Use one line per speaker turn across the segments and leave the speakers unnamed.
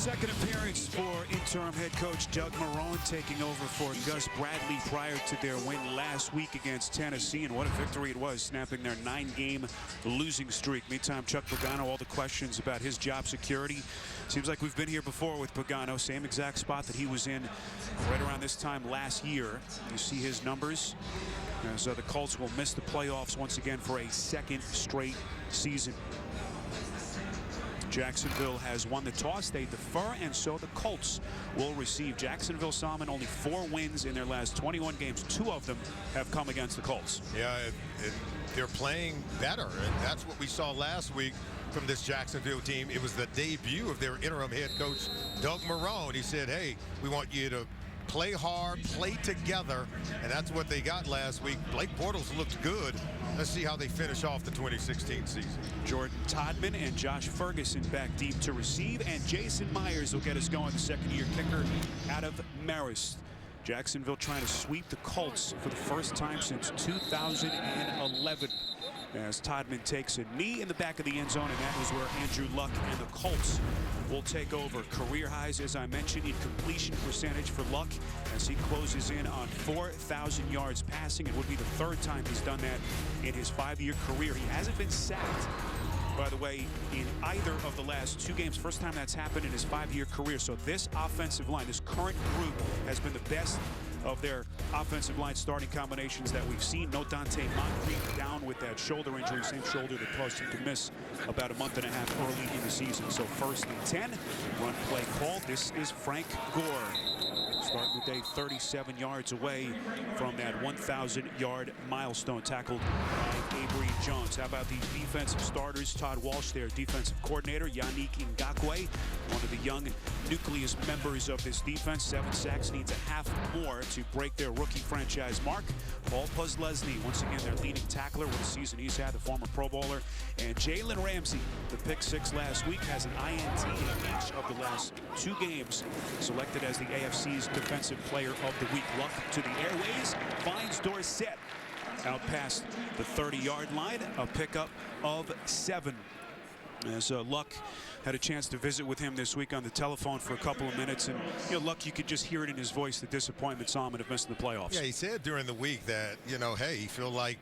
Second appearance for interim head coach Doug Marrone, taking over for Gus Bradley prior to their win last week against Tennessee. And what a victory it was, snapping their 9-game losing streak. Meantime, Chuck Pagano, all the questions about his job security. Seems like we've been here before with Pagano. Same exact spot that he was in right around this time last year. You see his numbers as the Colts will miss the playoffs once again for a second straight season. Jacksonville has won the toss. They defer, and so the Colts will receive. Jacksonville, Salmon, only 4 wins in their last 21 games. 2 of them have come against the Colts.
Yeah, they're playing better, and that's what we saw last week from this Jacksonville team. It was the debut of their interim head coach, Doug Marrone. He said, hey, we want you to play hard, play together, and that's what they got last week. Blake Bortles looked good. Let's see how they finish off the 2016 season.
Jordan Todman and Josh Ferguson back deep to receive, and Jason Myers will get us going, the second-year kicker out of Marist. Jacksonville trying to sweep the Colts for the first time since 2011. As Todman takes a knee in the back of the end zone, and that is where Andrew Luck and the Colts will take over. Career highs, as I mentioned, in completion percentage for Luck as he closes in on 4,000 yards passing. It would be the 3rd time he's done that in his 5-year career. He hasn't been sacked, by the way, in either of the last 2 games. First time that's happened in his 5-year career. So this offensive line, this current group, has been the best of their offensive line starting combinations that we've seen. No Dante Moncrief down with that shoulder injury, same shoulder that caused him to miss about a month and a half early in the season. So 1st and 10, run play called. This is Frank Gore, starting the day 37 yards away from that 1,000-yard milestone, tackled by Avery Jones. How about these defensive starters? Todd Walsh, their defensive coordinator. Yannick Ngakoue, one of the young nucleus members of this defense. 7 sacks, needs a half more to break their rookie franchise mark. Paul Postlesny, once again their leading tackler, with a season he's had, the former Pro Bowler. And Jalen Ramsey, the pick 6 last week, has an INT in each of the last 2 games. Selected as the AFC's Defensive Player of the Week. Luck to the airways, finds Dorsett out past the 30-yard line, a pickup of 7. As Luck had a chance to visit with him this week on the telephone for a couple of minutes, and Luck, you could just hear it in his voice, the disappointment Salmon of missing the playoffs.
Yeah, he said during the week that, hey, he feel like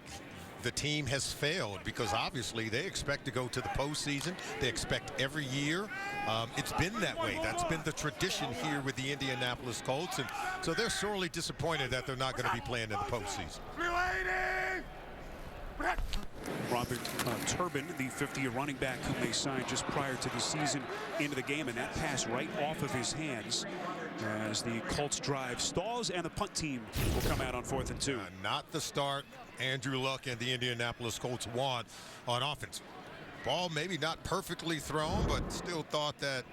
the team has failed because obviously they expect to go to the postseason. They expect every year. It's been that way. That's been the tradition here with the Indianapolis Colts, and so they're sorely disappointed that they're not going to be playing in the postseason.
Robert Turbin, the 50-year running back whom they signed just prior to the season, into the game, and that pass right off of his hands as the Colts drive stalls, and the punt team will come out on 4th and 2.
Not the start Andrew Luck and the Indianapolis Colts want on offense. Ball maybe not perfectly thrown, but still thought that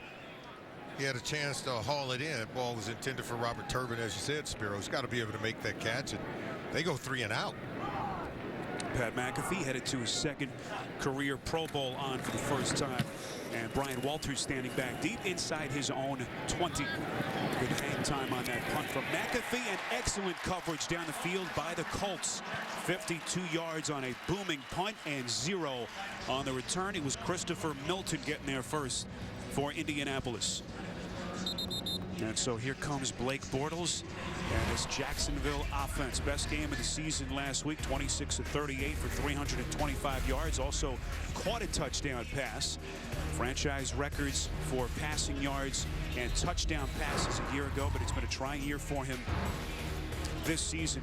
he had a chance to haul it in. Ball was intended for Robert Turbin, as you said, Spiro. He's got to be able to make that catch, and they go 3 and out.
Pat McAfee headed to his 2nd career Pro Bowl on for the first time. And Brian Walters standing back deep inside his own 20. Good hang time on that punt from McAfee, and excellent coverage down the field by the Colts. 52 yards on a booming punt and 0 on the return. It was Christopher Milton getting there first for Indianapolis. And so here comes Blake Bortles and this Jacksonville offense. Best game of the season last week, 26 of 38 for 325 yards. Also caught a touchdown pass. Franchise records for passing yards and touchdown passes a year ago, but it's been a trying year for him this season.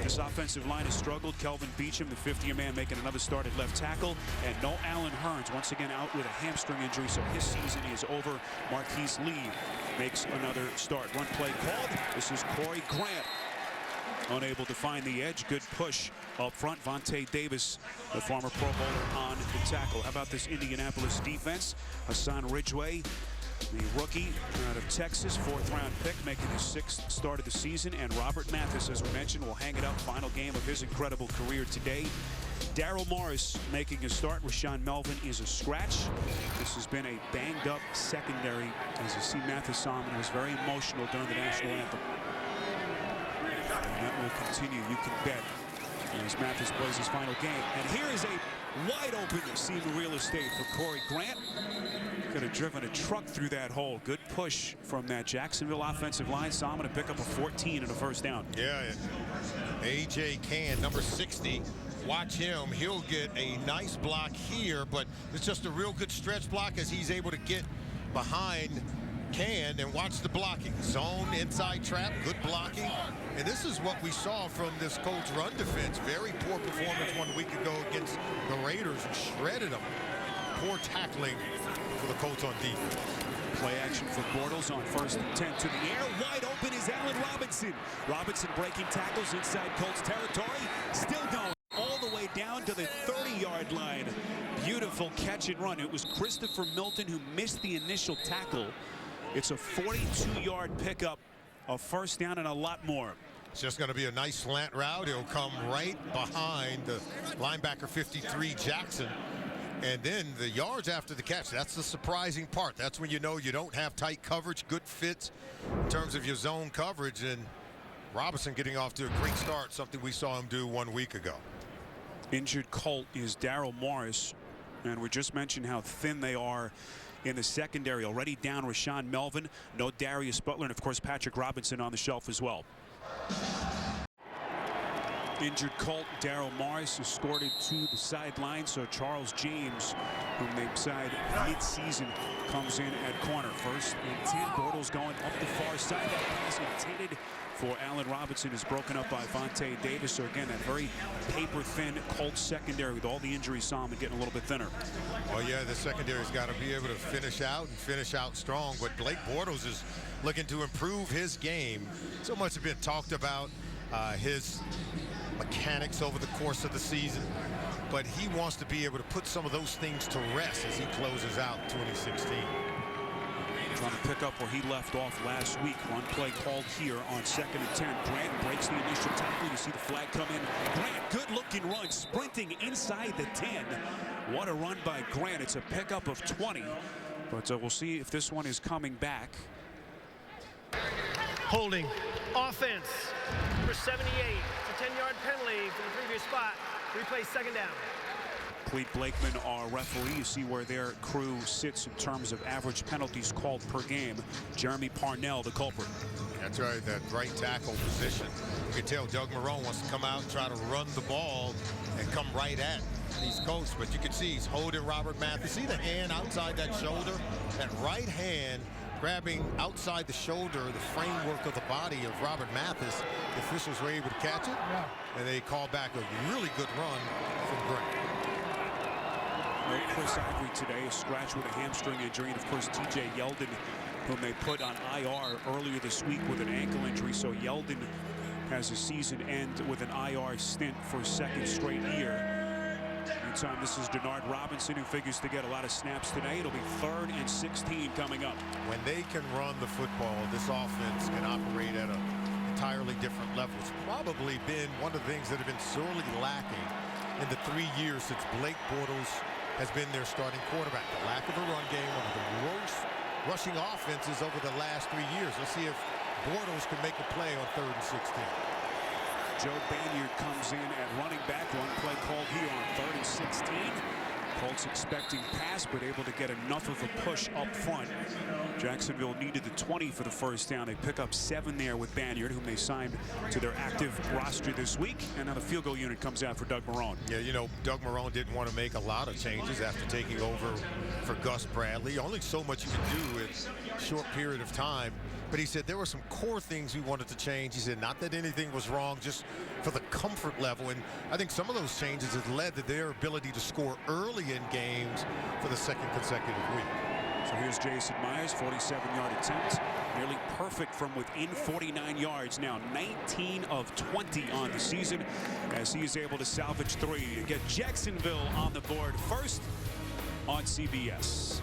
This offensive line has struggled. Kelvin Beachum, the 50-year man, making another start at left tackle. And no Allen Hurns, once again out with a hamstring injury, so his season is over. Marquise Lee makes another start. Run play called. This is Corey Grant. Unable to find the edge. Good push up front. Vontae Davis, the former Pro Bowler, on the tackle. How about this Indianapolis defense? Hassan Ridgeway, the rookie out of Texas, 4th-round pick, making his 6th start of the season. And Robert Mathis, as we mentioned, will hang it up. Final game of his incredible career today. Darryl Morris making a start. Rashawn Melvin is a scratch. This has been a banged-up secondary. As you see, Mathis Salmon was very emotional during the national anthem. And that will continue, you can bet, as Mathis plays his final game. And here is a wide-open seam of real estate for Corey Grant. Could have driven a truck through that hole. Good push from that Jacksonville offensive line. Saw him to pick up a 14 and a first down.
Yeah, AJ Can, number 60. Watch him. He'll get a nice block here, but it's just a real good stretch block as he's able to get behind Can, and watch the blocking. Zone, inside trap, good blocking. And this is what we saw from this Colts run defense. Very poor performance 1 week ago against the Raiders, and shredded them. Poor tackling for the Colts on defense.
Play action for Bortles on 1st and 10 to the air. Wide open is Allen Robinson. Robinson breaking tackles inside Colts territory. Still going all the way down to the 30-yard line. Beautiful catch and run. It was Christopher Milton who missed the initial tackle. It's a 42-yard pickup, a first down, and a lot more.
It's just going to be a nice slant route. He'll come right behind the linebacker 53, Jackson. And then the yards after the catch, that's the surprising part. That's when you know you don't have tight coverage, good fits in terms of your zone coverage. And Robinson getting off to a great start, something we saw him do 1 week ago.
Injured Colt is Daryl Morris. And we just mentioned how thin they are in the secondary. Already down Rashawn Melvin, no Darius Butler, and of course Patrick Robinson on the shelf as well. Injured Colt, Daryl Morris, escorted to the sideline. So Charles James, whom they signed mid-season, comes in at corner. 1st and 10. Bortles going up the far side. That pass intended for Allen Robinson is broken up by Vontae Davis. So again, that very paper-thin Colts secondary with all the injuries saw him and getting a little bit thinner.
Well, yeah, the secondary's got to be able to finish out and finish out strong. But Blake Bortles is looking to improve his game. So much has been talked about his mechanics over the course of the season, but he wants to be able to put some of those things to rest as he closes out 2016.
Trying to pick up where he left off last week. One play called here on 2nd and 10. Grant breaks the initial tackle. You see the flag come in. Grant, good looking run, sprinting inside the 10. What a run by Grant. It's a pickup of 20, but we'll see if this one is coming back.
Holding offense for 78. It's a 10-yard penalty for the previous spot. Replay 2nd down.
Clete Blakeman, our referee. You see where their crew sits in terms of average penalties called per game. Jeremy Parnell, the culprit.
That's right, that right tackle position. You can tell Doug Marrone wants to come out and try to run the ball and come right at these Colts, but you can see he's holding Robert Mathis. See the hand outside that shoulder? That right hand grabbing outside the shoulder, the framework of the body of Robert Mathis. The officials were able to catch it, and they called back a really good run from Grant.
No Chris Ivory today, a scratch with a hamstring injury, and of course TJ Yeldon, whom they put on IR earlier this week with an ankle injury. So Yeldon has a season end with an IR stint for a 2nd straight year. Meantime, this is Denard Robinson, who figures to get a lot of snaps today. It'll be 3rd and 16 coming up.
When they can run the football, this offense can operate at an entirely different level. It's probably been one of the things that have been sorely lacking in the 3 years since Blake Bortles has been their starting quarterback. The lack of a run game, one of the worst rushing offenses over the last 3 years. Let's see if Bortles can make a play on 3rd and 16.
Joe Banyard comes in at running back. One play called here on 3rd and 16. Colts expecting pass, but able to get enough of a push up front. Jacksonville needed the 20 for the first down. They pick up 7 there with Banyard, whom they signed to their active roster this week. And now the field goal unit comes out for Doug Marrone.
Yeah, you know, Doug Marrone didn't want to make a lot of changes after taking over for Gus Bradley. Only so much you can do in a short period of time. But he said there were some core things we wanted to change. He said not that anything was wrong, just for the comfort level. And I think some of those changes have led to their ability to score early in games for the 2nd consecutive week.
So here's Jason Myers, 47-yard attempt. Nearly perfect from within 49 yards. Now 19 of 20 on the season as he is able to salvage 3 and get Jacksonville on the board first on CBS.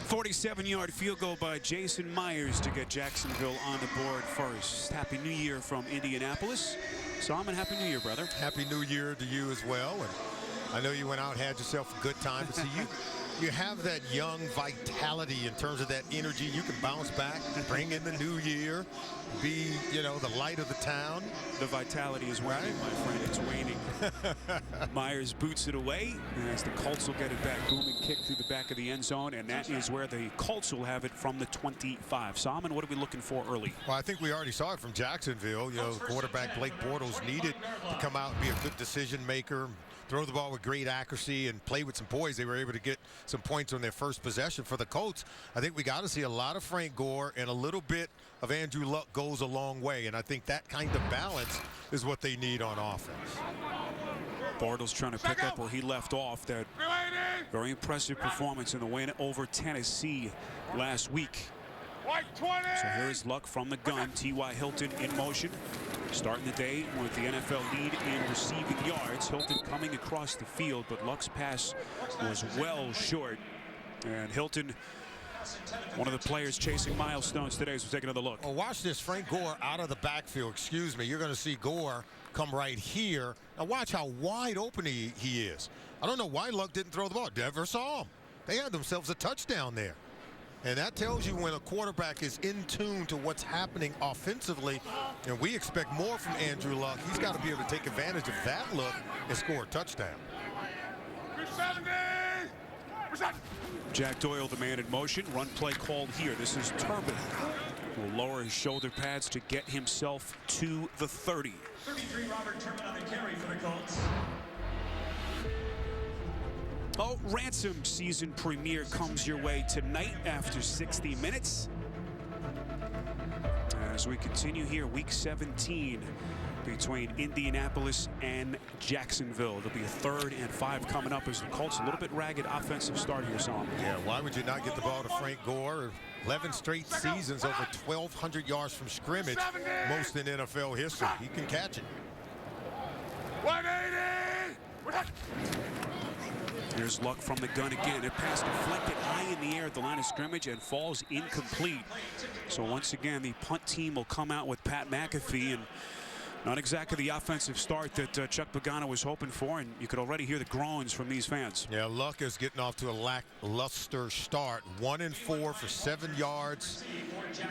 47-yard field goal by Jason Myers to get Jacksonville on the board first. Happy New Year from Indianapolis. Solomon, Happy New Year, brother.
Happy New Year to you as well. And I know you went out and had yourself a good time, but see, you have that young vitality in terms of that energy. You can bounce back, bring in the new year, be, you know, the light of the town.
The vitality is waning, my friend. It's waning. Myers boots it away as the Colts will get it back. Booming kick through the back of the end zone, and that is where the Colts will have it from the 25. Salmon, what are we looking for early?
Well, I think we already saw it from Jacksonville. You know, quarterback Blake Bortles needed to come out and be a good decision maker, throw the ball with great accuracy, and play with some poise. They were able to get some points on their first possession. For the Colts, I think we got to see a lot of Frank Gore, and a little bit of Andrew Luck goes a long way. And I think that kind of balance is what they need on offense.
Bortles trying to pick up where he left off. That very impressive performance in the win over Tennessee last week. So here's Luck from the gun. T.Y. Hilton in motion. Starting the day with the NFL lead in receiving yards. Hilton coming across the field, but Luck's pass was well short. And Hilton, one of the players chasing milestones today, as we take another look.
Well, watch this. Frank Gore out of the backfield. Excuse me. You're going to see Gore come right here. Now watch how wide open he is. I don't know why Luck didn't throw the ball. Never saw him. They had themselves a touchdown there. And that tells you when a quarterback is in tune to what's happening offensively. And we expect more from Andrew Luck. He's got to be able to take advantage of that look and score a touchdown.
Jack Doyle, the man in motion. Run play called here. This is Turbin. Will lower his shoulder pads to get himself to the 30.
33 Robert Turbin on the carry for the Colts.
Oh, Ransom season premiere comes your way tonight after 60 minutes. As we continue here, week 17 between Indianapolis and Jacksonville. There'll be a 3rd and 5 coming up as the Colts a little bit ragged offensive start here, Sam.
Yeah, why would you not get the ball to Frank Gore? 11 straight seasons, over 1,200 yards from scrimmage, most in NFL history. He can catch it.
180!
Here's Luck from the gun again. It pass deflected high in the air at the line of scrimmage and falls incomplete. So once again, the punt team will come out with Pat McAfee, and not exactly the offensive start that Chuck Pagano was hoping for, and you could already hear the groans from these fans.
Yeah, Luck is getting off to a lackluster start. 1-4 for 7 yards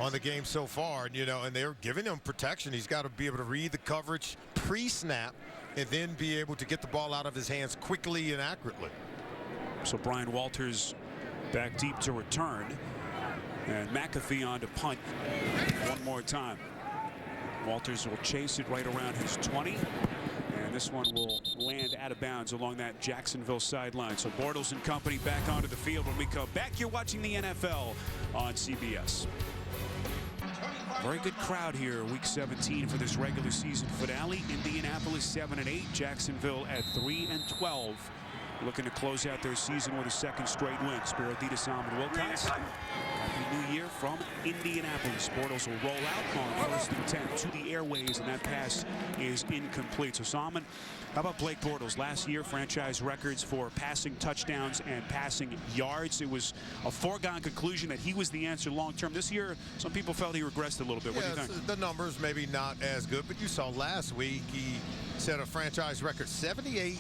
on the game so far. And, you know, and they're giving him protection. He's got to be able to read the coverage pre-snap and then be able to get the ball out of his hands quickly and accurately.
So Brian Walters back deep to return, and McAfee on to punt one more time. Walters will chase it right around his 20, and this one will land out of bounds along that Jacksonville sideline. So Bortles and company back onto the field. When we come back, you're watching the NFL on CBS. Very good crowd here, week 17 for this regular season finale. Indianapolis 7-8, Jacksonville at 3-12. Looking to close out their season with a 2nd straight win. Spiro Dita, Salmon Wilcox. Happy New Year from Indianapolis. Bortles will roll out on 1st and 10 to the airways, and that pass is incomplete. So Salmon, how about Blake Bortles? Last year, franchise records for passing touchdowns and passing yards. It was a foregone conclusion that he was the answer long term. This year, some people felt he regressed a little bit. What do you think?
The numbers maybe not as good, but you saw last week he set a franchise record 78%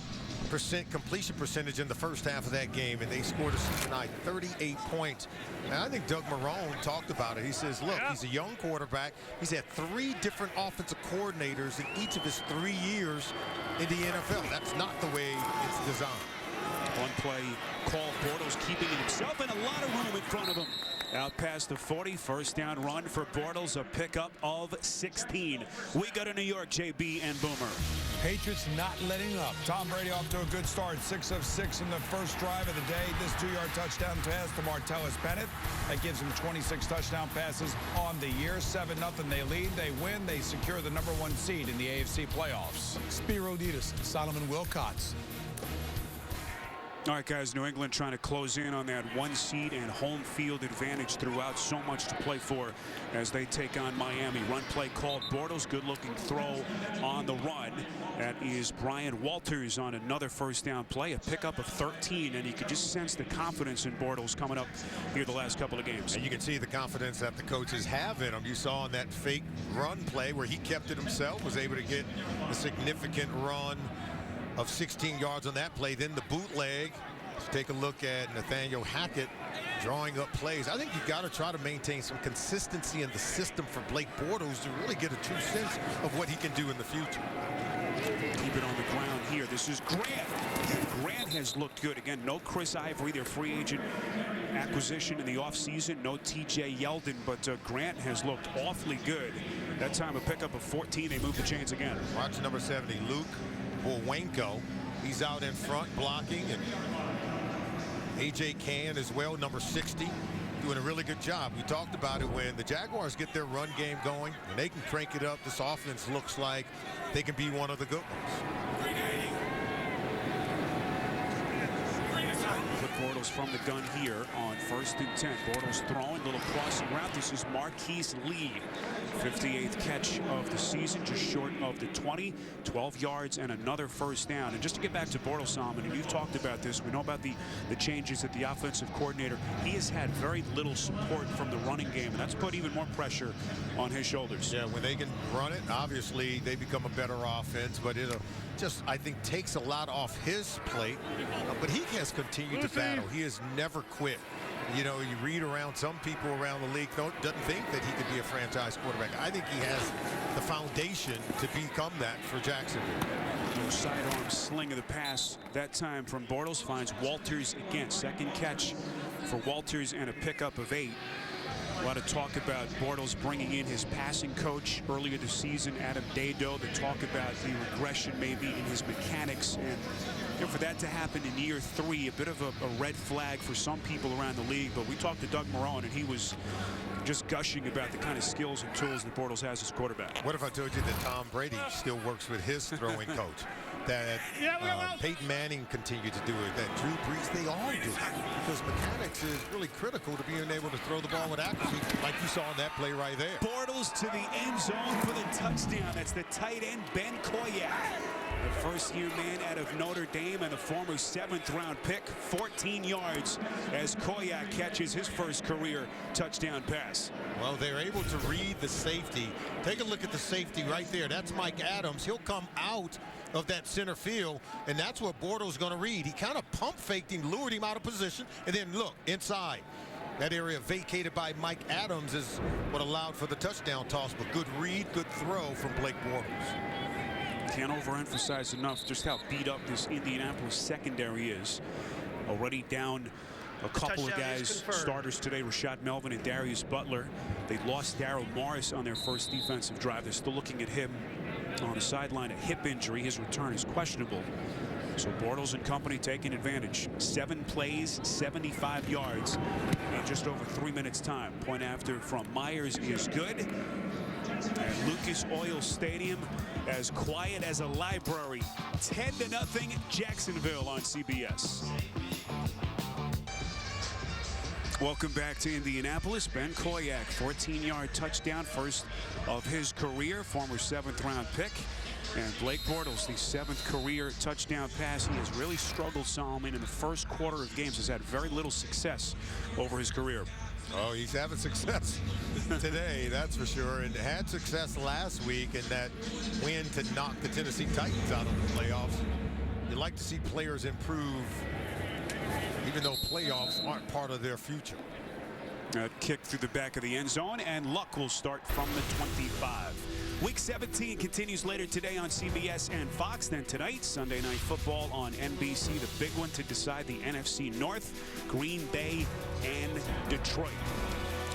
completion percentage in the first half of that game, and they scored a season-high 38 points. And I think Doug Marrone talked about it. He says, look, he's a young quarterback. He's had 3 different offensive coordinators in each of his 3 years in the NFL. That's not the way it's designed.
One play call, Bortles keeping it himself and a lot of room in front of him. Out past the 40, 1st down run for Bortles, a pickup of 16. We go to New York, JB and Boomer.
Patriots not letting up. Tom Brady off to a good start. 6 of 6 in the first drive of the day. This 2-yard touchdown pass to Martellus Bennett. That gives him 26 touchdown passes on the year. 7-0 they lead. They win. They secure the #1 seed in the AFC playoffs.
Spiro Dita, Solomon Wilcots.
All right, guys, New England trying to close in on that 1 seed and home field advantage throughout. So much to play for as they take on Miami. Run play called. Bortles, good-looking throw on the run. That is Brian Walters on another 1st down play. A pickup of 13, and you could just sense the confidence in Bortles coming up here the last couple of games.
And you can see the confidence that the coaches have in him. You saw on that fake run play where he kept it himself, was able to get a significant run of 16 yards on that play. Then the bootleg Take a look at Nathaniel Hackett drawing up plays. I think you've got to try to maintain some consistency in the system for Blake Bortles to really get a true sense of what he can do in the future.
Keep it on the ground here. This is Grant. Grant has looked good. Again, no Chris Ivory, their free agent acquisition in the offseason. No TJ Yeldon, but Grant has looked awfully good. That time a pickup of 14. They moved the chains again.
Watch number 70, Luke Bowenko. He's out in front blocking, and AJ Can as well, number 60, doing a really good job. We talked about it when the Jaguars get their run game going, and they can crank it up. This offense looks like they can be one of the good ones.
Put Bortles from the gun here on 1st and 10. Bortles throwing, little crossing route. This is Marquise Lee. 58th catch of the season, just short of the 20, 12 yards and another first down. And just to get back to Bortles, Solomon, and you've talked about this, we know about the changes at the offensive coordinator. He has had very little support from the running game, and that's put even more pressure on his shoulders.
Yeah, when they can run it, obviously they become a better offense, but it just, I think, takes a lot off his plate. But he has continued to battle. He has never quit. You know, you read around some people around the league doesn't think that he could be a franchise quarterback. I think he has the foundation to become that for Jacksonville.
No sidearm sling of the pass that time from Bortles, finds Walters again. Second catch for Walters and a pickup of 8. A lot of talk about Bortles bringing in his passing coach earlier this season, Adam Dado, to talk about the regression maybe in his mechanics. And for that to happen in year 3, a bit of a red flag for some people around the league. But we talked to Doug Marrone, and he was just gushing about the kind of skills and tools that Bortles has as quarterback.
What if I told you that Tom Brady still works with his throwing coach? That Peyton Manning continued to do it, that Drew Brees, they all do it. Because mechanics is really critical to being able to throw the ball with accuracy, like you saw in that play right there.
Bortles to the end zone for the touchdown. That's the tight end, Ben Koyak. The first-year man out of Notre Dame and the former 7th-round pick, 14 yards as Koyak catches his first career touchdown pass.
Well, they're able to read the safety. Take a look at the safety right there. That's Mike Adams. He'll come out of that center field, and that's what Bortles going to read. He kind of pump faked him, lured him out of position, and then look inside. That area vacated by Mike Adams is what allowed for the touchdown toss, but good read, good throw from Blake Bortles.
Can't overemphasize enough just how beat up this Indianapolis secondary is. Already down a couple of guys, starters today, Rashad Melvin and Darius Butler. They lost Darryl Morris on their first defensive drive. They're still looking at him on the sideline, a hip injury. His return is questionable. So Bortles and company taking advantage. 7 plays, 75 yards in just over 3 minutes time. Point after from Myers is good. At Lucas Oil Stadium, as quiet as a library. 10-0 Jacksonville on CBS. Welcome back to Indianapolis. Ben Koyak, 14-yard touchdown, first of his career, former 7th-round pick. And Blake Bortles, the 7th career touchdown pass. He has really struggled, Solomon, in the first quarter of games. Has had very little success over his career.
Oh, he's having success today, that's for sure. And had success last week in that win to knock the Tennessee Titans out of the playoffs. You like to see players improve, even though playoffs aren't part of their future.
Kick through the back of the end zone, and Luck will start from the 25. Week 17 continues later today on CBS and Fox. Then tonight, Sunday Night Football on NBC. The big one to decide the NFC North, Green Bay and Detroit.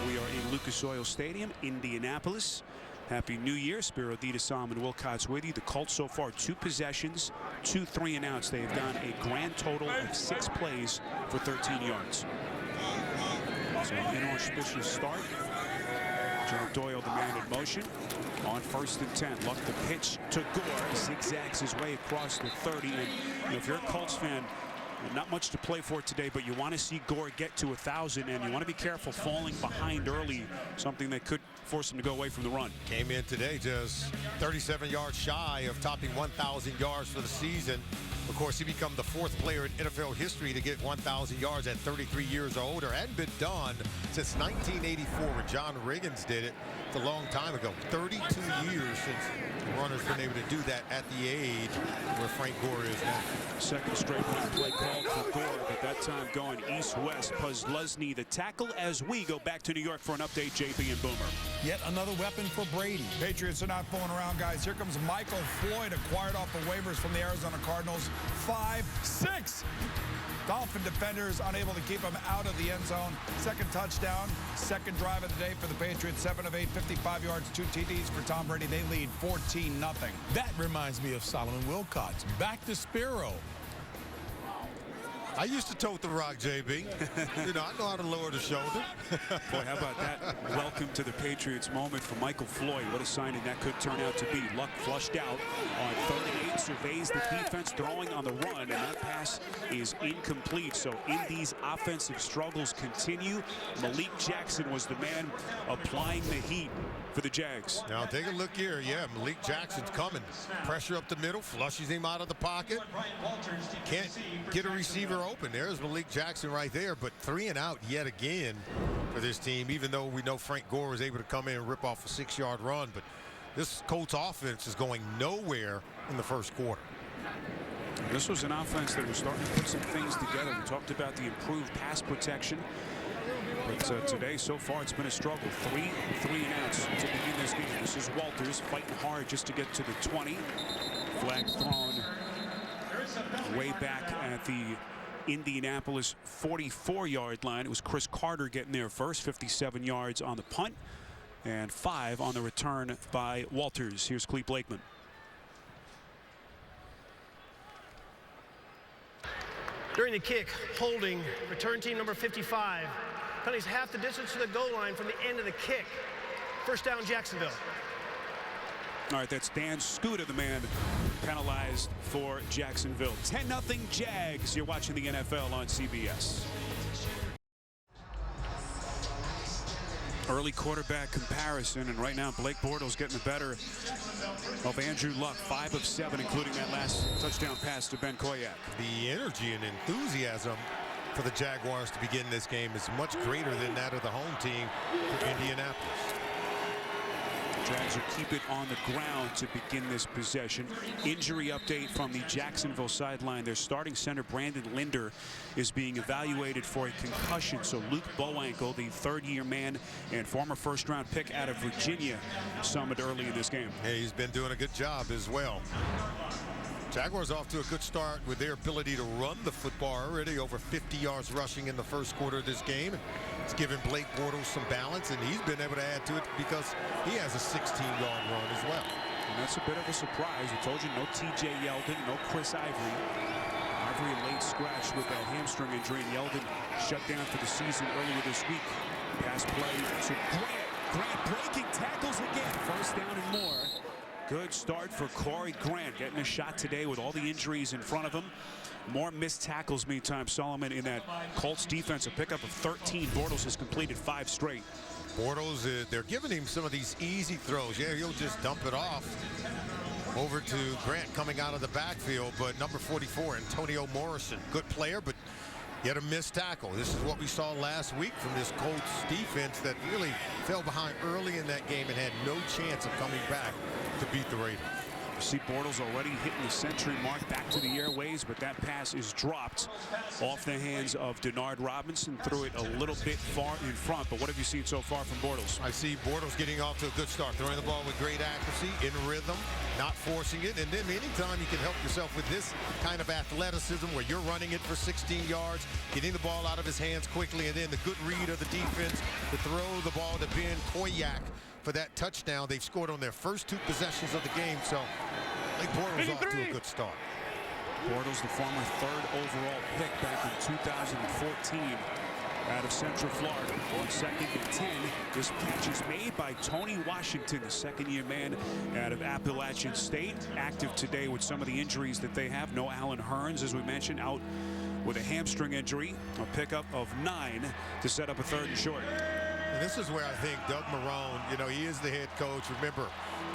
We are in Lucas Oil Stadium, Indianapolis. Happy New Year. Spiro Dita, Solomon Wilcots with you. The Colts so far 2 possessions, 2 3-and-outs. They have done a grand total of 6 plays for 13 yards. So an inauspicious start. Joe Doyle, the man in motion. On 1st and 10, Luck the pitch to Gore, zigzags his way across the 30. And if you're a Colts fan, not much to play for today, but you want to see Gore get to 1,000, and you want to be careful falling behind early, something that could force him to go away from the run.
Came in today just 37 yards shy of topping 1,000 yards for the season. Of course, he became the 4th player in NFL history to get 1,000 yards at 33 years old. It hadn't been done since 1984 when John Riggins did it. It's a long time ago. 32 years since the runner's been able to do that at the age where Frank Gore is now.
Second straight run play called for Gore, but that time going east-west. Puslesny the tackle as we go back to New York for an update. JP and Boomer.
Yet another weapon for Brady.
Patriots are not fooling around, guys. Here comes Michael Floyd, acquired off the waivers from the Arizona Cardinals. 5-6. Dolphin defenders unable to keep him out of the end zone. Second touchdown, second drive of the day for the Patriots. 7 of 8, 55 yards, 2 TDs for Tom Brady. They lead 14-0.
That reminds me of Solomon Wilcots. Back to Spiro.
I used to tote the rock, JB. You know, I know how to lower the shoulder.
Boy, how about that? Welcome to the Patriots moment for Michael Floyd. What a signing that could turn out to be. Luck flushed out on 3rd and 8. Surveys the defense throwing on the run, and that pass is incomplete. So in these offensive struggles continue, Malik Jackson was the man applying the heat for the Jags.
Now take a look here. Yeah, Malik Jackson's coming. Pressure up the middle, flushes him out of the pocket. Can't get a receiver open. There's Malik Jackson right there, but 3 and out yet again for this team, even though we know Frank Gore was able to come in and rip off a 6-yard run. But this Colts offense is going nowhere in the first quarter.
This was an offense that was starting to put some things together. We talked about the improved pass protection. But today, so far, it's been a struggle. 3 and outs to begin this game. This is Walters fighting hard just to get to the 20. Flag thrown way back at the Indianapolis 44-yard line. It was Chris Carter getting there first, 57 yards on the punt, and 5 on the return by Walters. Here's Clete Blakeman.
During the kick, holding, return team number 55. Penalties half the distance to the goal line from the end of the kick. First down, Jacksonville.
All right, that's Dan Scooter, the man penalized for Jacksonville. 10-0 Jags. You're watching the NFL on CBS. Early quarterback comparison, and right now Blake Bortles getting the better of Andrew Luck. 5 of 7, including that last touchdown pass to Ben Koyak.
The energy and enthusiasm for the Jaguars to begin this game is much greater than that of the home team for Indianapolis.
Jags will keep it on the ground to begin this possession. Injury update from the Jacksonville sideline. Their starting center, Brandon Linder, is being evaluated for a concussion. So Luke Bowankle, the 3rd-year man and former first-round pick out of Virginia, summoned early in this game.
Hey, he's been doing a good job as well. Jaguars off to a good start with their ability to run the football already. Over 50 yards rushing in the first quarter of this game. And it's given Blake Bortles some balance, and he's been able to add to it because he has a 16-yard run as well.
And that's a bit of a surprise. I told you, no T.J. Yeldon, no Chris Ivory. Ivory a late scratch with that hamstring injury, and Yeldon shut down for the season earlier this week. Pass play to Grant. Grant breaking tackles again. First down and more. Good start for Corey Grant, getting a shot today with all the injuries in front of him. More missed tackles, meantime, Solomon, in that Colts defense. A pickup of 13. Bortles has completed 5 straight.
Bortles, they're giving him some of these easy throws. Yeah, he'll just dump it off over to Grant coming out of the backfield. But number 44, Antonio Morrison, good player, but yet a missed tackle. This is what we saw last week from this Colts defense that really fell behind early in that game and had no chance of coming back to beat the Raiders.
You see Bortles already hitting the century mark back to the airways, but that pass is dropped off the hands of Denard Robinson. Threw it a little bit far in front, but what have you seen so far from Bortles?
I see Bortles getting off to a good start, throwing the ball with great accuracy, in rhythm, not forcing it. And then anytime you can help yourself with this kind of athleticism where you're running it for 16 yards, getting the ball out of his hands quickly, and then the good read of the defense to throw the ball to Ben Koyak for that touchdown. They've scored on their first 2 possessions of the game, so Blake Bortles off to a good start.
Bortles, the former 3rd overall pick back in 2014 out of Central Florida. On 2nd and 10, this catch is made by Tony Washington, the 2nd-year man out of Appalachian State. Active today with some of the injuries that they have. No Alan Hearns, as we mentioned, out with a hamstring injury. A pickup of 9 to set up a 3rd and short.
And this is where I think Doug Marrone, you know, he is the head coach. Remember,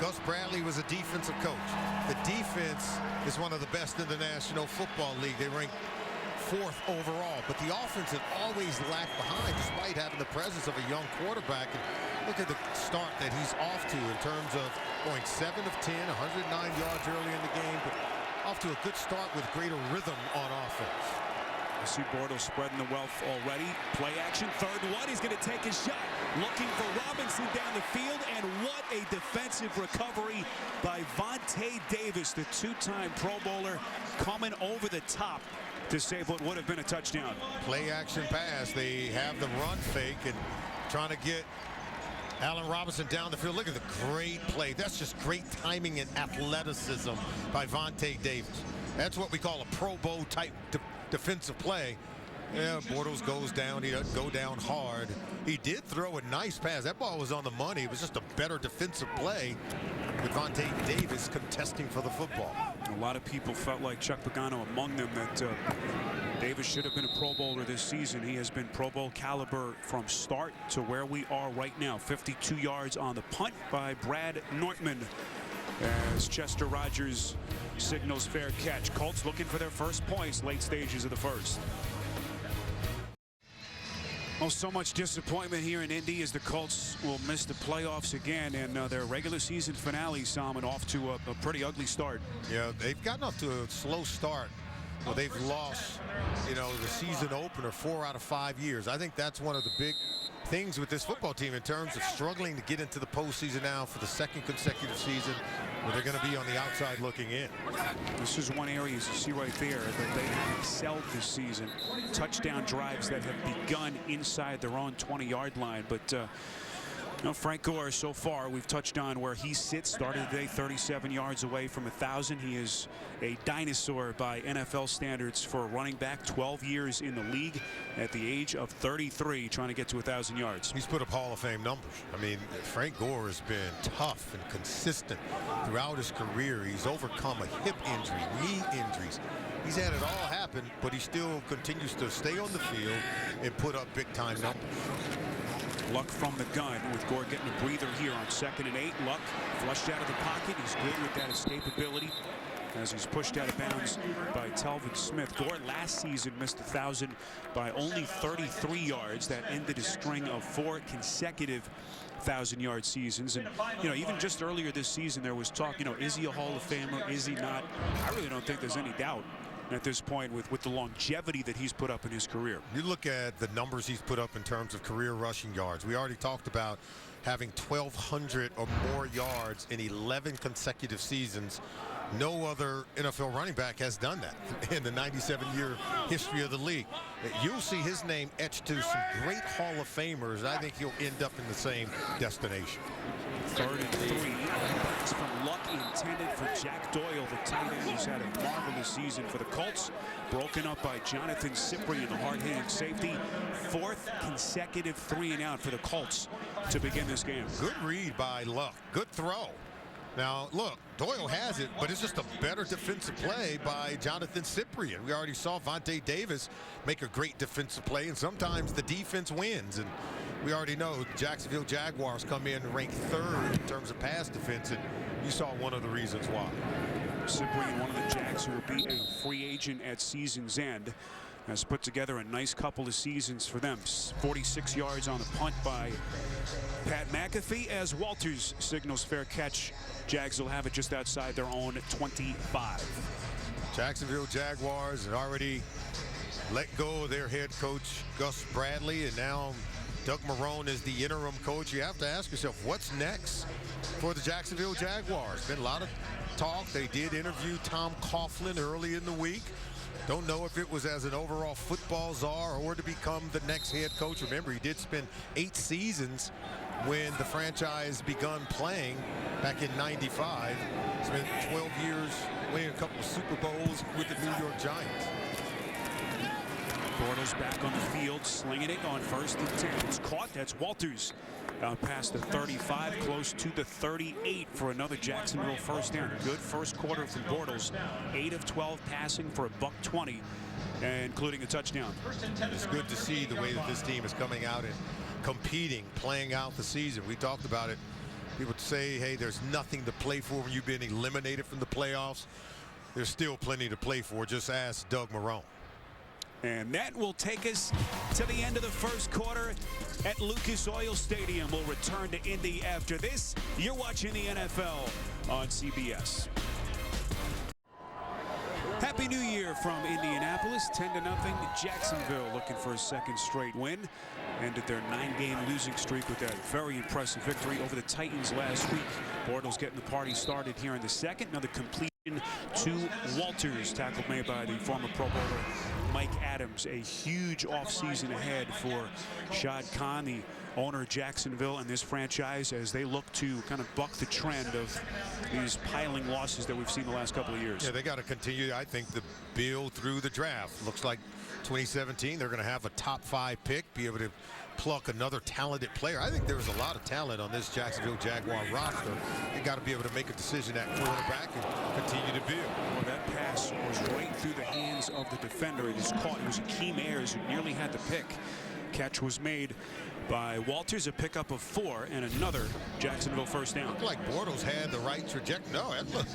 Gus Bradley was a defensive coach. The defense is one of the best in the National Football League. They rank 4th overall, but the offense had always lagged behind despite having the presence of a young quarterback. And look at the start that he's off to in terms of going 7 of 10, 109 yards early in the game, but off to a good start with greater rhythm on offense.
You see Bortles spreading the wealth already. Play action, 3rd and 1. He's going to take his shot. Looking for Robinson down the field, and what a defensive recovery by Vontae Davis, the 2-time Pro Bowler, coming over the top to save what would have been a touchdown.
Play action pass. They have the run fake and trying to get Allen Robinson down the field. Look at the great play. That's just great timing and athleticism by Vontae Davis. That's what we call a Pro Bowl type defensive play. Yeah, Bortles goes down. He doesn't go down hard. He did throw a nice pass. That ball was on the money. It was just a better defensive play with Vontae Davis contesting for the football.
A lot of people felt like Chuck Pagano among them that Davis should have been a Pro Bowler this season. He has been Pro Bowl caliber from start to where we are right now. 52 yards on the punt by Brad Nortman as Chester Rogers signals fair catch. Colts looking for their first points late stages of the first. Oh, so much disappointment here in Indy as the Colts will miss the playoffs again, and their regular season finale, Salmon, off to a pretty ugly start.
Yeah, they've gotten off to a slow start. Well, they've lost, the season opener 4 out of 5 years. I think that's one of the big things with this football team in terms of struggling to get into the postseason now for the 2nd consecutive season, where they're going to be on the outside looking in.
This is one area, as you see right there, that they have excelled this season. Touchdown drives that have begun inside their own 20-yard line. But Frank Gore, so far, we've touched on where he sits. Started the day 37 yards away from 1,000. He is a dinosaur by NFL standards for a running back. 12 years in the league at the age of 33, trying to get to 1,000 yards.
He's put up Hall of Fame numbers. I mean, Frank Gore has been tough and consistent throughout his career. He's overcome a hip injury, knee injuries. He's had it all happen, but he still continues to stay on the field and put up big-time numbers.
Luck from the gun with Gore getting a breather here on 2nd and 8. Luck flushed out of the pocket. He's good with that escapability as he's pushed out of bounds by Telvin Smith. Gore last season missed 1,000 by only 33 yards. That ended a string of 4 consecutive 1,000-yard seasons. And even just earlier this season there was talk, is he a Hall of Famer, is he not? I really don't think there's any doubt at this point with the longevity that he's put up in his career.
You look at the numbers he's put up in terms of career rushing yards. We already talked about having 1,200 or more yards in 11 consecutive seasons. No other NFL running back has done that in the 97-year history of the league. You'll see his name etched to some great Hall of Famers. I think he'll end up in the same destination.
3rd and 3. Pass from Luck intended for Jack Doyle, the tight end, who's had a marvelous season for the Colts. Broken up by Jonathan Cyprien, the hard-hitting safety. 4th consecutive 3-and-out for the Colts to begin this game.
Good read by Luck. Good throw. Now, look, Doyle has it, but it's just a better defensive play by Jonathan Cyprien. We already saw Vontae Davis make a great defensive play, and sometimes the defense wins. And we already know Jacksonville Jaguars come in and rank 3rd in terms of pass defense, and you saw one of the reasons why.
Cyprien, one of the Jags who will be a free agent at season's end, has put together a nice couple of seasons for them. 46 yards on the punt by Pat McAfee as Walters signals fair catch. Jags will have it just outside their own 25.
Jacksonville Jaguars had already let go of their head coach Gus Bradley, and now Doug Marrone is the interim coach. You have to ask yourself, what's next for the Jacksonville Jaguars? Been a lot of talk. They did interview Tom Coughlin early in the week. Don't know if it was as an overall football czar or to become the next head coach. Remember, he did spend 8 seasons when the franchise begun playing back in '95. Spent 12 years winning a couple of Super Bowls with the New York Giants.
Bortles back on the field, slinging it on 1st and 10. It's caught. That's Walters. Past the 35, close to the 38 for another Jacksonville first down. Good first quarter from Bortles. 8 of 12 passing for $120, including a touchdown.
It's good to see the way that this team is coming out and competing, playing out the season. We talked about it People say, hey, there's nothing to play for when you've been eliminated from the playoffs. There's still plenty to play for. Just ask Doug Marrone.
And that will take us to the end of the first quarter at Lucas Oil Stadium. We'll return to Indy after this. You're watching the NFL on CBS. Happy New Year from Indianapolis. 10-0. Jacksonville looking for a second straight win. Ended their 9-game losing streak with that very impressive victory over the Titans last week. Bortles getting the party started here in the second. Another completion to Walters, tackle made by the former Pro Bowler Mike Adams. A huge offseason ahead for Shad Khan, the owner of Jacksonville, and this franchise as they look to kind of buck the trend of these piling losses that we've seen the last couple of years.
Yeah, they got to continue, I think, the build through the draft. Looks like 2017 they're going to have a top 5 pick, be able to pluck another talented player. I think there was a lot of talent on this Jacksonville Jaguar roster. They got to be able to make a decision at quarterback and continue to build.
Well, that pass was right through the hands of the defender. It is caught. It was Akeem Ayers who nearly had the pick. Catch was made by Walters, a pickup of 4, and another Jacksonville first down.
Looked like Bortles had the right trajectory. No, look,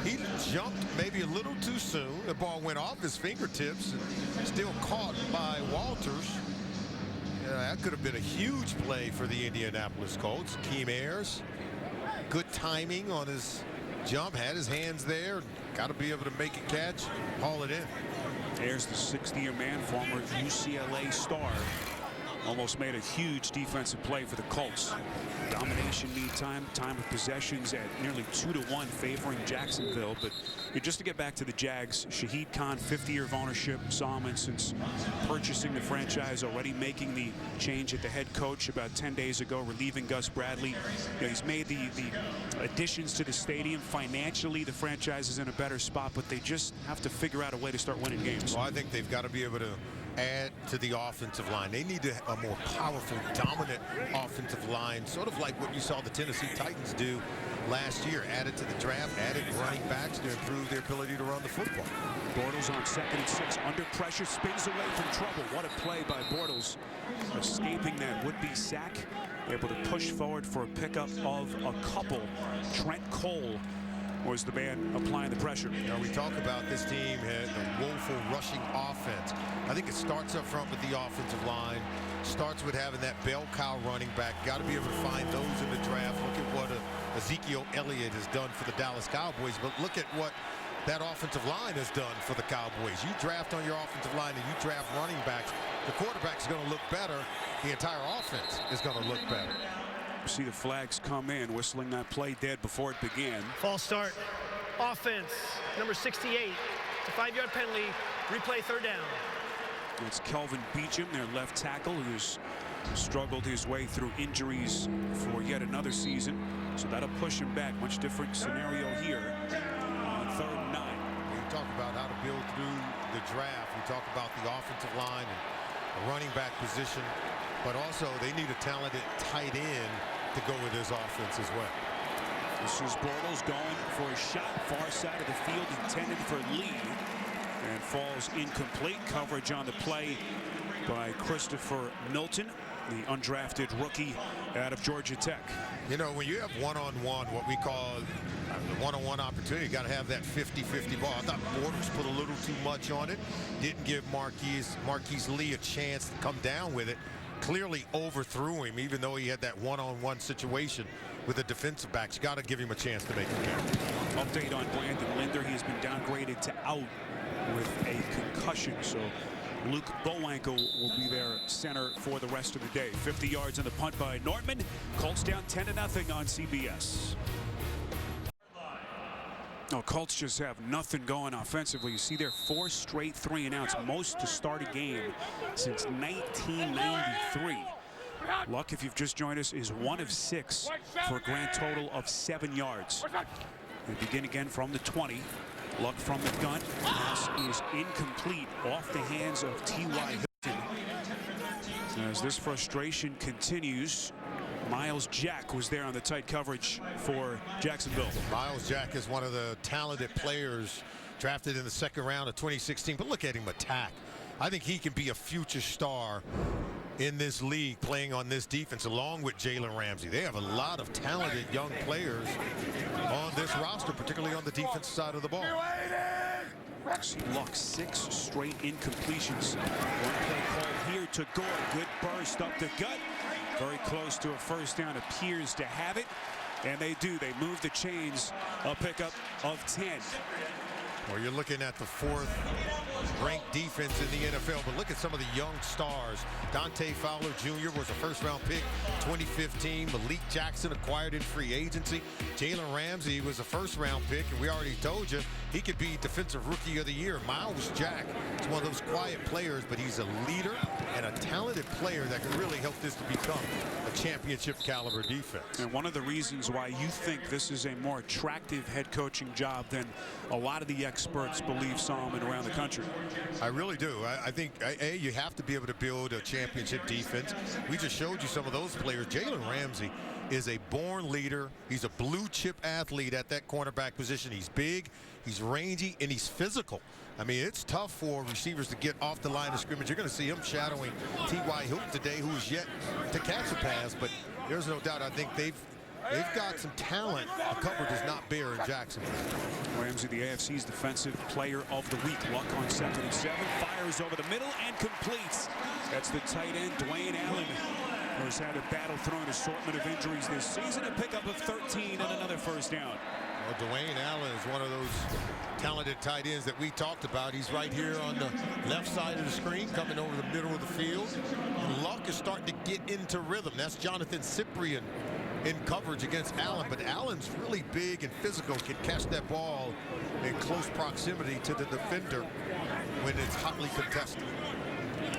he jumped maybe a little too soon. The ball went off his fingertips and still caught by Walters. Yeah, that could have been a huge play for the Indianapolis Colts. Akeem Ayers, good timing on his jump, had his hands there, got to be able to make a catch, haul it in.
Ayers, the 60-year man, former UCLA star. Almost made a huge defensive play for the Colts. Domination meantime, time of possessions at nearly 2-1 favoring Jacksonville. But just to get back to the Jags, Shahid Khan, 50 years of ownership, saw him since purchasing the franchise, already making the change at the head coach about 10 days ago, relieving Gus Bradley. You know, he's made the additions to the stadium. Financially, the franchise is in a better spot, but they just have to figure out a way to start winning games.
Well, I think they've got to be able to add to the offensive line. They need a more powerful, dominant offensive line, sort of like what you saw the Tennessee Titans do last year. Added to the draft, added running backs to improve their ability to run the football.
Bortles on 2nd and 6, under pressure, spins away from trouble. What a play by Bortles, escaping that would-be sack, able to push forward for a pickup of a couple. Trent Cole was the man applying the pressure.
You know, we talk about this team had a woeful rushing offense. I think it starts up front with the offensive line, starts with having that bell cow running back. Got to be able to find those in the draft. Look at what Ezekiel Elliott has done for the Dallas Cowboys, but look at what that offensive line has done for the Cowboys. You draft on your offensive line and you draft running backs, the quarterback's going to look better. The entire offense is going to look better.
See the flags come in, whistling that play dead before it began.
False start. Offense, number 68. It's a 5-yard penalty. Replay 3rd down.
It's Kelvin Beachum, their left tackle, who's struggled his way through injuries for yet another season. So that'll push him back. Much different scenario here on 3rd and 9.
We talk about how to build through the draft. We talk about the offensive line and the running back position, but also they need a talented tight end to go with his offense as well.
This is Bortles going for a shot, far side of the field, intended for Lee, and falls incomplete. Coverage on the play by Christopher Milton, the undrafted rookie out of Georgia Tech.
You know, when you have one-on-one, what we call the one-on-one opportunity, you got to have that 50-50 ball. I thought Bortles put a little too much on it. Didn't give Marquise Lee a chance to come down with it. Clearly overthrew him, even though he had that one-on-one situation with the defensive backs. You got to give him a chance to make a catch.
Update on Brandon Linder. He has been downgraded to out with a concussion. So Luke Bowanko will be their center for the rest of the day. 50 yards on the punt by Nortman. Colts down 10-0 on CBS. No, Colts just have nothing going offensively. You see their 4 straight 3-and-outs, most to start a game since 1993. Luck, if you've just joined us, is 1 of 6 for a grand total of 7 yards. They begin again from the 20. Luck from the gun. Pass is incomplete, off the hands of T.Y. Hilton. As this frustration continues, Miles Jack was there on the tight coverage for Jacksonville.
Miles Jack is one of the talented players drafted in the 2nd round of 2016. But look at him attack. I think he can be a future star in this league playing on this defense along with Jalen Ramsey. They have a lot of talented young players on this roster, particularly on the defensive side of the ball.
See Luck, 6 straight incompletions. One play call here to Gore. Good burst up the gut. Very close to a first down. Appears to have it. And they do. They move the chains. A pickup of 10.
Well, you're looking at the 4th ranked defense in the NFL, but look at some of the young stars. Dante Fowler Jr. was a first-round pick 2015. Malik Jackson acquired in free agency. Jalen Ramsey was a first-round pick, and we already told you he could be Defensive Rookie of the Year. Miles Jack is one of those quiet players, but he's a leader and a talented player that can really help this to become a championship caliber defense.
And one of the reasons why you think this is a more attractive head coaching job than a lot of the experts believe, Solomon, around the country.
I really do. I think, A, you have to be able to build a championship defense. We just showed you some of those players. Jalen Ramsey is a born leader. He's a blue chip athlete at that cornerback position. He's big, he's rangy, and he's physical. I mean, it's tough for receivers to get off the line of scrimmage. You're going to see him shadowing T.Y. Hilton today, who is yet to catch a pass, but there's no doubt I think they've got some talent the cover does not bear in Jacksonville.
Ramsey, the AFC's Defensive Player of the Week. Luck on 2nd and 7. Fires over the middle and completes. That's the tight end, Dwayne Allen, who has had a battle through an assortment of injuries this season. A pickup of 13 and another first down.
Well, Dwayne Allen is one of those talented tight ends that we talked about. He's right here on the left side of the screen, coming over the middle of the field. And Luck is starting to get into rhythm. That's Jonathan Cyprien in coverage against Allen, but Allen's really big and physical, can catch that ball in close proximity to the defender when it's hotly contested.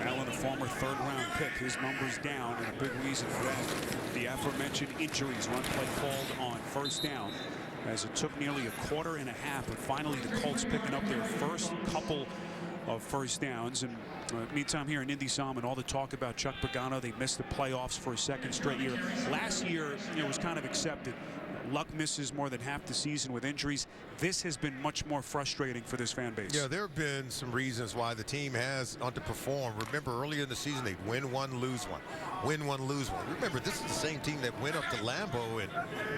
Allen, a former 3rd-round pick, his numbers down, and a big reason for that, the aforementioned injuries. Run play called on first down, as it took nearly a quarter and a half, but finally the Colts picking up their first couple of first downs. And meantime, here in Indy, Solomon, all the talk about Chuck Pagano, they missed the playoffs for a 2nd straight year. Last year, it was kind of accepted. Luck misses more than half the season with injuries. This has been much more frustrating for this fan base.
Yeah, there have been some reasons why the team has underperformed. Remember, earlier in the season, they'd win one, lose one. Win one, lose one. Remember, this is the same team that went up to Lambeau and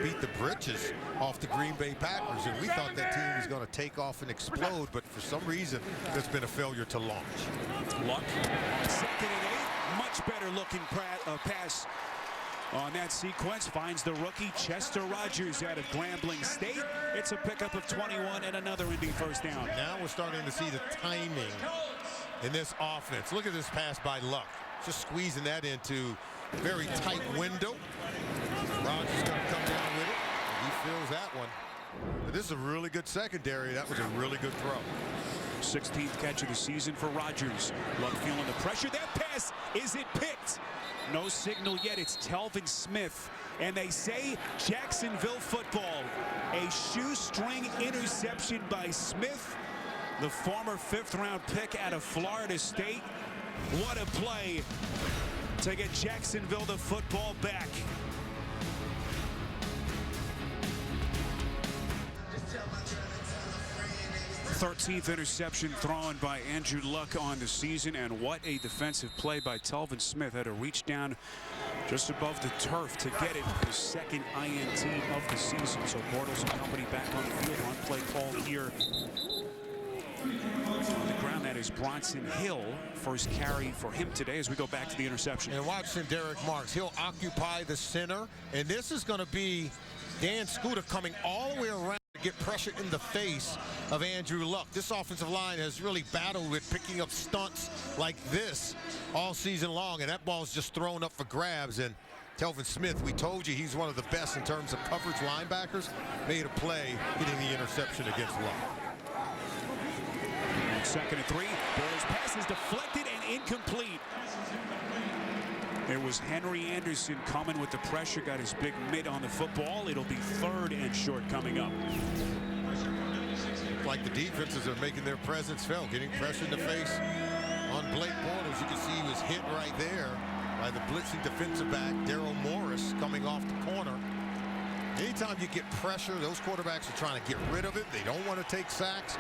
beat the britches off the Green Bay Packers. And we thought that team was going to take off and explode, but for some reason, there's been a failure to launch.
Luck, 2nd and 8. Much better looking pass on that sequence. Finds the rookie Chester Rogers out of Grambling State. It's a pickup of 21 and another Indy first down.
Now we're starting to see the timing in this offense. Look at this pass by Luck. Just squeezing that into a very tight window. Rogers going to come down with it. He fills that one. But this is a really good secondary. That was a really good throw.
16th catch of the season for Rogers. Luck feeling the pressure. That pass isn't picked. No signal yet. It's Telvin Smith. And they say Jacksonville football. A shoestring interception by Smith, the former 5th-round pick out of Florida State. What a play to get Jacksonville the football back. 13th interception thrown by Andrew Luck on the season, and what a defensive play by Telvin Smith. Had to reach down just above the turf to get it. The 2nd INT of the season. So Bortles and company back on the field. On play call here on the ground. That is Bronson Hill. First carry for him today as we go back to the interception.
And watching Derek Marks, he'll occupy the center, and this is going to be Dan Scooter coming all the way around to get pressure in the face of Andrew Luck. This offensive line has really battled with picking up stunts like this all season long, and that ball's just thrown up for grabs. And Telvin Smith, we told you he's one of the best in terms of coverage linebackers, made a play getting the interception against Luck.
2nd and 3. Bortles pass is deflected and incomplete. It was Henry Anderson coming with the pressure, got his big mitt on the football. It'll be 3rd and short coming up.
Like the defenses are making their presence felt, getting pressure in the face on Blake Bortles. You can see he was hit right there by the blitzing defensive back, Daryl Morris, coming off the corner. Anytime you get pressure, those quarterbacks are trying to get rid of it. They don't want to take sacks.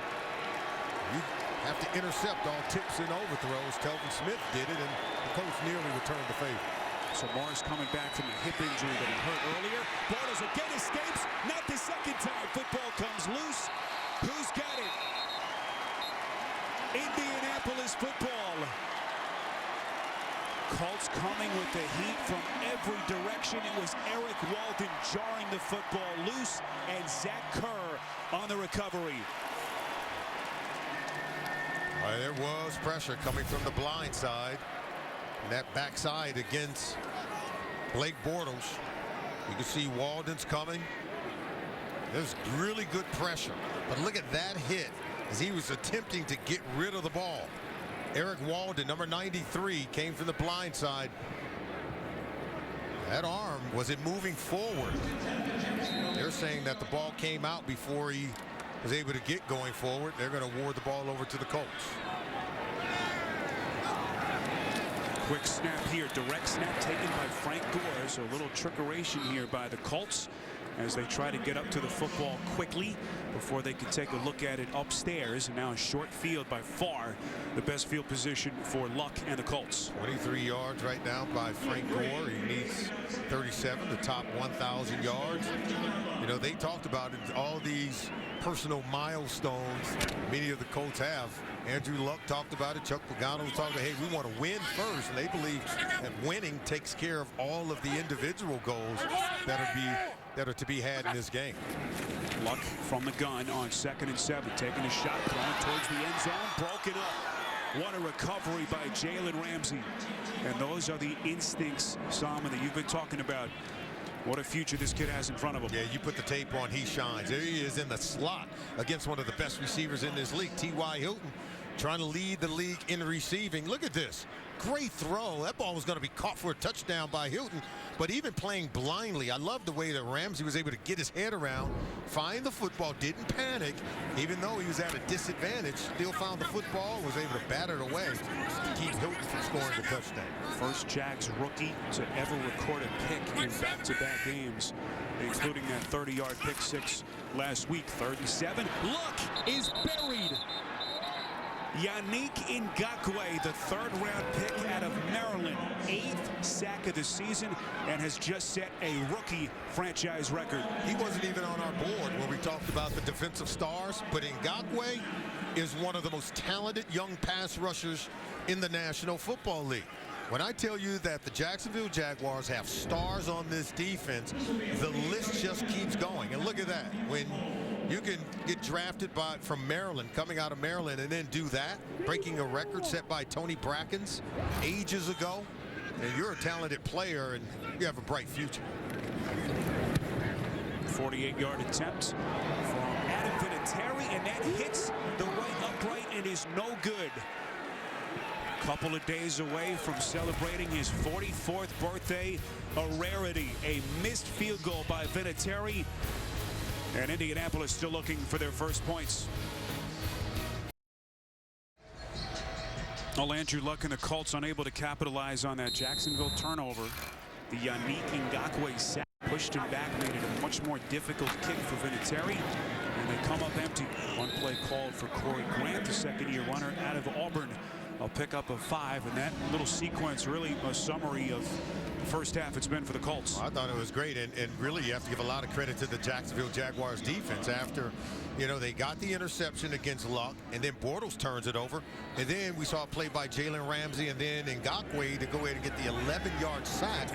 You have to intercept all tips and overthrows. Telvin Smith did it, and coach nearly returned the favor.
So Morris coming back from a hip injury that he hurt earlier. Bortles again escapes. Not the second time. Football comes loose. Who's got it? Indianapolis football. Colts coming with the heat from every direction. It was Eric Walden jarring the football loose, and Zach Kerr on the recovery.
Well, there was pressure coming from the blind side. And that backside against Blake Bortles. You can see Walden's coming. There's really good pressure. But look at that hit as he was attempting to get rid of the ball. Eric Walden, number 93, came from the blind side. That arm, was it moving forward? They're saying that the ball came out before he was able to get going forward. They're going to award the ball over to the Colts.
Quick snap here, direct snap taken by Frank Gore. So a little trickeration here by the Colts as they try to get up to the football quickly before they could take a look at it upstairs. And now a short field, by far the best field position for Luck and the Colts.
23 yards right now by Frank Gore. He needs 37 to top 1,000 yards. You know, they talked about it, all these personal milestones many of the Colts have. Andrew Luck talked about it. Chuck Pagano was talking about, hey, we want to win first, and they believe that winning takes care of all of the individual goals that are to be had in this game.
Luck from the gun on 2nd and 7, taking a shot, throwing towards the end zone, broken up. What a recovery by Jalen Ramsey. And those are the instincts, Salmon, that you've been talking about. What a future this kid has in front of him.
Yeah, you put the tape on, he shines. There he is in the slot against one of the best receivers in this league, T.Y. Hilton, trying to lead the league in receiving. Look at this. Great throw. That ball was going to be caught for a touchdown by Hilton, but even playing blindly, I love the way that Ramsey was able to get his head around, find the football, didn't panic, even though he was at a disadvantage, still found the football, was able to batter it away to keep Hilton from scoring the touchdown.
First Jags rookie to ever record a pick in back-to-back games, including that 30-yard pick six last week. 3rd and 7. Luck is buried. Yannick Ngakoue, the 3rd-round pick out of Maryland, 8th sack of the season, and has just set a rookie franchise record.
He wasn't even on our board when we talked about the defensive stars, but Ngakoue is one of the most talented young pass rushers in the National Football League. When I tell you that the Jacksonville Jaguars have stars on this defense, the list just keeps going. And look at that. When you can get drafted from Maryland, coming out of Maryland, and then do that, breaking a record set by Tony Brackens ages ago, and you're a talented player and you have a bright future.
48-yard attempt from Adam Vinatieri, and that hits the right upright and is no good. Couple of days away from celebrating his 44th birthday, a rarity. A missed field goal by Vinatieri, and Indianapolis still looking for their first points. Well, Andrew Luck and the Colts unable to capitalize on that Jacksonville turnover. The Yannick Ngakoue sack pushed him back, made it a much more difficult kick for Vinatieri, and they come up empty. One play called for Corey Grant, the second-year runner out of Auburn. I'll pick up a 5, and that little sequence really a summary of the first half it's been for the Colts.
I thought it was great, and really you have to give a lot of credit to the Jacksonville Jaguars defense after, you know, they got the interception against Luck, and then Bortles turns it over, and then we saw a play by Jalen Ramsey, and then Ngakoue to go ahead and get the 11-yard sack,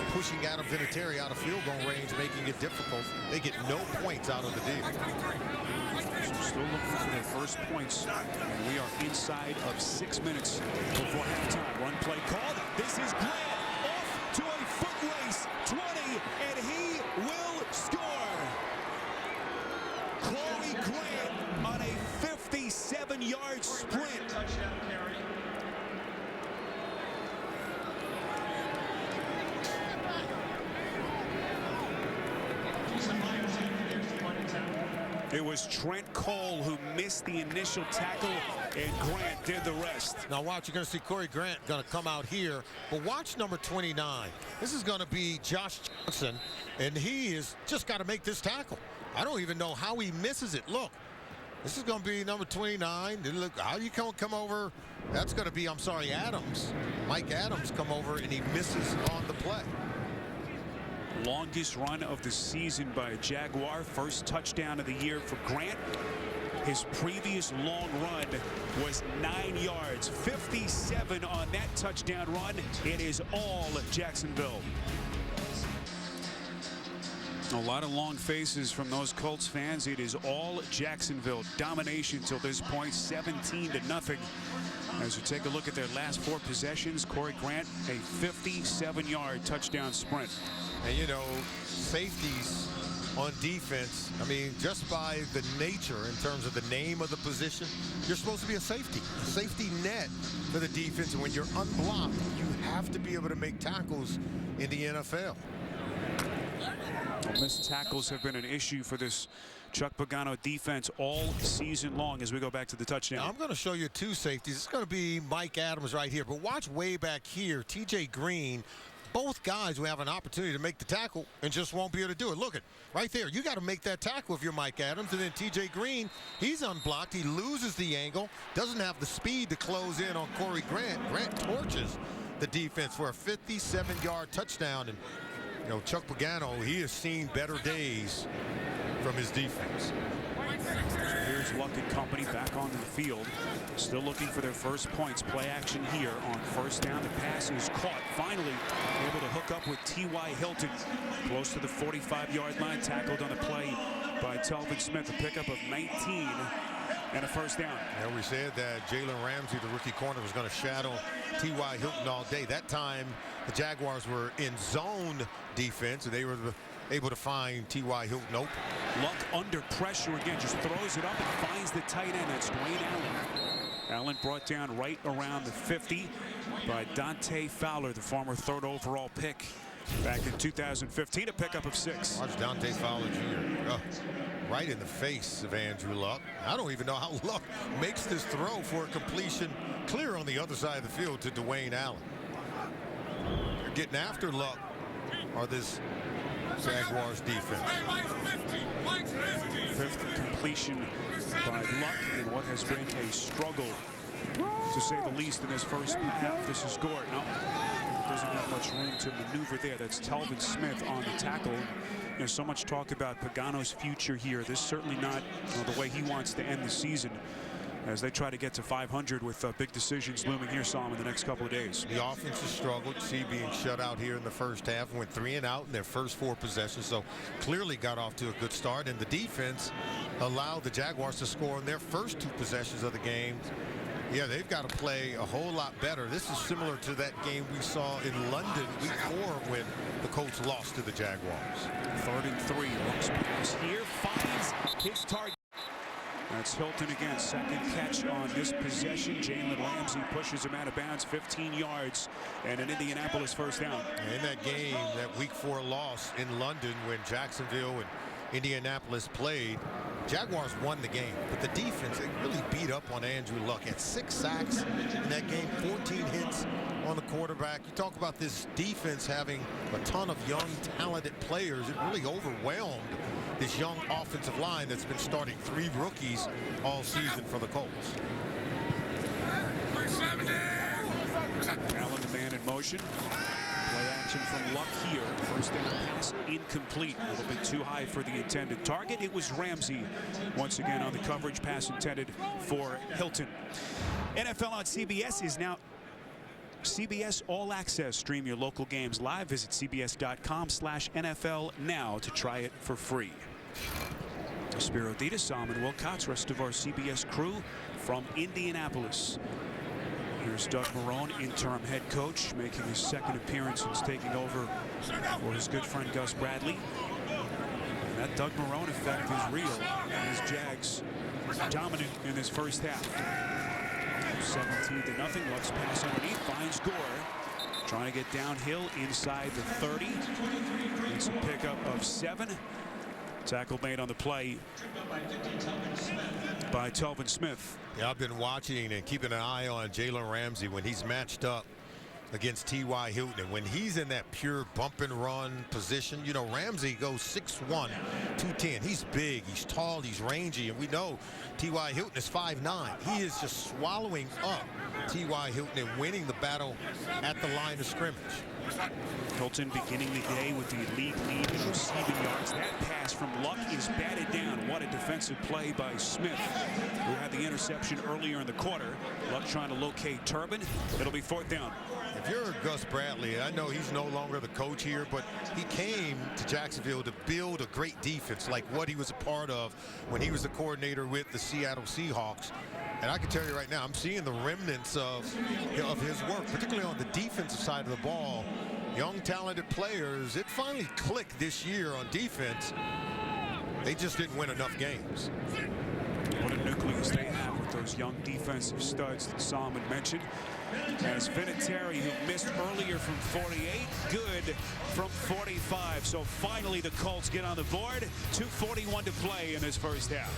pushing Adam Vinatieri out of field goal range, making it difficult. They get no points out of the deal.
Still looking for their first points, and we are inside of 6 minutes before halftime. One play called. This is Grant off to a foot race, 20, and he will score. Corey Grant on a 57-yard sprint. It was Trent Cole who missed the initial tackle, and Grant did the rest.
Now watch, you're going to see Corey Grant going to come out here, but watch number 29. This is going to be Josh Johnson, and he is just got to make this tackle. I don't even know how he misses it. Look, This is going to be number 29. Look, how you come over? That's going to be, I'm sorry, Adams. Mike Adams come over, and he misses on the play.
Longest run of the season by a Jaguar. First touchdown of the year for Grant. His previous long run was 9 yards. 57 on that touchdown run. It is all Jacksonville. A lot of long faces from those Colts fans. It is all Jacksonville. Domination till this point, 17-0. As we take a look at their last 4 possessions, Corey Grant, a 57-yard touchdown sprint.
And you know, safeties on defense, I mean, just by the nature in terms of the name of the position, you're supposed to be a safety net for the defense. And when you're unblocked, you have to be able to make tackles in the NFL.
Missed tackles have been an issue for this Chuck Pagano defense all season long as we go back to the touchdown.
Now, I'm going to show you 2 safeties. It's going to be Mike Adams right here. But watch way back here, TJ Green. Both guys will have an opportunity to make the tackle and just won't be able to do it. Look at right there. You got to make that tackle if you're Mike Adams. And then TJ Green, he's unblocked. He loses the angle, doesn't have the speed to close in on Corey Grant. Grant torches the defense for a 57-yard touchdown. And you know, Chuck Pagano, he has seen better days from his defense.
Here's Luck and company back onto the field. Still looking for their first points. Play action here on first down. The pass is caught. Finally able to hook up with T.Y. Hilton. Close to the 45-yard line. Tackled on the play by Telvin Smith. A pickup of 19 and a first down.
And we said that Jalen Ramsey, the rookie corner, was going to shadow T.Y. Hilton all day. That time the Jaguars were in zone defense, and they were able to find T.Y. Hilton open.
Luck under pressure again, just throws it up and finds the tight end. That's Dwayne Allen. Allen brought down right around the 50 by Dante Fowler, the former 3rd overall pick back in 2015, a pickup of 6.
Watch Dante Fowler Jr. Right in the face of Andrew Luck. I don't even know how Luck makes this throw for a completion clear on the other side of the field to Dwayne Allen. They're getting after Luck or this Jaguars defense.
5th completion by Luck in what has been a struggle, to say the least, in this first half. This is Gordon. No, doesn't have much room to maneuver there. That's Telvin Smith on the tackle. You know, so much talk about Pagano's future here. This is certainly not the way he wants to end the season, as they try to get to 500 with big decisions looming here, Sam, in the next couple of days.
The offense has struggled. See, being shut out here in the first half, went 3 and out in their first 4 possessions, so clearly got off to a good start. And the defense allowed the Jaguars to score in their first 2 possessions of the game. Yeah, they've got to play a whole lot better. This is similar to that game we saw in London week 4 when the Colts lost to the Jaguars.
3rd and 3. Looks pass here, finds his target. That's Hilton again, 2nd catch on this possession. Jalen Ramsey pushes him out of bounds, 15 yards, and an Indianapolis first down.
In that game, that week 4 loss in London when Jacksonville and Indianapolis played, Jaguars won the game, but the defense, they really beat up on Andrew Luck. Had 6 sacks in that game, 14 hits on the quarterback. You talk about this defense having a ton of young, talented players. It really overwhelmed this young offensive line that's been starting 3 rookies all season for the Colts.
Allen, the man in motion. Play action from Luck here. First down pass incomplete. A little bit too high for the intended target. It was Ramsey once again on the coverage. Pass intended for Hilton. NFL on CBS is now CBS All Access. Stream your local games live. Visit cbs.com/NFL now to try it for free. Spiro Dita, Salman Wilcox, rest of our CBS crew from Indianapolis. Here's Doug Marrone, interim head coach, making his 2nd appearance since taking over for his good friend Gus Bradley. And that Doug Marrone effect is real. And his Jags dominant in this first half. 17-0. Luck's pass underneath, finds Gore. Trying to get downhill inside the 30. It's a pickup of 7. Tackle made on the play by Telvin Smith.
Yeah, I've been watching and keeping an eye on Jalen Ramsey when he's matched up against T.Y. Hilton. And when he's in that pure bump and run position, you know, Ramsey goes 6'1", 210. He's big, he's tall, he's rangy, and we know T.Y. Hilton is 5'9". He is just swallowing up T.Y. Hilton and winning the battle at the line of scrimmage.
Hilton beginning the day with the league lead in receiving yards. That pass from Luck is batted down. What a defensive play by Smith, who had the interception earlier in the quarter. Luck trying to locate Turbin. It'll be 4th down.
If you're Gus Bradley, I know he's no longer the coach here, but he came to Jacksonville to build a great defense like what he was a part of when he was the coordinator with the Seattle Seahawks. And I can tell you right now, I'm seeing the remnants of his work, particularly on the defensive side of the ball. Young, talented players. It finally clicked this year on defense. They just didn't win enough games.
What a nucleus they have with those young defensive studs that Solomon mentioned. As Vinatieri, who missed earlier from 48, good from 45. So finally the Colts get on the board. 2:41 to play in this first half.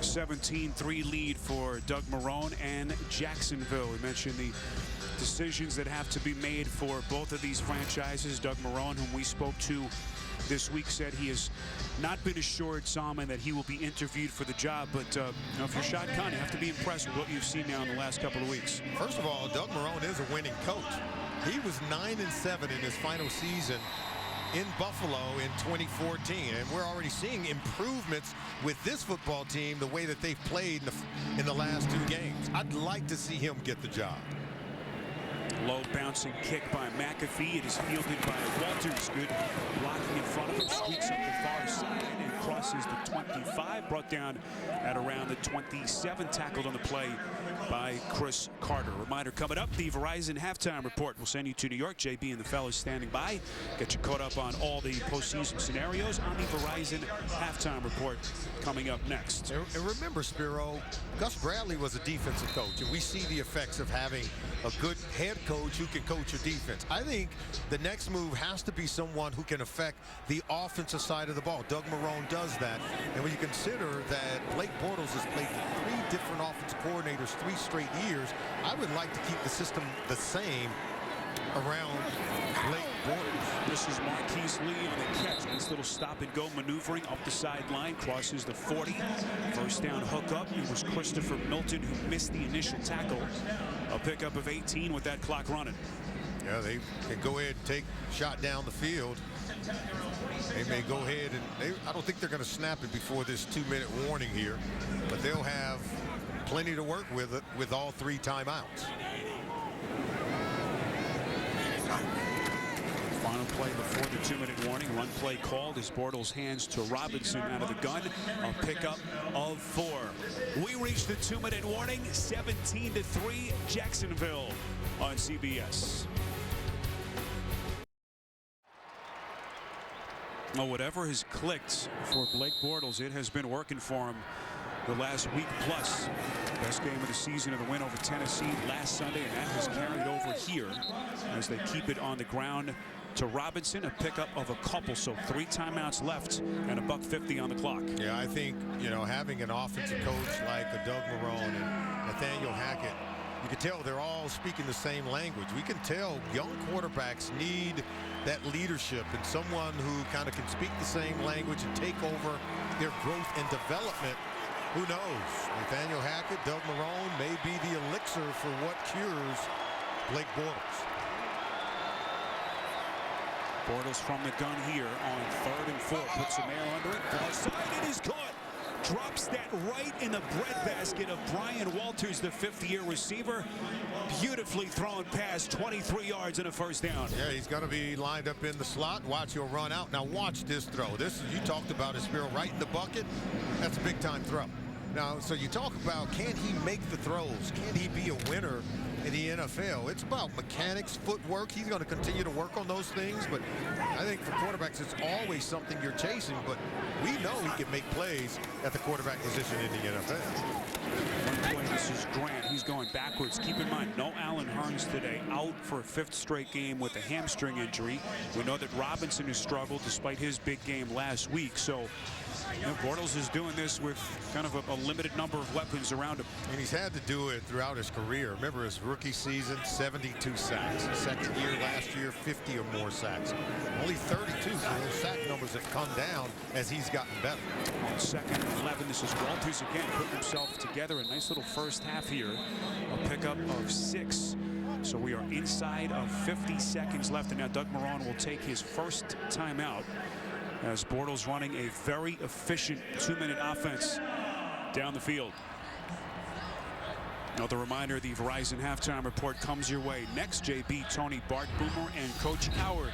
17-3 lead for Doug Marrone and Jacksonville. We mentioned the decisions that have to be made for both of these franchises. Doug Marrone, whom we spoke to this week, said he has not been assured, Solomon, that he will be interviewed for the job. But you know, if you're Shad Khan, you have to be impressed with what you've seen now in the last couple of weeks.
First of all, Doug Marrone is a winning coach. He was 9-7 in his final season in Buffalo in 2014, and we're already seeing improvements with this football team, the way that they've played in the last 2 games. I'd like to see him get the job.
Low bouncing kick by McAfee. It is fielded by Walters. Good blocking in front of him. Sweeps up the far side and crosses the 25. Brought down at around the 27. Tackled on the play by Chris Carter. Reminder coming up, the Verizon halftime report. We'll send you to New York. JB and the fellas standing by. Get you caught up on all the postseason scenarios on the Verizon halftime report coming up next.
And remember, Spiro, Gus Bradley was a defensive coach, and we see the effects of having a good head coach who can coach your defense. I think the next move has to be someone who can affect the offensive side of the ball. Doug Marrone does that. And when you consider that Blake Bortles has played for 3 different offensive coordinators 3 straight years, I would like to keep the system the same around Blake Bortles.
This is Marquise Lee on the catch. This little stop and go maneuvering up the sideline, crosses the 40. First down hookup. It was Christopher Milton who missed the initial tackle. A pickup of 18 with that clock running.
Yeah, they can go ahead and take shot down the field. They may go ahead and I don't think they're going to snap it before this 2-minute warning here, but they'll have plenty to work with it with all 3 timeouts.
Final play before the 2-minute warning. Run play called as Bortles hands to Robinson out of the gun. A pickup of 4. We reached the 2-minute warning. 17-3 Jacksonville on CBS. Well, whatever has clicked for Blake Bortles, it has been working for him the last week plus. Best game of the season of the win over Tennessee last Sunday, and that has carried over here as they keep it on the ground to Robinson. A pickup of a couple, so 3 timeouts left and $1:50 on the clock.
Yeah, I think, you know, having an offensive coach like a Doug Marrone and Nathaniel Hackett, you can tell they're all speaking the same language. We can tell young quarterbacks need that leadership and someone who kind of can speak the same language and take over their growth and development. Who knows? Nathaniel Hackett, Doug Marrone may be the elixir for what cures Blake Bortles.
Bortles from the gun here on 3rd and 4. Puts some air under it. Far side, it is caught. Drops that right in the breadbasket of Brian Walters, the 5th-year receiver. Beautifully thrown pass, 23 yards and a first down.
Yeah, he's going to be lined up in the slot. Watch, he'll run out. Now watch this throw. This, you talked about his Spiro, right in the bucket. That's a big-time throw. Now, so you talk about, can he make the throws? Can he be a winner in the NFL? It's about mechanics, footwork. He's going to continue to work on those things, but I think for quarterbacks, it's always something you're chasing, but we know he can make plays at the quarterback position in the NFL.
One play, this is Grant. He's going backwards. Keep in mind, no Allen Hurns today, out for a 5th straight game with a hamstring injury. We know that Robinson has struggled despite his big game last week, so You know, Bortles is doing this with kind of a limited number of weapons around him.
And he's had to do it throughout his career. Remember his rookie season, 72 sacks. Second year last year, 50 or more sacks. Only 32, so those sack numbers have come down as he's gotten better.
On 2nd and 11, this is Walters again putting himself together. A nice little first half here. A pickup of 6. So we are inside of 50 seconds left, and now Doug Marrone will take his first timeout as Bortles running a very efficient 2-minute offense down the field. Another reminder, the Verizon halftime report comes your way next. JB, Tony, Bart Boomer, and Coach Howard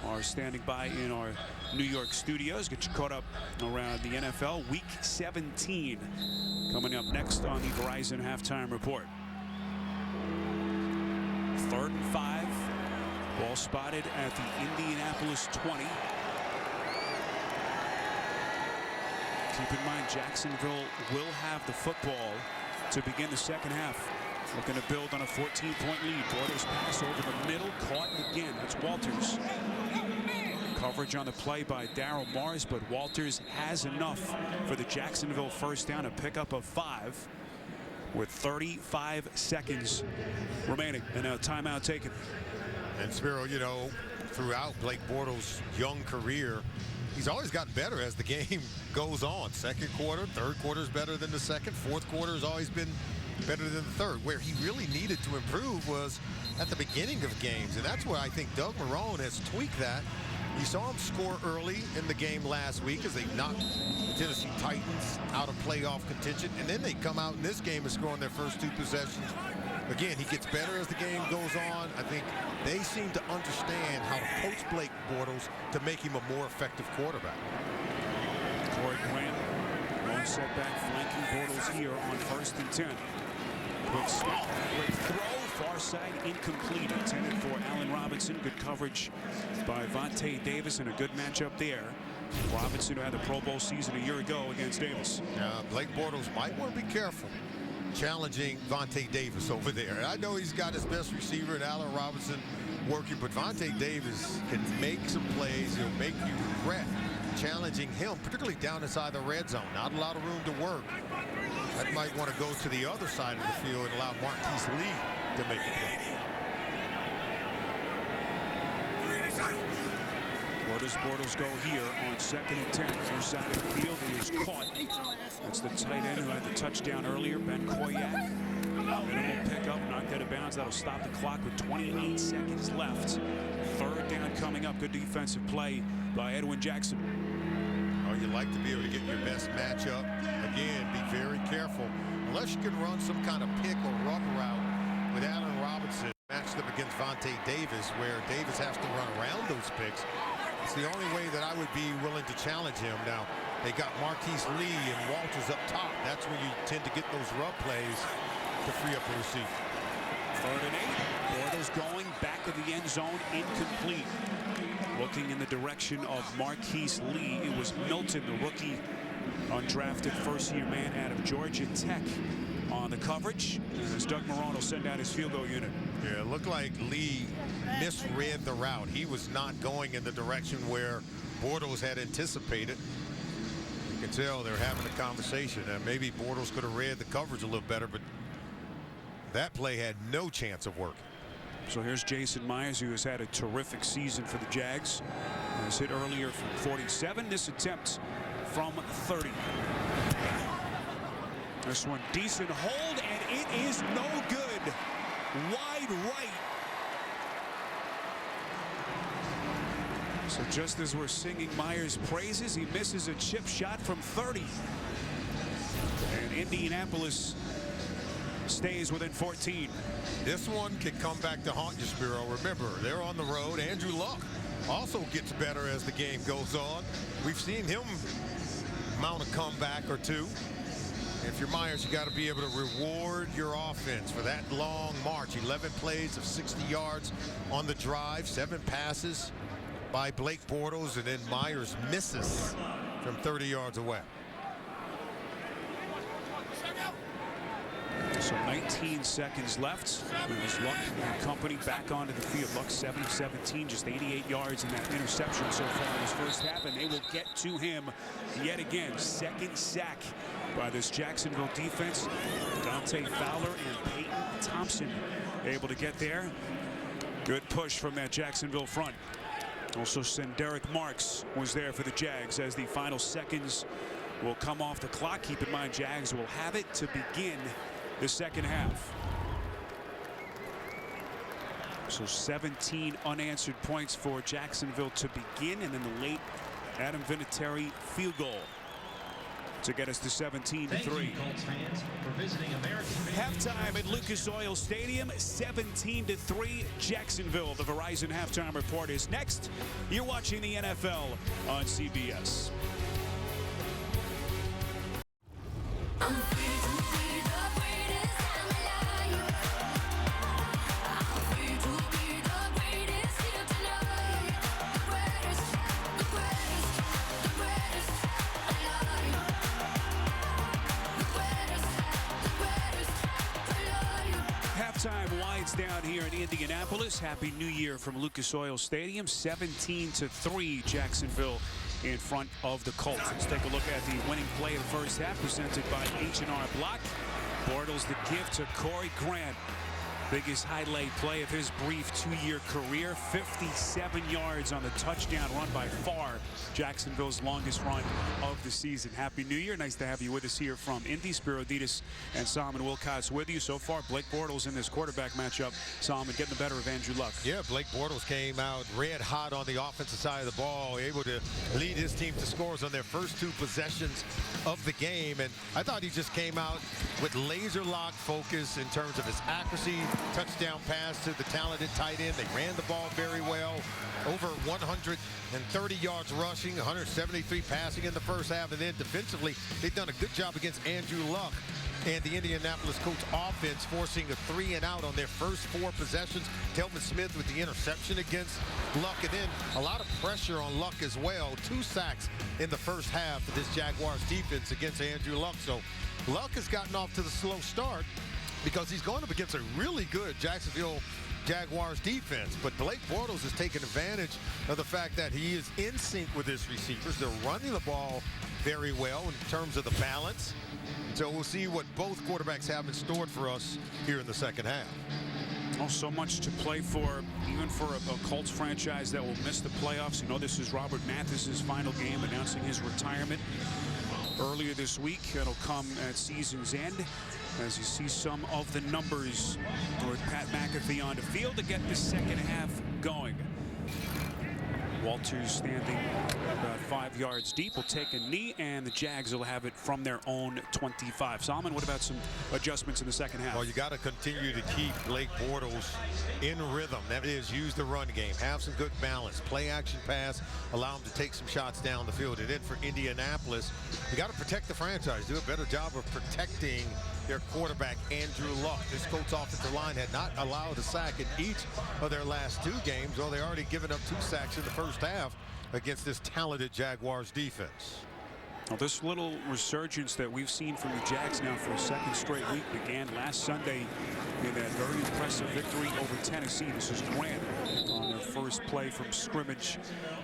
are standing by in our New York studios. Get you caught up around the NFL. Week 17 coming up next on the Verizon halftime report. 3rd and 5. Ball spotted at the Indianapolis 20. Keep in mind, Jacksonville will have the football to begin the second half. Looking to build on a 14-point lead. Bortles pass over the middle, caught again. That's Walters. Coverage on the play by Darryl Mars, but Walters has enough for the Jacksonville first down, a pickup of 5 with 35 seconds remaining, and a timeout taken.
And Spiro, you know, throughout Blake Bortles' young career, he's always gotten better as the game goes on. Second quarter, third quarter is better than the second. Fourth quarter has always been better than the third. Where he really needed to improve was at the beginning of games, and that's where I think Doug Marrone has tweaked that. You saw him score early in the game last week as they knocked the Tennessee Titans out of playoff contention, and then they come out in this game and score on their first 2 possessions. Again, he gets better as the game goes on. I think they seem to understand how to coach Blake Bortles to make him a more effective quarterback.
Corey Grant, lone setback, flanking Bortles here on 1st and 10. Quick snap, quick throw, far side, incomplete. Intended for Allen Robinson. Good coverage by Vontae Davis, and a good matchup there. Robinson, who had the Pro Bowl season a year ago against Davis.
Blake Bortles might want to be careful challenging Vontae Davis over there. And I know he's got his best receiver in Allen Robinson working, but Vontae Davis can make some plays. He'll make you regret challenging him, particularly down inside the red zone. Not a lot of room to work. That might want to go to the other side of the field and allow Marquise Lee to make a play.
Where does Bortles go here on 2nd and 10? Near side of the field, he is caught. That's the tight end who had the touchdown earlier, Ben Koyak. Minimal pickup, knocked out of bounds. That'll stop the clock with 28 seconds left. 3rd down coming up. Good defensive play by Edwin Jackson.
Oh, you like to be able to get your best matchup. Again, be very careful. Unless you can run some kind of pick or rubber route with Allen Robinson matched up against Vontae Davis, where Davis has to run around those picks. It's the only way that I would be willing to challenge him. Now, they got Marquise Lee and Walters up top. That's when you tend to get those rub plays to free up the receiver.
3rd and 8. Bortles going back of the end zone, incomplete. Looking in the direction of Marquise Lee. It was Milton, the rookie, undrafted first-year man out of Georgia Tech, on the coverage. As Doug Marrone will send out his field goal unit.
Yeah, it looked like Lee misread the route. He was not going in the direction where Bortles had anticipated. You can tell they're having a conversation, and maybe Bortles could have read the coverage a little better, but that play had no chance of working.
So here's Jason Myers, who has had a terrific season for the Jags. Has hit earlier from 47. This attempt from 30. This one decent hold, and it is no good. Wide right. So just as we're singing Myers' praises, he misses a chip shot from 30. And Indianapolis stays within 14.
This one can come back to haunt you, Spiro. Remember, they're on the road. Andrew Luck also gets better as the game goes on. We've seen him mount a comeback or two. If you're Myers, you got to be able to reward your offense for that long march. 11 plays of 60 yards on the drive, 7 passes by Blake Bortles, and then Myers misses from 30 yards away.
So 19 seconds left. There's Luck and company back onto the field. Luck 7 of 17, just 88 yards in that interception so far in this first half, and they will get to him yet again. Second sack by this Jacksonville defense. Dante Fowler and Peyton Thompson able to get there. Good push from that Jacksonville front. Also, Derek Marks was there for the Jags as the final seconds will come off the clock. Keep in mind, Jags will have it to begin the second half. So 17 unanswered points for Jacksonville to begin, and then the late Adam Vinatieri field goal to get us to 17-3. Halftime at Lucas Oil Stadium, 17-3 Jacksonville. The Verizon halftime report is next. You're watching the NFL on CBS. Halftime winds down here in Indianapolis. Happy New Year from Lucas Oil Stadium. 17-3 Jacksonville in front of the Colts. Let's take a look at the winning play of the first half presented by H&R Block. Bortles the gift to Corey Grant. Biggest highlight play of his brief two-year career. 57 yards on the touchdown run, by far Jacksonville's longest run of the season. Happy New Year. Nice to have you with us here from Indy. Spiro Ditas and Solomon Wilcots with you. So far, Blake Bortles in this quarterback matchup. Solomon getting the better of Andrew Luck.
Yeah, Blake Bortles came out red hot on the offensive side of the ball, able to lead his team to scores on their first two possessions of the game. And I thought he just came out with laser lock focus in terms of his accuracy. Touchdown pass to the talented tight end. They ran the ball very well. Over 130 yards rushing, 173 passing in the first half. And then defensively, they've done a good job against Andrew Luck and the Indianapolis Colts offense, forcing a 3-and-out on their first four possessions. Telvin Smith with the interception against Luck, and then a lot of pressure on Luck as well. 2 sacks in the first half of this Jaguars defense against Andrew Luck. So Luck has gotten off to the slow start because he's going up against a really good Jacksonville Jaguars defense. But Blake Bortles has taken advantage of the fact that he is in sync with his receivers. They're running the ball very well in terms of the balance. So we'll see what both quarterbacks have in store for us here in the second half.
Oh, so much to play for, even for a Colts franchise that will miss the playoffs. You know, this is Robert Mathis's final game, announcing his retirement earlier this week. It'll come at season's end as you see some of the numbers with Pat McAfee on the field to get the second half going. Walters standing about 5 yards deep will take a knee, and the Jags will have it from their own 25. Solomon, what about some adjustments in the second half?
Well, you got to continue to keep Blake Bortles in rhythm. That is, use the run game, have some good balance, play action pass, allow him to take some shots down the field. And then for Indianapolis, you got to protect the franchise, do a better job of protecting their quarterback, Andrew Luck. This Colts offensive line had not allowed a sack in each of their last 2 games. Well, they already given up 2 sacks in the first half against this talented Jaguars defense.
Well, this little resurgence that we've seen from the Jags now for a second straight week began last Sunday in that very impressive victory over Tennessee. This is Grant on their first play from scrimmage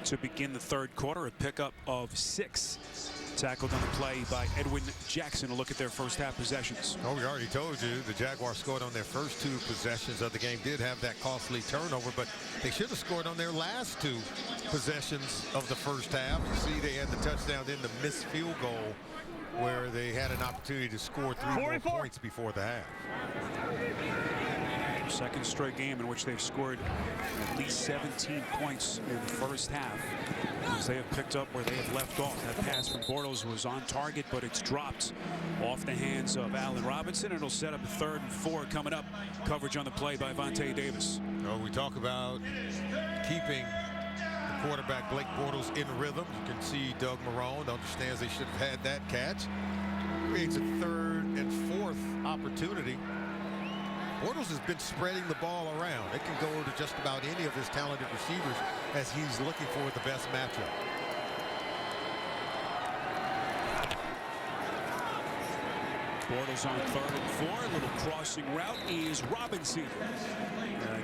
to begin the third quarter. A pickup of 6. Tackled on the play by Edwin Jackson. A look at their first half possessions.
Oh, we already told you the Jaguars scored on their first 2 possessions of the game. Did have that costly turnover, but they should have scored on their last 2 possessions of the first half. You see they had the touchdown, then the missed field goal where they had an opportunity to score 3 more points before the half.
Second straight game in which they've scored at least 17 points in the first half, as they have picked up where they have left off. That pass from Bortles was on target, but it's dropped off the hands of Allen Robinson. It'll set up a 3rd and 4 coming up. Coverage on the play by Vontae Davis.
Oh, we talk about keeping the quarterback Blake Bortles in rhythm. You can see Doug Marrone understands they should have had that catch. Creates a 3rd and 4th opportunity. Bortles has been spreading the ball around. It can go to just about any of his talented receivers as he's looking for the best matchup.
Bortles on 3rd and 4. A little crossing route is Robinson.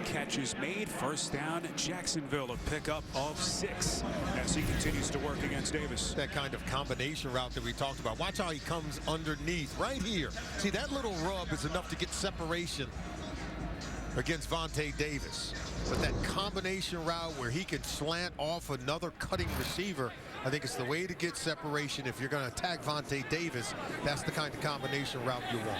Catches made. First down, Jacksonville. A pickup of 6 as he continues to work against Davis.
That kind of combination route that we talked about. Watch how he comes underneath right here. See, that little rub is enough to get separation against Vontae Davis. But that combination route where he can slant off another cutting receiver, I think it's the way to get separation. If you're going to attack Vontae Davis, that's the kind of combination route you want.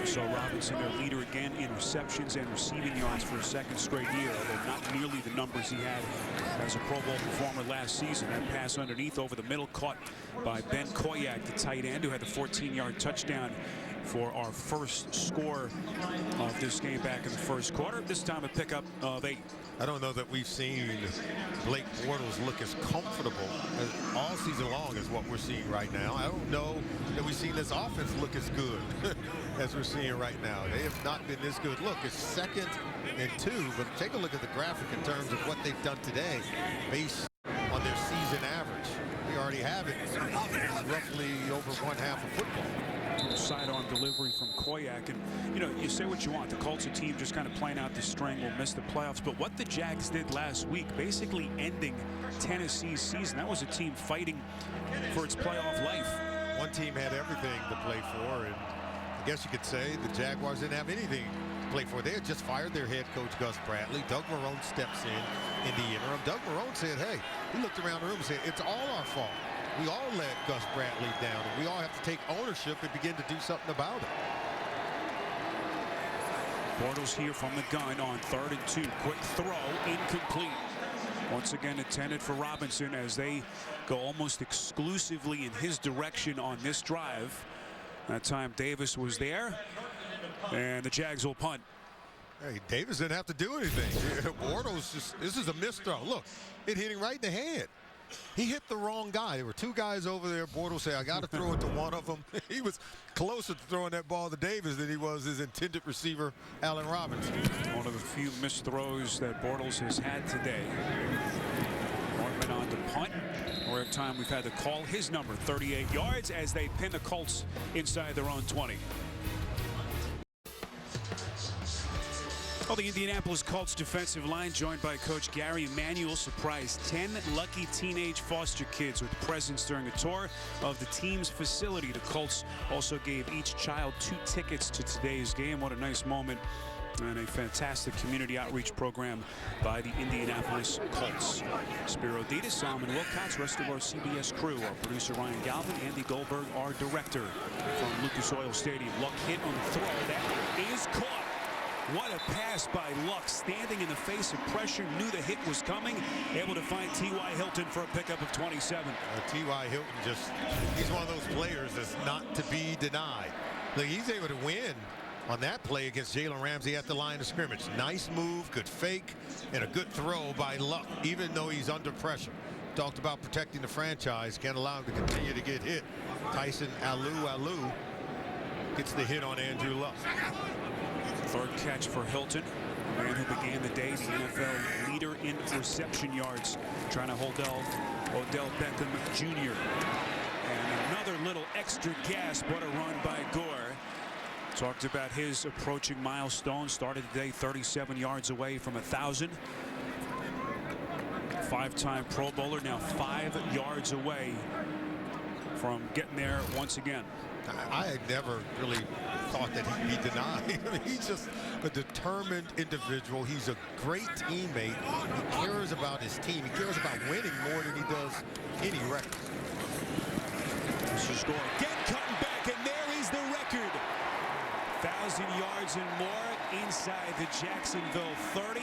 So Robinson, their leader again in receptions and receiving yards for a 2nd straight year, although not nearly the numbers he had as a Pro Bowl performer last season. That pass underneath over the middle caught by Ben Koyak, the tight end, who had the 14-yard touchdown for our first score of this game back in the 1st quarter. This time a pickup of 8.
I don't know that we've seen Blake Bortles look as comfortable as all season long as what we're seeing right now. I don't know that we've seen this offense look as good as we're seeing right now. They have not been this good. Look, it's 2nd and 2, but take a look at the graphic in terms of what they've done today based on their season average. We already have it roughly over 1/2 of football.
Sidearm delivery from Koyak, and you know, you say what you want. The Colts, a team just kind of playing out the string, will miss the playoffs. But what the Jags did last week, basically ending Tennessee's season, that was a team fighting for its playoff life.
One team had everything to play for, and I guess you could say the Jaguars didn't have anything to play for. They had just fired their head coach, Gus Bradley. Doug Marrone steps in the interim. Doug Marrone said, hey, he looked around the room and said, it's all our fault. We all let Gus Bradley down, and we all have to take ownership and begin to do something about it.
Bortles here from the gun on 3rd and 2. Quick throw, incomplete. Once again intended for Robinson as they go almost exclusively in his direction on this drive. That time Davis was there, and the Jags will punt.
Hey, Davis didn't have to do anything. Bortles just, this is a missed throw. Look, it hit him right in the head. He hit the wrong guy. There were 2 guys over there. Bortles said, I got to throw it to one of them. He was closer to throwing that ball to Davis than he was his intended receiver, Allen Robinson.
One of the few missed throws that Bortles has had today. Norman on to punt. Or every time we've had to call his number, 38 yards, as they pin the Colts inside their own 20. Well, the Indianapolis Colts defensive line, joined by Coach Gary Emanuel, surprised 10 lucky teenage foster kids with presents during a tour of the team's facility. The Colts also gave each child 2 tickets to today's game. What a nice moment, and a fantastic community outreach program by the Indianapolis Colts. Spiro Ditas, Salman Wilcox, rest of our CBS crew, our producer Ryan Galvin, Andy Goldberg, our director from Lucas Oil Stadium. Luck hit on the throw. That is caught. What a pass by Luck, standing in the face of pressure, knew the hit was coming, able to find T.Y. Hilton for a pickup of 27.
T.Y. Hilton he's one of those players that's not to be denied. Look, he's able to win on that play against Jalen Ramsey at the line of scrimmage. Nice move, good fake, and a good throw by Luck, even though he's under pressure. Talked about protecting the franchise, can't allow him to continue to get hit. Tyson Alou gets the hit on Andrew Luck.
3rd catch for Hilton, the man who began the day the NFL leader in reception yards, trying to hold Odell Beckham Jr. And another little extra gasp. What a run by Gore. Talked about his approaching milestone. Started the day 37 yards away from 1,000. 5-time Pro Bowler, now 5 yards away from getting there once again.
I had never really thought that he'd be denied. I mean, he's just a determined individual. He's a great teammate. He cares about his team. He cares about winning more than he does any record.
This is Gore again, cutting back, and there is the record. 1,000 yards and more inside the Jacksonville 30.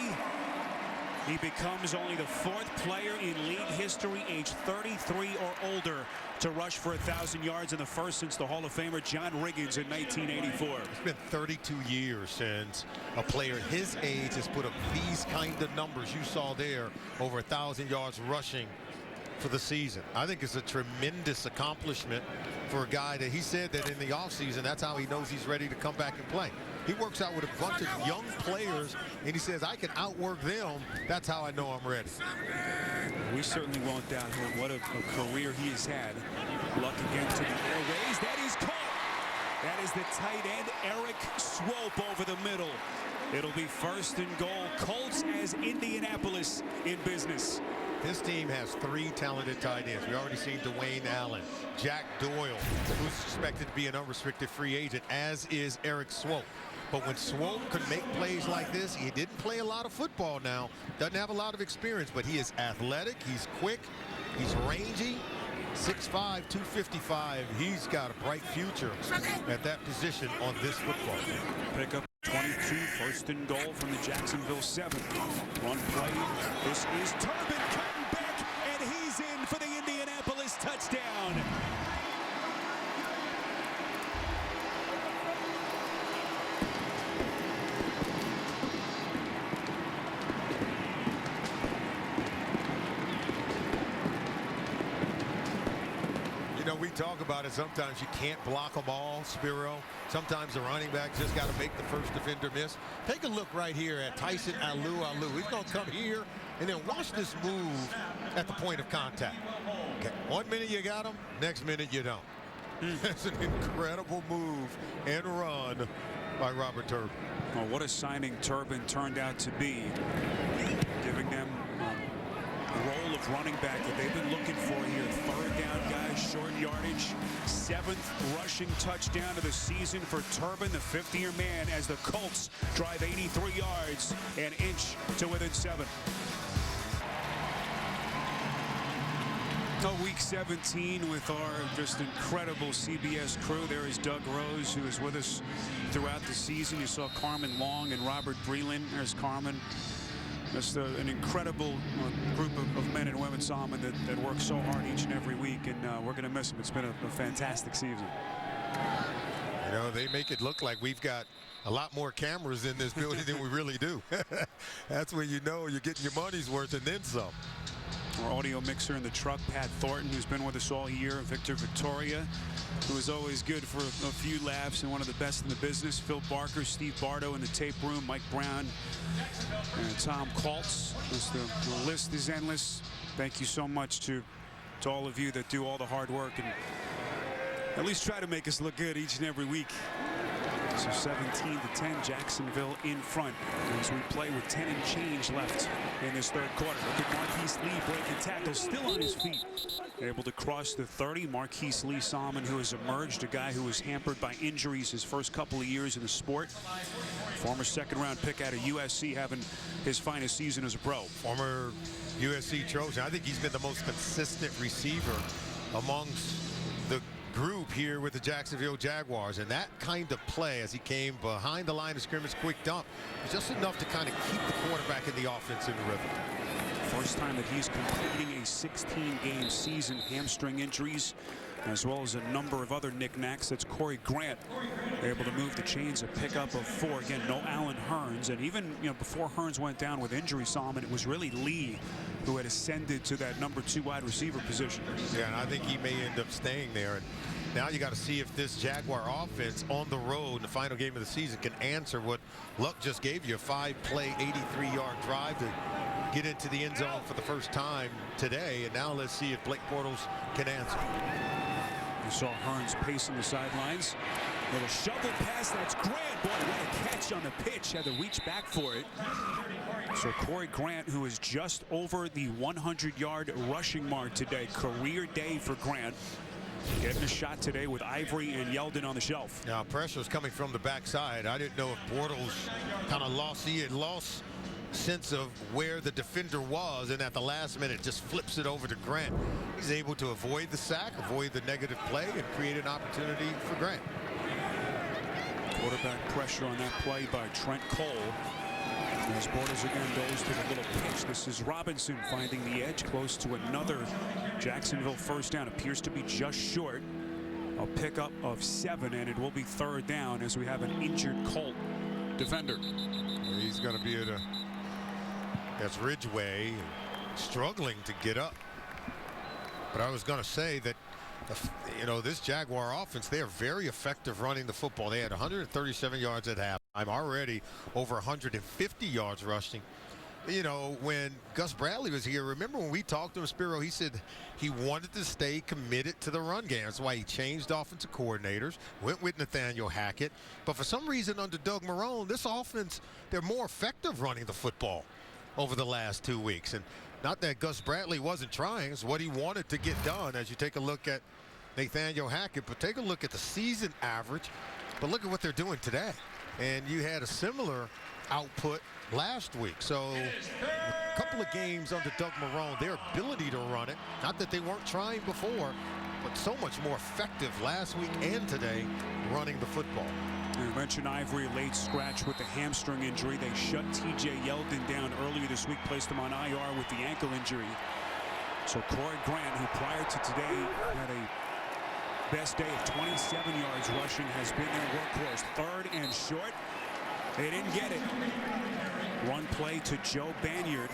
He becomes only the 4th player in league history, age 33 or older, to rush for 1,000 yards, in the first since the Hall of Famer John Riggins in 1984.
It's been 32 years since a player his age has put up these kind of numbers you saw there, over 1,000 yards rushing for the season. I think it's a tremendous accomplishment for a guy that he said that in the offseason, that's how he knows he's ready to come back and play. He works out with a bunch of young players, and he says, I can outwork them. That's how I know I'm ready.
We certainly won't doubt him. What a career he has had. Luck again to the airways. That is caught. as the tight end, Eric Swope, over the middle. It'll be 1st and goal. Colts as Indianapolis in business.
This team has 3 talented tight ends. We already seen Dwayne Allen, Jack Doyle, who's expected to be an unrestricted free agent, as is Eric Swope. But when Swope could make plays like this, he didn't play a lot of football now. Doesn't have a lot of experience, but he is athletic. He's quick. He's rangy. 6'5", 255. He's got a bright future at that position on this football team.
Pick up 22, 1st and goal from the Jacksonville 7. One play. This is Turbin cutting back, and he's in for the Indianapolis touchdown.
You know, we talk about it. Sometimes you can't block them all, Spiro. Sometimes the running back just got to make the first defender miss. Take a look right here at Tyson Alu. He's going to come here, and then watch this move at the point of contact. Okay. 1 minute you got him, next minute you don't. That's an incredible move and run by Robert Turbin.
Well, what a signing Turbin turned out to be, giving them a role of running back that they've been looking for here. 3rd down guys, short yardage, 7th rushing touchdown of the season for Turbin, the 5th-year man, as the Colts drive 83 yards and inch to within 7. Week 17 with our just incredible CBS crew. There is Doug Rose, who is with us throughout the season. You saw Carmen Long and Robert Breland. There's Carmen. Just an incredible group of men and women, Salmon, that work so hard each and every week, and we're going to miss them. It's been a fantastic season.
You know, they make it look like we've got a lot more cameras in this building than we really do. That's when you know you're getting your money's worth and then some.
Our audio mixer in the truck, Pat Thornton, who's been with us all year, Victor Victoria, who is always good for a few laughs and one of the best in the business, Phil Barker, Steve Bardo in the tape room, Mike Brown, and Tom Kaltz. The list is endless. Thank you so much to all of you that do all the hard work and at least try to make us look good each and every week. So 17-10, Jacksonville in front as we play with 10 and change left in this 3rd quarter. Look at Marquise Lee breaking tackle, still on his feet. Able to cross the 30. Marquise Lee Salmon, who has emerged, a guy who was hampered by injuries his first couple of years in the sport. Former 2nd-round pick out of USC, having his finest season as a pro.
Former USC Trojan. I think he's been the most consistent receiver amongst the group here with the Jacksonville Jaguars, and that kind of play as he came behind the line of scrimmage, quick dump, was just enough to kind of keep the quarterback in the offense in the rhythm.
First time that he's completing a 16-game season. Hamstring injuries, as well as a number of other knickknacks. That's Corey Grant, able to move the chains, a pickup of 4. Again, no Allen Hurns, and even before Hurns went down with injury, Solomon, it was really Lee who had ascended to that number 2 wide receiver position. Yeah,
and I think he may end up staying there. And now you got to see if this Jaguar offense on the road in the final game of the season can answer what Luck just gave you, a 5-play, 83-yard drive to get into the end zone for the first time today. And now let's see if Blake Bortles can answer.
You saw Hurns pacing the sidelines. Little shovel pass, that's Grant. Boy, what a catch on the pitch. Had to reach back for it. So Corey Grant, who is just over the 100-yard rushing mark today. Career day for Grant. Getting a shot today with Ivory and Yeldon on the shelf.
Now pressure's coming from the backside. I didn't know if Bortles kind of lost sense of where the defender was, and at the last minute just flips it over to Grant. He's able to avoid the sack, avoid the negative play, and create an opportunity for Grant.
Quarterback pressure on that play by Trent Cole. As Bortles again goes to the little pitch. This is Robinson finding the edge, close to another Jacksonville first down. Appears to be just short. A pickup of 7, and it will be 3rd down as we have an injured Colt defender.
He's going to be at that's Ridgeway, struggling to get up. But I was going to say that this Jaguar offense, they are very effective running the football. They had 137 yards at halftime, already over 150 yards rushing. you know, when Gus Bradley was here, remember when we talked to him, Spiro, he said he wanted to stay committed to the run game. That's why he changed offensive coordinators, went with Nathaniel Hackett. But for some reason under Doug Marrone, this offense, they're more effective running the football over the last 2 weeks. And not that Gus Bradley wasn't trying, it's what he wanted to get done as you take a look at Nathaniel Hackett. But take a look at the season average, but look at what they're doing today. And you had a similar output last week. So a couple of games under Doug Marrone, their ability to run it, not that they weren't trying before, but so much more effective last week and today running the football.
You mentioned Ivory, late scratch with the hamstring injury. They shut TJ Yeldon down earlier this week, placed him on IR with the ankle injury. So Corey Grant, who prior to today had a best day of 27 yards rushing, has been their workhorse. 3rd and short. They didn't get it. One play to Joe Banyard,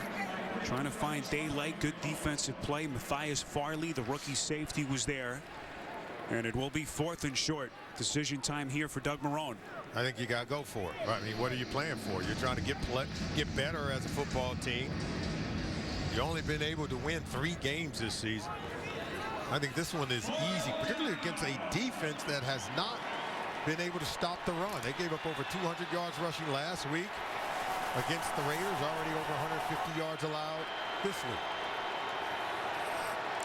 trying to find daylight. Good defensive play. Matthias Farley, the rookie safety, was there. And it will be 4th and short. Decision time here for Doug Marrone.
I think you got to go for it. I mean, what are you playing for? You're trying to get better as a football team. You've only been able to win 3 games this season. I think this one is easy, particularly against a defense that has not been able to stop the run. They gave up over 200 yards rushing last week against the Raiders, already over 150 yards allowed this week.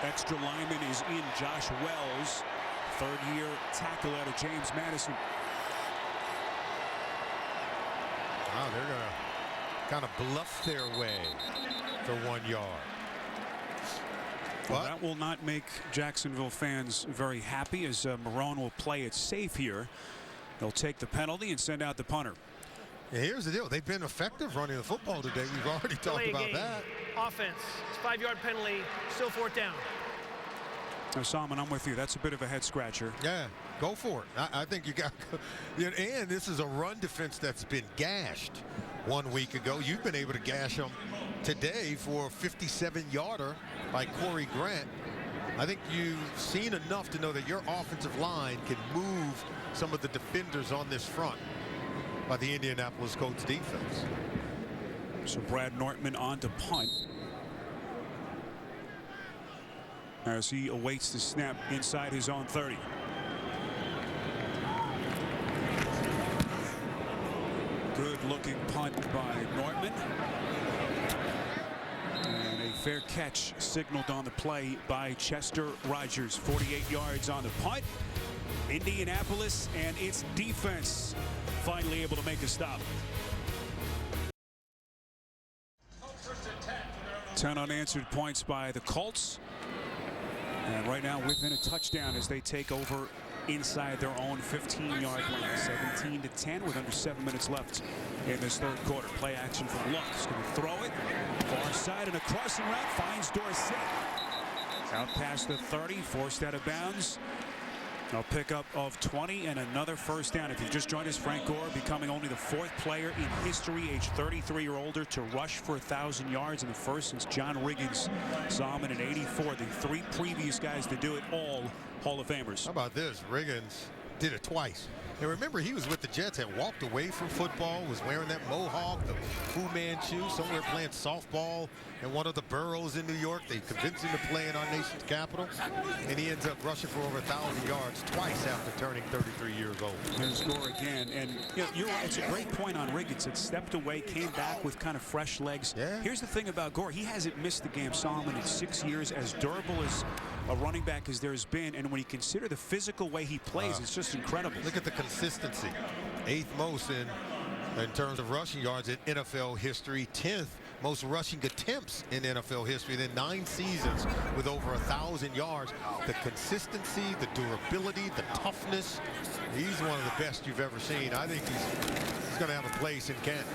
Extra lineman is in, Josh Wells, 3rd-year tackle out of James Madison.
Wow, they're going to kind of bluff their way for 1 yard.
Well, that will not make Jacksonville fans very happy, as Marrone will play it safe here. They'll take the penalty and send out the punter.
And here's the deal. They've been effective running the football today. We've already talked about that.
Offense, 5-yard penalty, still 4th down.
Now, Salmon, I'm with you. That's a bit of a head scratcher.
Yeah, go for it. I think you got and this is a run defense that's been gashed 1 week ago. You've been able to gash them today for a 57-yarder by Corey Grant. I think you've seen enough to know that your offensive line can move some of the defenders on this front by the Indianapolis Colts defense.
So Brad Nortman on to punt, as he awaits the snap inside his own 30. Good looking punt by Nortman. And a fair catch signaled on the play by Chester Rogers. 48 yards on the punt. Indianapolis and its defense finally able to make a stop. 10 unanswered points by the Colts. And right now within a touchdown as they take over inside their own 15-yard line. 17-10 with under 7 minutes left in this 3rd quarter. Play action from Luck. He's going to throw it far side and a crossing route finds Dorsett. Out past the 30, forced out of bounds. A pickup of 20 and another 1st down. If you've just joined us, Frank Gore becoming only the 4th player in history, age 33 or older, to rush for 1,000 yards in the first since John Riggins saw him in '84. The 3 previous guys to do it, all Hall of Famers.
How about this? Riggins did it twice. And remember, he was with the Jets and walked away from football, was wearing that mohawk, the Fu Manchu, somewhere playing softball in one of the boroughs in New York. They convinced him to play in our nation's capital, and he ends up rushing for over 1,000 yards twice after turning 33 years old.
There's Gore again, and you know, you're right, it's a great point on Riggins. It stepped away, came back with kind of fresh legs.
Yeah.
Here's the thing about Gore. He hasn't missed the game, Solomon, in 6 years, as durable as a running back as there's been, and when you consider the physical way he plays, it's just incredible.
Look at the consistency. 8th most in terms of rushing yards in NFL history, 10th most rushing attempts in NFL history, then 9 seasons with over 1,000 yards. The consistency, the durability, the toughness. He's one of the best you've ever seen. I think he's going to have a place in Kent.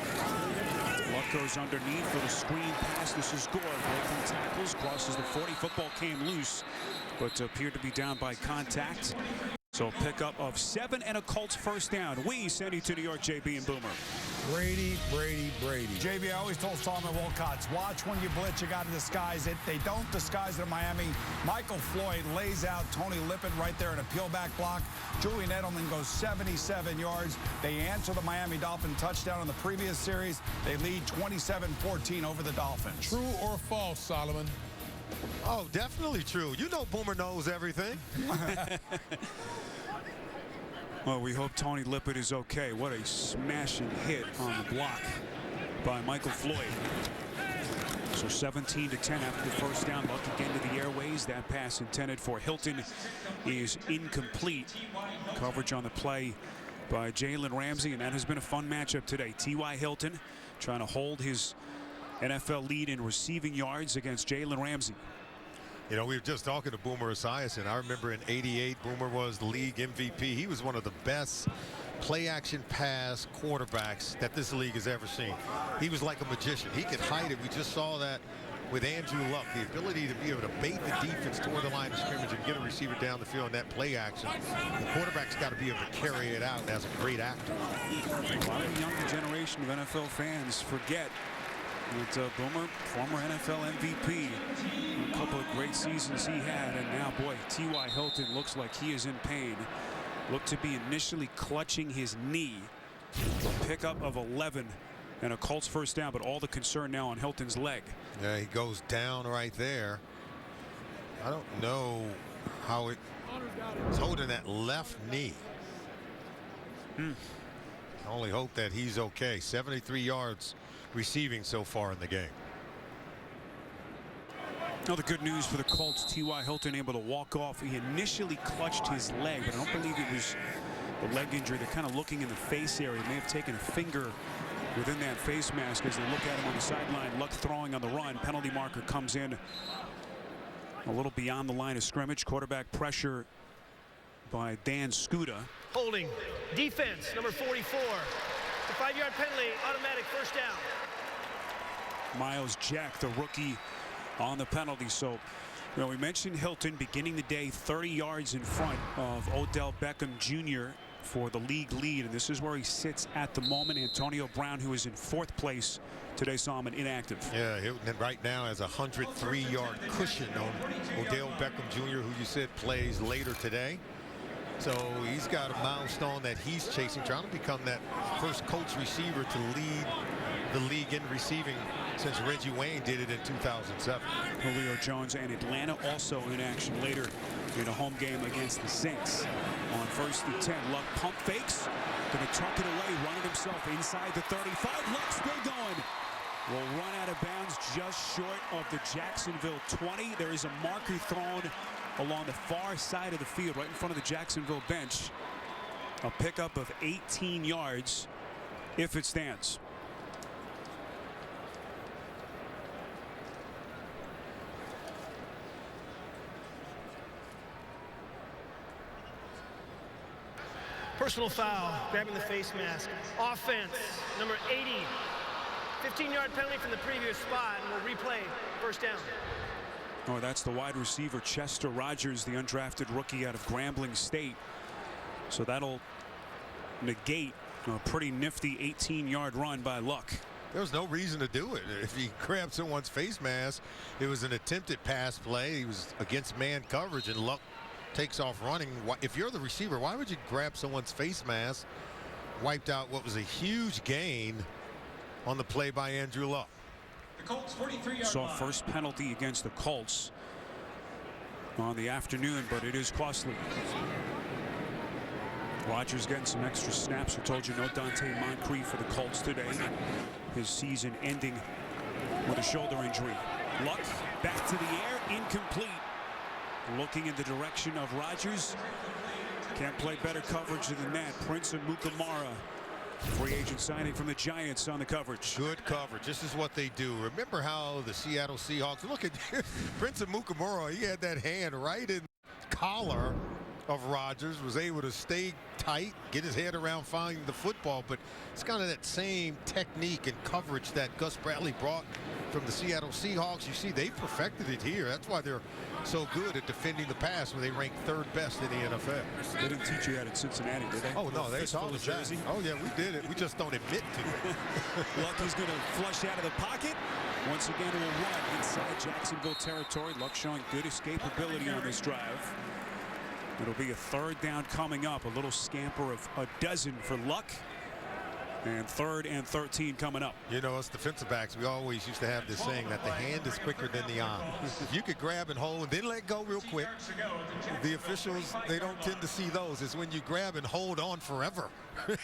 Luck goes underneath for the screen pass. This is Gore breaking tackles, crosses the 40. Football came loose, but appeared to be down by contact. So a pickup of 7 and a Colts first down. We send you to New York, JB and Boomer.
Brady.
JB, I always told Solomon Wilcots, watch when you blitz, you got to disguise it. They don't disguise it in Miami. Michael Floyd lays out Tony Lippett right there in a peel-back block. Julian Edelman goes 77 yards. They answer the Miami Dolphin touchdown in the previous series. They lead 27-14 over the Dolphins.
True or false, Solomon?
Oh, definitely true. You know Boomer knows everything.
Well, we hope Tony Lippett is okay. What a smashing hit on the block by Michael Floyd. So 17-10 after the first down. Luck again to the airways. That pass intended for Hilton is incomplete. Coverage on the play by Jalen Ramsey, and that has been a fun matchup today. T.Y. Hilton trying to hold his NFL lead in receiving yards against Jalen Ramsey.
You know, we were just talking to Boomer Esiason. I remember in '88, Boomer was the league MVP. He was one of the best play-action pass quarterbacks that this league has ever seen. He was like a magician. He could hide it. We just saw that with Andrew Luck. The ability to be able to bait the defense toward the line of scrimmage and get a receiver down the field in that play action. The quarterback's got to be able to carry it out as a great actor.
A lot of the younger generation of NFL fans forget that Boomer, former NFL MVP, a couple of great seasons he had, and now, boy, T.Y. Hilton looks like he is in pain. Looked to be initially clutching his knee. A pickup of 11 and a Colts first down, but all the concern now on Hilton's leg.
Yeah, he goes down right there. I don't know how it's holding that left knee. I only hope that he's okay. 73 yards receiving so far in the game.
Now the good news for the Colts, T.Y. Hilton able to walk off. He initially clutched his leg, but I don't believe it was the leg injury. They're kind of looking in the face area. May have taken a finger within that face mask as they look at him on the sideline. Luck throwing on the run. Penalty marker comes in a little beyond the line of scrimmage. Quarterback pressure by Dan Skuda.
Holding. Defense, number 44. The 5-yard penalty, automatic first down.
Miles Jack, the rookie, on the penalty. So, you know, we mentioned Hilton beginning the day 30 yards in front of Odell Beckham Jr. for the league lead, and this is where he sits at the moment. Antonio Brown, who is in 4th place today, saw him an inactive.
Yeah, Hilton right now has a 103-yard cushion on Odell Beckham Jr., who you said plays later today. So he's got a milestone that he's chasing, trying to become that first Colts receiver to lead the league in receiving since Reggie Wayne did it in 2007.
Julio Jones and Atlanta also in action later in a home game against the Saints. On 1st and 10, Luck pump fakes, going to tuck it away, running himself inside the 35. Luck still going. Will run out of bounds just short of the Jacksonville 20. There is a marker thrown along the far side of the field, right in front of the Jacksonville bench. A pickup of 18 yards if it stands.
Personal foul, grabbing the face mask. Offense, number 80. 15-yard penalty from the previous spot, and we'll replay first down.
Oh, that's the wide receiver, Chester Rogers, the undrafted rookie out of Grambling State. So that'll negate a pretty nifty 18-yard run by Luck.
There was no reason to do it. If he grabbed someone's face mask, it was an attempted pass play. He was against man coverage, and Luck takes off running. If you're the receiver, why would you grab someone's face mask? Wiped out what was a huge gain on the play by Andrew Luck.
The Colts 43-yard
Saw
line.
first penalty against the Colts on the afternoon, but it is costly. Rodgers getting some extra snaps. I told you no Dante Moncrief for the Colts today. His season ending with a shoulder injury. Luck back to the air, incomplete. Looking in the direction of Rodgers. Can't play better coverage than that. Prince Amukamara, free agent signing from the Giants, on the coverage.
Good coverage. This is what they do. Remember how the Seattle Seahawks, look at Prince Amukamara, he had that hand right in the collar of Rodgers, was able to stay tight, get his head around finding the football, but it's kind of that same technique and coverage that Gus Bradley brought from the Seattle Seahawks. You see, they perfected it here. That's why they're so good at defending the pass, where they rank 3rd best in the NFL.
They didn't teach you that at Cincinnati, did they?
Oh, no, they taught us that.
Jersey.
Oh, yeah, we did it. We just don't admit to it.
Luck is going to flush out of the pocket. Once again, it will run inside Jacksonville territory. Luck showing good escapability on this drive. It'll be a 3rd down coming up. A little scamper of a dozen for Luck. And 3rd and 13 coming up.
You know, us defensive backs, we always used to have this saying that the hand is quicker than the arm. If you could grab and hold and then let go real quick, the officials, they don't tend to see those. It's when you grab and hold on forever.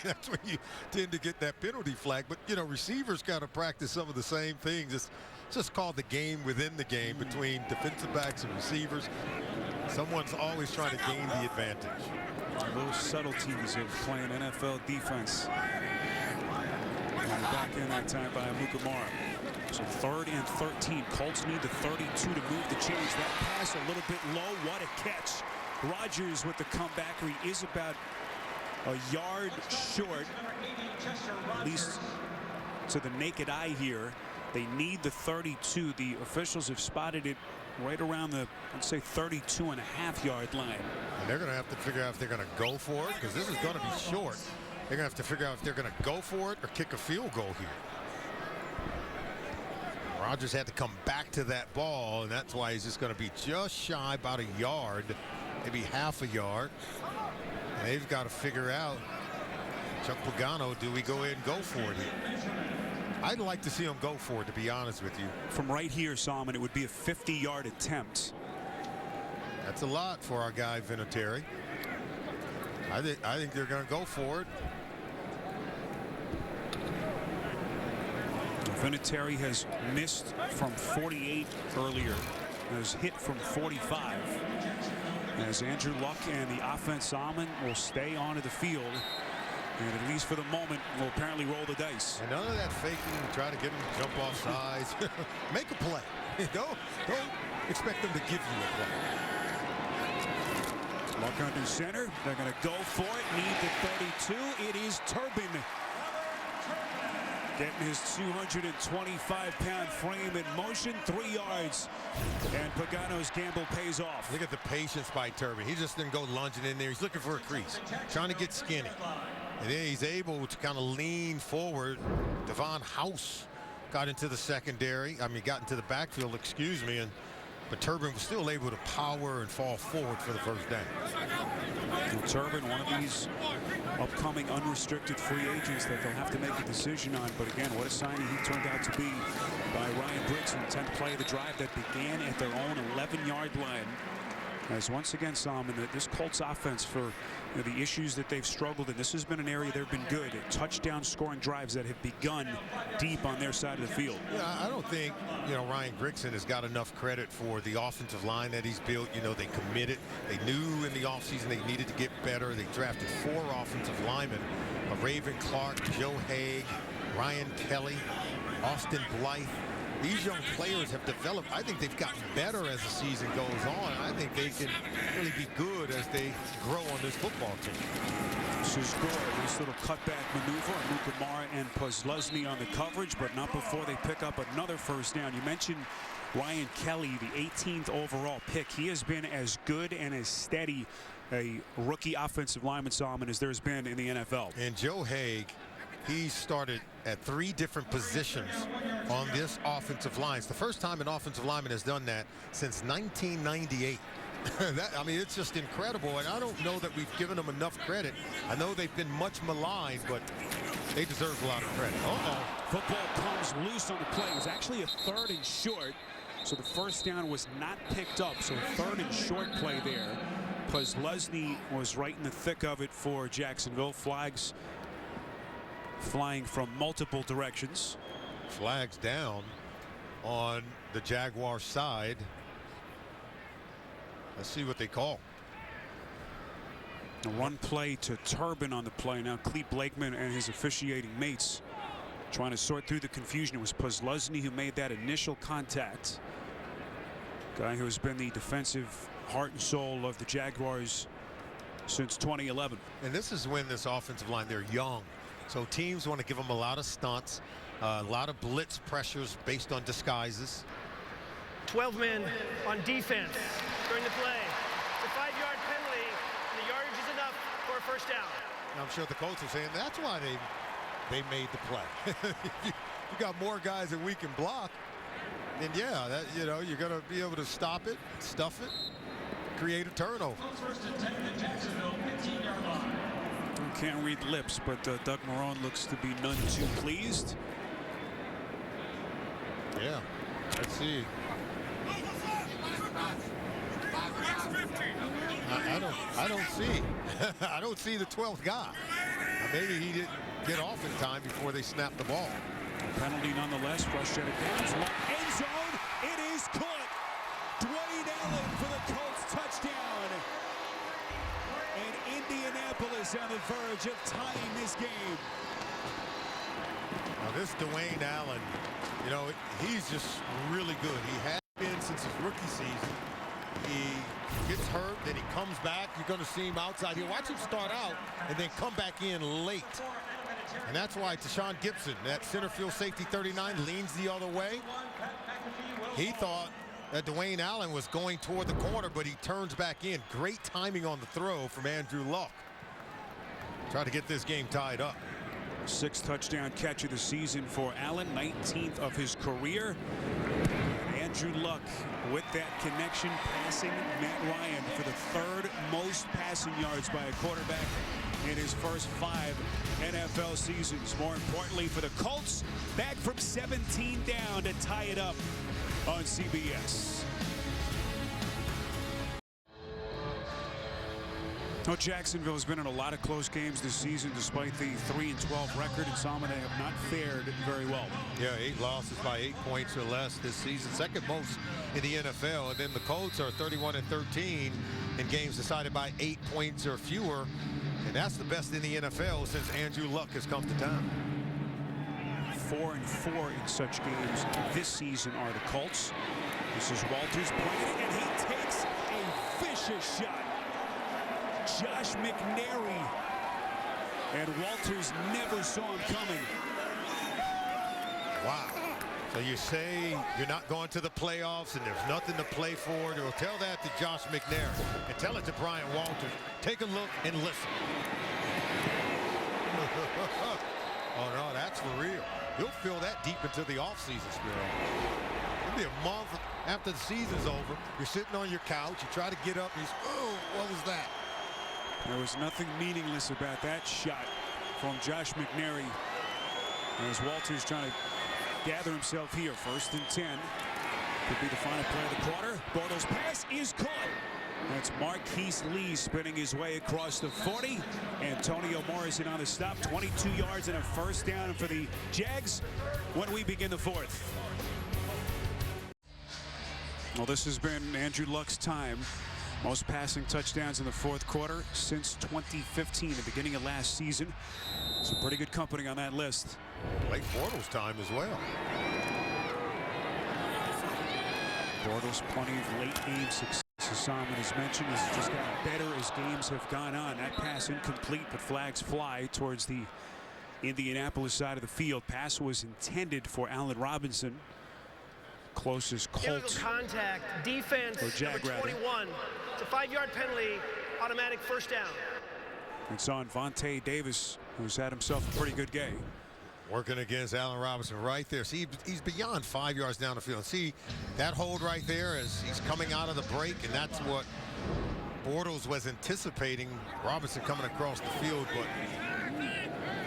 That's when you tend to get that penalty flag. But, you know, receivers got to practice some of the same things. It's just called the game within the game between defensive backs and receivers. Someone's always trying to gain the advantage.
Little subtleties of playing NFL defense. Back in that time by Moreeeee. So 3rd and 13. Colts need the 32 to move the chains. That pass a little bit low. What a catch. Rodgers with the comeback. He is about a yard short, at least to the naked eye here. They need the 32. The officials have spotted it right around the, let's say, 32.5-yard line.
And they're going to have to figure out if they're going to go for it, because this is going to be short. They're going to have to figure out if they're going to go for it or kick a field goal here. Rodgers had to come back to that ball, and that's why he's just going to be just shy about a yard, maybe half a yard. And they've got to figure out, Chuck Pagano, do we go ahead and go for it here? I'd like to see him go for it, to be honest with you.
From right here, Solomon, it would be a 50-yard attempt.
That's a lot for our guy Vinatieri. I think they're going to go for it.
Vinatieri has missed from 48 earlier, has hit from 45. As Andrew Luck and the offense, Solomon, will stay onto the field, and at least for the moment, will apparently roll the dice.
And none of that faking, try to get him to jump off sides. Make a play. Don't expect them to give you a play.
Luck under center. They're going to go for it. Need the 32. It is Turbin. Getting his 225-pound frame in motion. 3 yards. And Pagano's gamble pays off.
Look at the patience by Turbin. He just didn't go lunging in there. He's looking for a crease. Trying to get skinny. And then he's able to kind of lean forward. Devon House got into the secondary. I mean, got into the backfield, excuse me. But Turbin was still able to power and fall forward for the first down.
And Turbin, one of these upcoming unrestricted free agents that they'll have to make a decision on. But again, what a signing he turned out to be by Ryan Brixton. 10th play of the drive that began at their own 11-yard line. As once again, Solomon, that this Colts offense, for the issues that they've struggled in, this has been an area they've been good at. Touchdown scoring drives that have begun deep on their side of the field.
Yeah, I don't think, Ryan Grigson has got enough credit for the offensive line that he's built. They committed. They knew in the offseason they needed to get better. They drafted 4 offensive linemen, Raven Clark, Joe Haig, Ryan Kelly, Austin Blythe. These young players have developed. I think they've gotten better as the season goes on. I think they can really be good as they grow on this football team.
This is good. This little cutback maneuver. Moreeeee and Posluszny on the coverage, but not before they pick up another first down. You mentioned Ryan Kelly, the 18th overall pick. He has been as good and as steady a rookie offensive lineman, Solomon, as there's been in the NFL.
And Joe Haig, he started at 3 different positions on this offensive line. It's the first time an offensive lineman has done that since 1998. I mean, it's just incredible, and I don't know that we've given them enough credit. I know they've been much maligned, but they deserve a lot of credit.
Football comes loose on the play. It was actually a 3rd and short, so the first down was not picked up. So 3rd and short play there. Posluszny was right in the thick of it for Jacksonville. Flags flying from multiple directions.
Flags down on the Jaguar side. Let's see what they call.
A run play to Turbin on the play. Now Clete Blakeman and his officiating mates trying to sort through the confusion. It was Posluszny who made that initial contact. Guy who has been the defensive heart and soul of the Jaguars since 2011.
And this is when this offensive line, they're young. So teams want to give them a lot of stunts, a lot of blitz pressures based on disguises.
12 men on defense during the play. It's a 5-yard penalty, and the yardage is enough for a first down.
I'm sure the coach is saying that's why they made the play. you got more guys that we can block, and yeah, that, you know, you're going to be able to stop it, stuff it, create a turnover.
Can't read lips, but Doug Marrone looks to be none too pleased.
Yeah, let's see. I don't see. I don't see the 12th guy. Maybe he didn't get off in time before they snapped the ball.
Penalty nonetheless. Frustrated downs. End zone. It is caught. Dwayne Allen for the Colts touchdown. And Indianapolis on the verge of tying this game.
Now this Dwayne Allen, you know, he's just really good. He has been since his rookie season. He gets hurt, then he comes back. You're going to see him outside here. Watch him start out and then come back in late. And that's why Tashawn Gibson, that center field safety 39, leans the other way. He thought that Dwayne Allen was going toward the corner, but he turns back in. Great timing on the throw from Andrew Luck. Try to get this game tied up.
6th touchdown catch of the season for Allen, 19th of his career. Andrew Luck with that connection, passing Matt Ryan for the 3rd most passing yards by a quarterback in his first 5 NFL seasons. More importantly for the Colts, back from 17 down to tie it up on CBS. Well, Jacksonville has been in a lot of close games this season despite the 3-12 record, and some of them have not fared very well.
Yeah, 8 losses by 8 points or less this season, 2nd most in the NFL. And then the Colts are 31-13 in games decided by 8 points or fewer. And that's the best in the NFL since Andrew Luck has come to town.
4-4 in such games this season are the Colts. This is Walters playing, and he takes a vicious shot. Josh McNary, and Walters never saw him coming.
Wow. So you say you're not going to the playoffs and there's nothing to play for. You'll tell that to Josh McNary and tell it to Brian Walters. Take a look and listen. Oh no, that's for real. You'll feel that deep into the offseason, Spiro. It'll be a month after the season's over. You're sitting on your couch, you try to get up and you say, oh, what was that?
There was nothing meaningless about that shot from Josh McNary. As Walters trying to gather himself here. 1st and 10. Could be the final play of the quarter. Bortles' pass is caught. That's Marquise Lee spinning his way across the 40. Antonio Morrison on the stop. 22 yards and a first down for the Jags when we begin the 4th. Well, this has been Andrew Luck's time. Most passing touchdowns in the 4th quarter since 2015, the beginning of last season. Some pretty good company on that list.
Blake Bortles' time as well.
Bortles, plenty of late game success, as Simon has mentioned. Has just gotten better as games have gone on. That pass incomplete, but flags fly towards the Indianapolis side of the field. Pass was intended for Allen Robinson. Closest Colts
contact, defense,
Jag,
number 21. It's a 5-yard penalty, automatic first down.
It's on Vontae Davis, who's had himself a pretty good game.
Working against Allen Robinson right there. See, he's beyond 5 yards down the field. See that hold right there as he's coming out of the break, and that's what Bortles was anticipating. Robinson coming across the field, but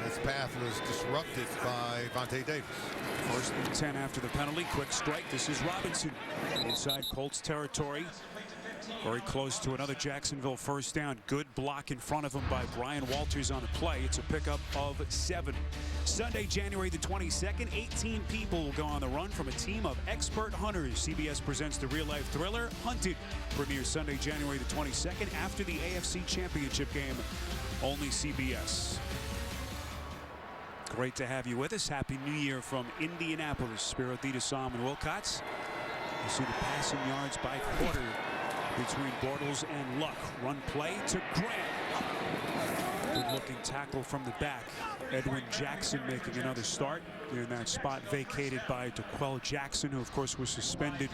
his path was disrupted by Vontae Davis.
1st and 10 after the penalty. Quick strike. This is Robinson inside Colts territory. Very close to another Jacksonville first down. Good block in front of him by Brian Walters on the play. It's a pickup of 7. Sunday, January the 22nd, 18 people will go on the run from a team of expert hunters. CBS presents the real-life thriller, Hunted. Premieres Sunday, January the 22nd after the AFC Championship game. Only CBS. Great to have you with us. Happy New Year from Indianapolis. Spiro Theodosam and Wilcots. You see the passing yards by quarter between Bortles and Luck. Run play to Grant. Good-looking tackle from the back. Edwin Jackson making another start in that spot vacated by DeQuell Jackson, who of course was suspended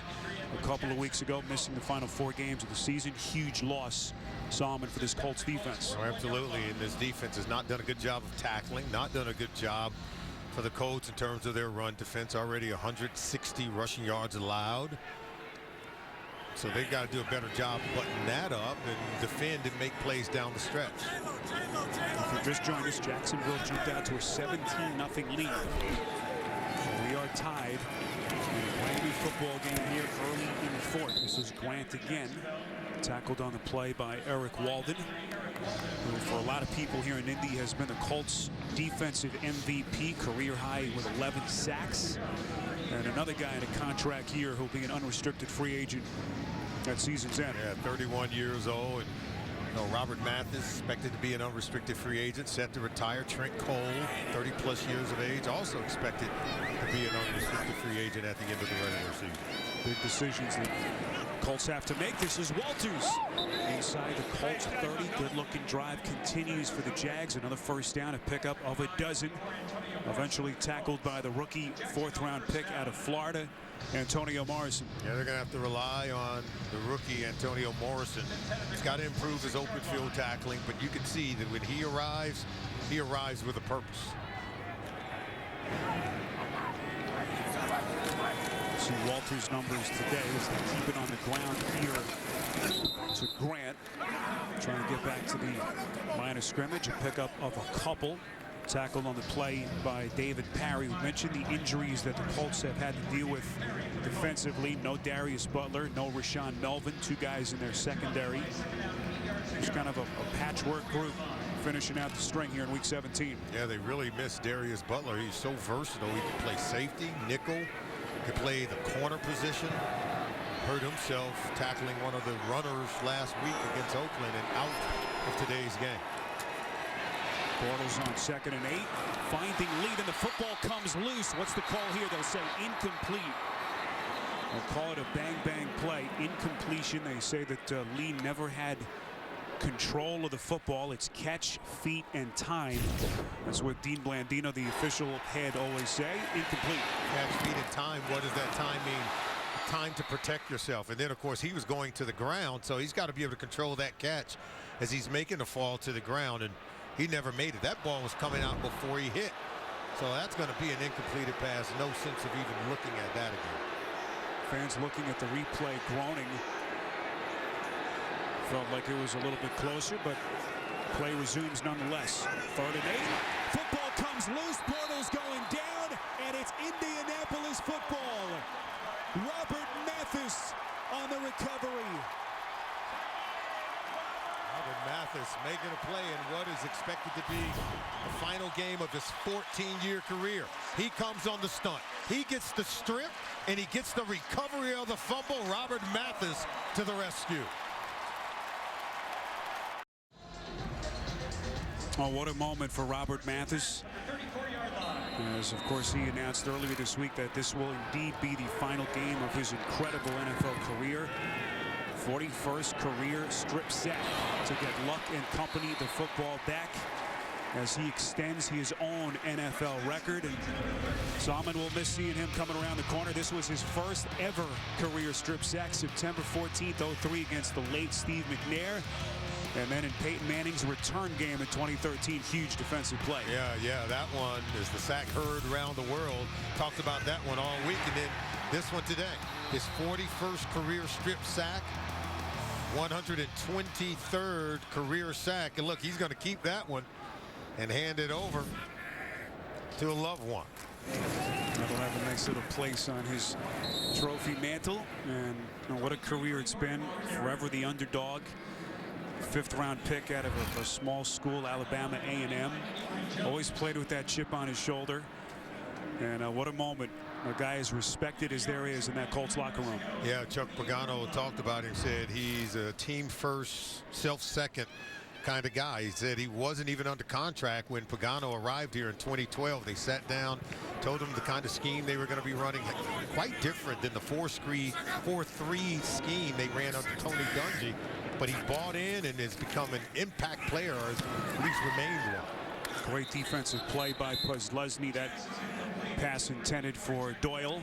a couple of weeks ago, missing the final 4 games of the season. Huge loss, Solomon, for this Colts defense.
Oh, absolutely, and this defense has not done a good job of tackling, not done a good job for the Colts in terms of their run defense. Already 160 rushing yards allowed. So they've got to do a better job buttoning that up and defend and make plays down the stretch.
If you just joined us, Jacksonville jumped out to a 17-0 lead. We are tied in a brand new football game here early in the fourth. This is Grant again, tackled on the play by Eric Walden, who for a lot of people here in Indy has been the Colts defensive MVP, career high with 11 sacks. And another guy in a contract year who'll be an unrestricted free agent at season's end.
Yeah, 31 years old. And Robert Mathis expected to be an unrestricted free agent, set to retire. Trent Cole, 30+ years of age, also expected to be an unrestricted free agent at the end of the regular season.
Big decisions that Colts have to make. This is Walters inside the Colts 30. Good-looking drive continues for the Jags. Another first down, a pickup of a dozen. Eventually tackled by the rookie 4th-round pick out of Florida, Antonio Morrison.
Yeah, they're going to have to rely on the rookie Antonio Morrison. He's got to improve his open field tackling, but you can see that when he arrives with a purpose.
See Walters' numbers today as they keep it on the ground here to Grant. Trying to get back to the line of scrimmage, a pickup of a couple. Tackled on the play by David Parry. We mentioned the injuries that the Colts have had to deal with defensively. No Darius Butler, no Rashawn Melvin, 2 guys in their secondary. It's kind of a patchwork group finishing out the string here in week 17.
Yeah, they really miss Darius Butler. He's so versatile. He can play safety, nickel, can play the corner position. Hurt himself tackling one of the runners last week against Oakland and out of today's game.
Bortles on 2nd and 8, finding lead, and the football comes loose. What's the call here? They'll say incomplete. They'll call it a bang-bang play. Incompletion. They say that Lee never had control of the football. It's catch, feet, and time. That's what Dean Blandino, the official head, always say. Incomplete.
Catch, feet, and time. What does that time mean? Time to protect yourself. And then, of course, he was going to the ground, so he's got to be able to control that catch as he's making the fall to the ground. And he never made it. That ball was coming out before he hit. So that's going to be an incompleted pass. No sense of even looking at that again.
Fans looking at the replay groaning. Felt like it was a little bit closer, but play resumes nonetheless. 3rd and 8. Football comes loose. Bortles going down, and it's Indianapolis football. Robert Mathis on the recovery.
Mathis making a play in what is expected to be the final game of his 14-year career. He comes on the stunt. He gets the strip, and he gets the recovery of the fumble. Robert Mathis to the rescue.
Oh, what a moment for Robert Mathis. As, of course, he announced earlier this week that this will indeed be the final game of his incredible NFL career. 41st career strip sack to get Luck and company the football back as he extends his own NFL record. And Solomon will miss seeing him coming around the corner. This was his first ever career strip sack, September 14th, 03 against the late Steve McNair. And then in Peyton Manning's return game in 2013, huge defensive play.
Yeah, that one is the sack heard around the world. Talked about that one all week, and then this one today. His 41st career strip sack, 123rd career sack. And look, he's going to keep that one and hand it over to a loved one.
That'll have a nice little place on his trophy mantle. And what a career it's been. Forever the underdog. 5th-round pick out of a small school, Alabama A&M. Always played with that chip on his shoulder. And what a moment. A guy as respected as there is in that Colts locker room.
Yeah, Chuck Pagano talked about him, said he's a team first, self second kind of guy. He said he wasn't even under contract when Pagano arrived here in 2012. They sat down, told him the kind of scheme they were going to be running, quite different than the 4-3 scheme they ran under Tony Dungy. But he bought in and has become an impact player, or at least remained one.
Great defensive play by Puzlesny. That pass intended for Doyle.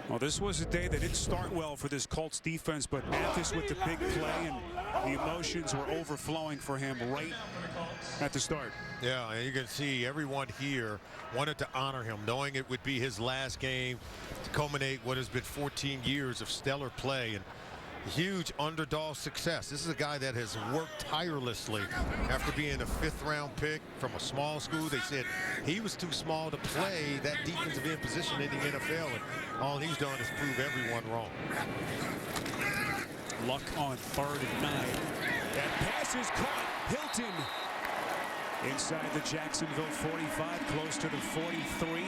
Well, this was a day that didn't start well for this Colts defense, but Mathis with the big play, and the emotions were overflowing for him right at the start.
Yeah, and you can see everyone here wanted to honor him, knowing it would be his last game to culminate what has been 14 years of stellar play and huge underdog success. This is a guy that has worked tirelessly after being a 5th-round pick from a small school. They said he was too small to play that defensive end position in the NFL, and all he's done is prove everyone wrong.
Luck on 3rd and 9. That pass is caught. Hilton inside the Jacksonville 45, close to the 43,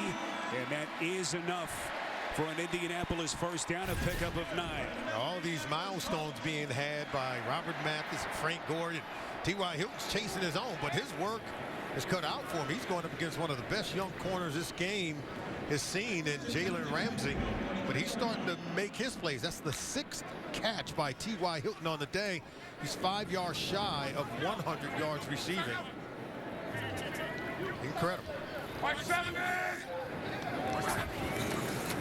and that is enough for an Indianapolis first down, a pickup of 9.
All these milestones being had by Robert Mathis and Frank Gordon. T.Y. Hilton's chasing his own, but his work is cut out for him. He's going up against one of the best young corners this game has seen in Jalen Ramsey, but he's starting to make his plays. That's the 6th catch by T.Y. Hilton on the day. He's 5 yards shy of 100 yards receiving. Incredible.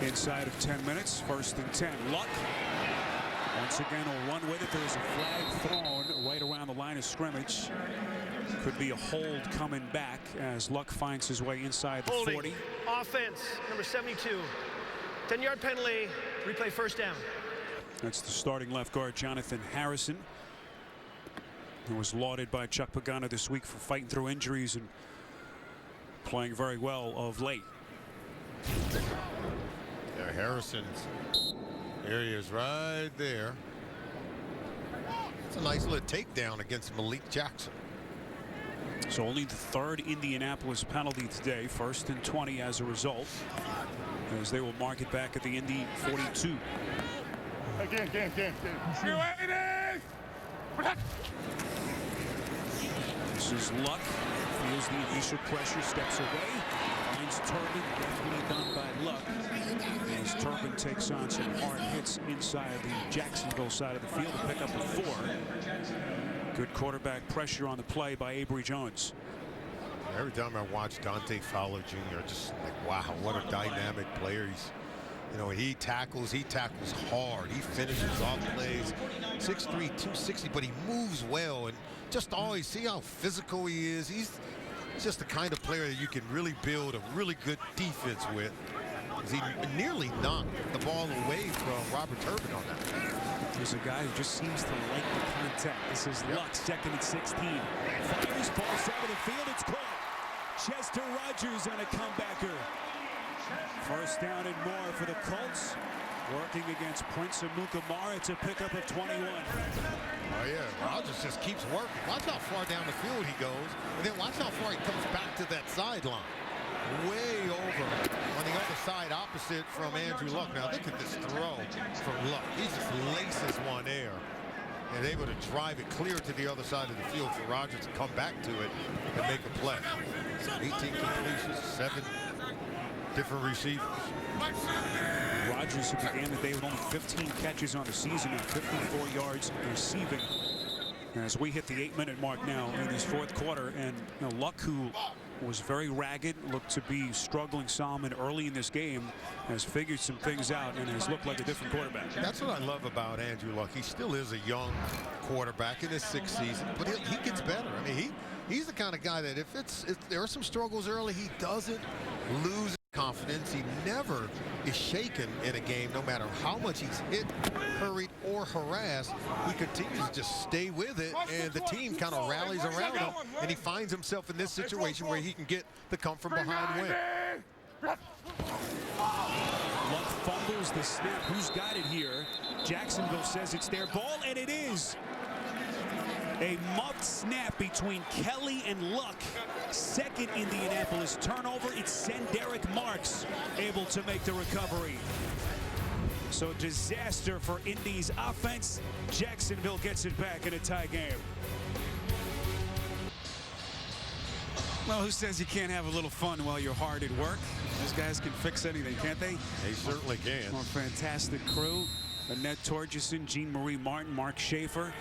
Inside of 10 minutes, 1st and 10. Luck once again will run with it. There's a flag thrown right around the line of scrimmage. Could be a hold coming back as Luck finds his way inside the 40.
Offense, number 72. 10-yard penalty, replay first down.
That's the starting left guard, Jonathan Harrison, who was lauded by Chuck Pagano this week for fighting through injuries and playing very well of late.
Yeah, Harrison's area is right there. It's a nice little takedown against Malik Jackson.
So only the 3rd Indianapolis penalty today, 1st and 20 as a result, as they will mark it back at the Indy 42.
Again.
This is Luck. Feels the initial pressure, steps away, finds Turbin, definitely done by Luck, as Turbin takes on some hard hits inside the Jacksonville side of the field to pick up a 4. Good quarterback pressure on the play by Avery Jones.
Every time I watch Dante Fowler Jr., just like, wow, what a dynamic player. He's, you know, he tackles hard. He finishes off plays. 6'3", 260, but he moves well, and just always see how physical he is. He's just the kind of player that you can really build a really good defense with. He nearly knocked the ball away from Robert Turbin on that.
He's a guy who just seems to like the contact. This is Luck, 2nd and 16. Fires, ball side of the field, it's caught. Chester Rogers on a comebacker. First down and more for the Colts. Working against Prince Amukamara to pick up a 21.
Oh yeah, Rogers just keeps working. Watch how far down the field he goes, and then watch how far he comes back to that sideline. Way over on the other side opposite from Andrew Luck. Now look at this throw from Luck. He just laces one there and able to drive it clear to the other side of the field for Rogers to come back to it and make a play. 18 completions, 7 different receivers.
Rogers, who began the day with only 15 catches on the season and 54 yards receiving. As we hit the 8-minute mark now in this 4th quarter, and Luck, who was very ragged, looked to be struggling some early in this game, has figured some things out and has looked like a different quarterback.
That's what I love about Andrew Luck. He still is a young quarterback in his 6th season, but he gets better. I mean, he's the kind of guy that if there are some struggles early, he doesn't lose confidence. He never is shaken in a game, no matter how much he's hit, hurried, or harassed. He continues to just stay with it, and the team kind of rallies around him, and he finds himself in this situation where he can get the come from behind win.
Luck fumbles the snap. Who's got it here? Jacksonville says it's their ball, and it is. A muffed snap between Kelly and Luck. 2nd Indianapolis turnover. It's Senderick Marks able to make the recovery. So disaster for Indy's offense. Jacksonville gets it back in a tie game. Well, who says you can't have a little fun while you're hard at work? Those guys can fix anything, can't they?
They certainly can.
Our fantastic crew. Annette Torgerson, Jean-Marie Martin, Mark Schaefer,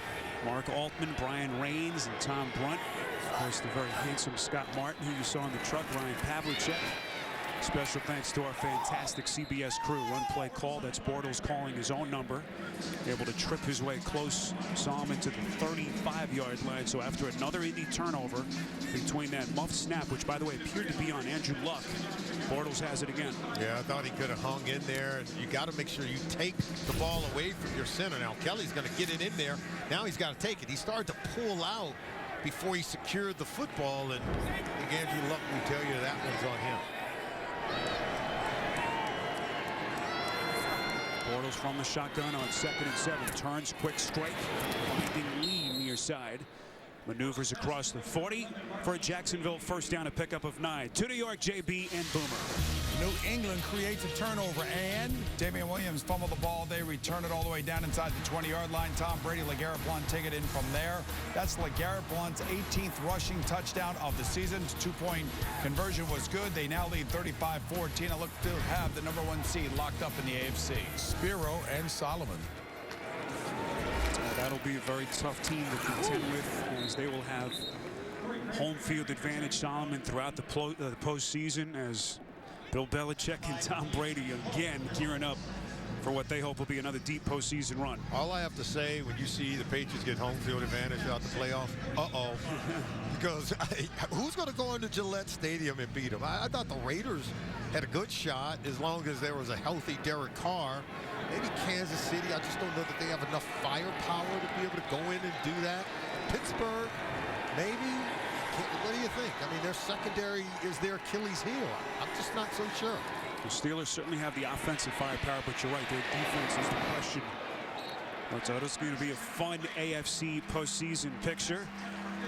Mark Altman, Brian Raines, and Tom Brunt. Of course, the very handsome Scott Martin, who you saw in the truck, Ryan Pavlicek. Special thanks to our fantastic CBS crew. Run, play, call. That's Bortles calling his own number. Able to trip his way close. Saw him into the 35-yard line. So after another Indy turnover, between that muffed snap, which, by the way, appeared to be on Andrew Luck, Bortles has it again.
Yeah, I thought he could have hung in there. You got to make sure you take the ball away from your center. Now, Kelly's going to get it in there. Now he's got to take it. He started to pull out before he secured the football. And I think Andrew Luck will tell you that one's on him.
Bortles from the shotgun on 2nd and 7. Turns, quick strike, finding Lee near side. Maneuvers across the 40 for a Jacksonville first down, a pickup of 9. To New York, JB and Boomer.
New England creates a turnover, and Damian Williams fumbled the ball. They return it all the way down inside the 20-yard line. Tom Brady, LeGarrette Blount take it in from there. That's LeGarrette Blount's 18th rushing touchdown of the season. Two-point conversion was good. They now lead 35-14 and look to have the #1 seed locked up in the AFC.
Spiro and Solomon.
That'll be a very tough team to contend with, as they will have home field advantage. Solomon throughout the postseason, as Bill Belichick and Tom Brady again gearing up for what they hope will be another deep postseason run.
All I have to say, when you see the Patriots get home field advantage throughout the playoffs, because who's going to go into Gillette Stadium and beat them? I thought the Raiders had a good shot as long as there was a healthy Derek Carr. Maybe Kansas City, I just don't know that they have enough firepower to be able to go in and do that. Pittsburgh, maybe. What do you think? I mean, their secondary is their Achilles heel. I'm just not so sure.
The Steelers certainly have the offensive firepower, but you're right, their defense is the question. So it's going to be a fun AFC postseason picture.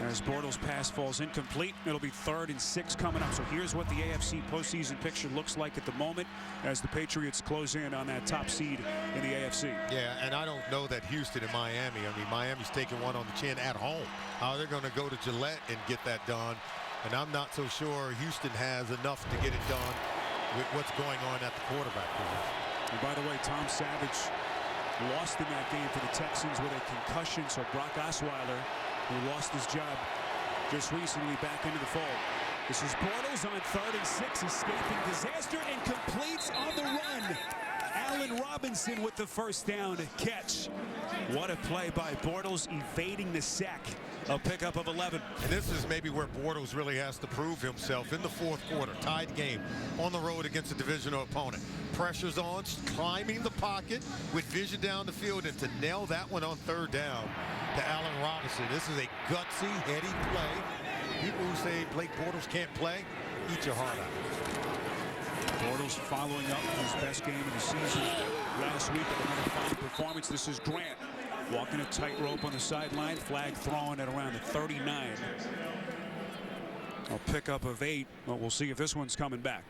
As Bortles' pass falls incomplete, it'll be 3rd and 6 coming up. So here's what the AFC postseason picture looks like at the moment as the Patriots close in on that top seed in the AFC.
Yeah, and I don't know that Houston and Miami, I mean, Miami's taking one on the chin at home. How they're going to go to Gillette and get that done. And I'm not so sure Houston has enough to get it done with what's going on at the quarterback position.
And by the way, Tom Savage lost in that game for the Texans with a concussion. So Brock Osweiler, who lost his job just recently, back into the fold. This is Bortles on 3rd and 6, escaping disaster and completes on the run. Allen Robinson with the first down catch. What a play by Bortles, evading the sack. A pickup of 11.
And this is maybe where Bortles really has to prove himself in the 4th quarter. Tied game on the road against a divisional opponent. Pressure's on, climbing the pocket with vision down the field, and to nail that one on 3rd down to Allen Robinson. This is a gutsy, heady play. People who say Blake Bortles can't play, eat your heart out.
Bortles following up his best game of the season last week with another fine performance. This is Grant walking a tightrope on the sideline, flag thrown at around the 39. A pickup of 8, but we'll see if this one's coming back.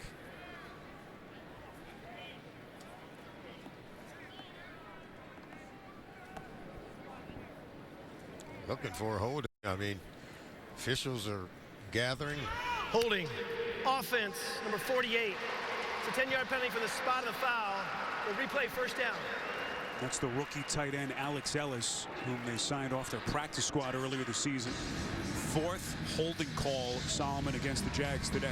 Looking for a hold. I mean, officials are gathering.
Holding. Offense, number 48. It's a 10-yard penalty for the spot of the foul. We'll replay first down.
That's the rookie tight end Alex Ellis, whom they signed off their practice squad earlier this season. 4th holding call, Solomon, against the Jags today.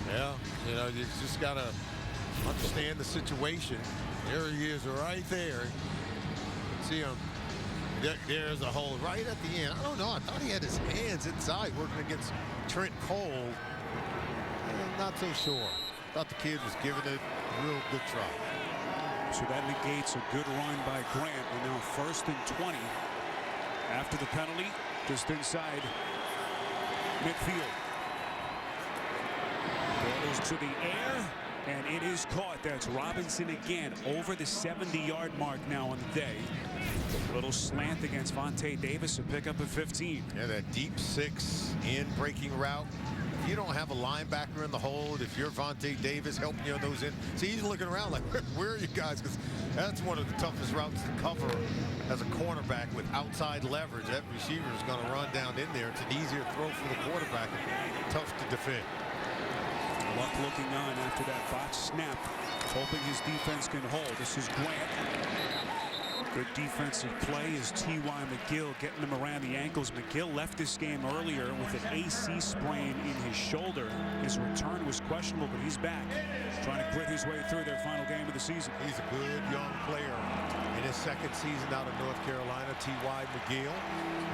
Yeah, you know, you just got to understand the situation. There he is right there. See him. There's a hold right at the end. I don't know. I thought he had his hands inside working against Trent Cole. Not so sure. Thought the kid was giving it a real good try.
So that negates a good run by Grant. And now 1st and 20 after the penalty, just inside midfield. Bortles to the air, And it is caught. That's Robinson again over the 70-yard mark now on the day. A little slant against Vontae Davis, a pickup of 15.
Yeah, that deep 6 in breaking route. If you don't have a linebacker in the hold, if you're Vontae Davis helping you on those in, see, he's looking around like, where are you guys? Because that's one of the toughest routes to cover as a cornerback with outside leverage. That receiver is going to run down in there. It's an easier throw for the quarterback. Tough to defend.
Luck looking on after that botch snap, hoping his defense can hold. This is Grant. Good defensive play is T.Y. McGill getting him around the ankles. McGill left this game earlier with an AC sprain in his shoulder. His return was questionable, but he's back, trying to grit his way through their final game of the season.
He's a good young player in his second season out of North Carolina, T.Y. McGill.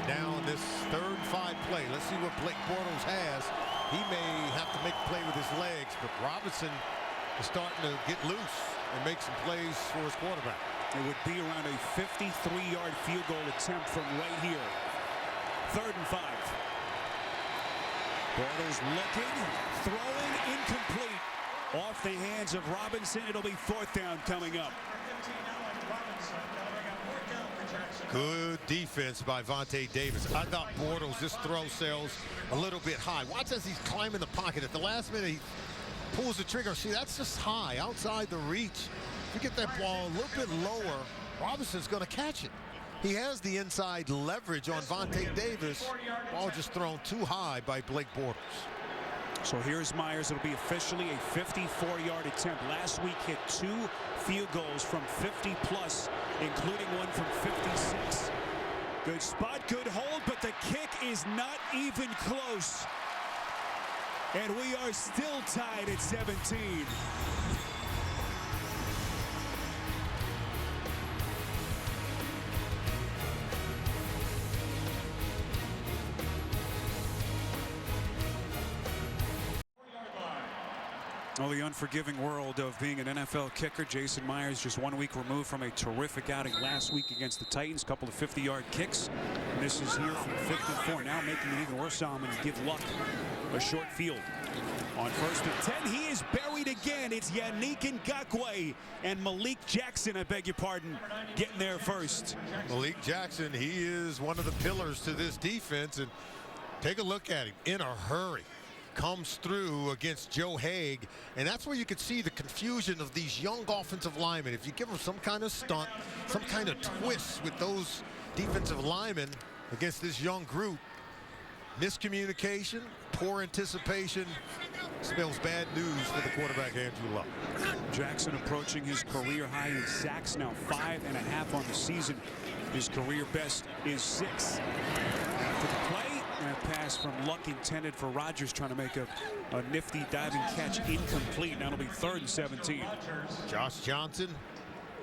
Now in this third 5 play, let's see what Blake Bortles has. He may have to make a play with his legs, but Robinson is starting to get loose and make some plays for his quarterback.
It would be around a 53-yard field goal attempt from right here. 3rd and 5. Bortles looking, throwing, incomplete. Off the hands of Robinson. It'll be 4th down coming up.
Good defense by Vontae Davis. I thought Bortles, this throw sails a little bit high. Watch as he's climbing the pocket. At the last minute, he pulls the trigger. See, that's just high, outside the reach. If you get that ball a little bit lower, Robinson's going to catch it. He has the inside leverage on Vontae Davis. Ball just thrown too high by Blake Bortles.
So here's Myers. It'll be officially a 54-yard attempt. Last week hit 2 field goals from 50+, including one from 56. Good spot, good hold, but the kick is not even close. And we are still tied at 17. Well, the unforgiving world of being an NFL kicker. Jason Myers just 1 week removed from a terrific outing last week against the Titans. Couple of 50-yard kicks. And this is here from 54. Now making it even worse, Solomon, and give Luck a short field. On 1st and 10, he is buried again. It's Yannick Ngakoue and Malik Jackson, I beg your pardon, getting there first.
Malik Jackson, he is one of the pillars to this defense. And take a look at him in a hurry. Comes through against Joe Haig, and that's where you could see the confusion of these young offensive linemen. If you give them some kind of stunt, some kind of twist with those defensive linemen against this young group, miscommunication, poor anticipation, spells bad news for the quarterback, Andrew Luck.
Jackson approaching his career high in sacks, now 5.5 on the season. His career best is 6. After the play, and a pass from Luck intended for Rodgers, trying to make a nifty diving catch, incomplete. Now it'll be 3rd and 17.
Josh Johnson,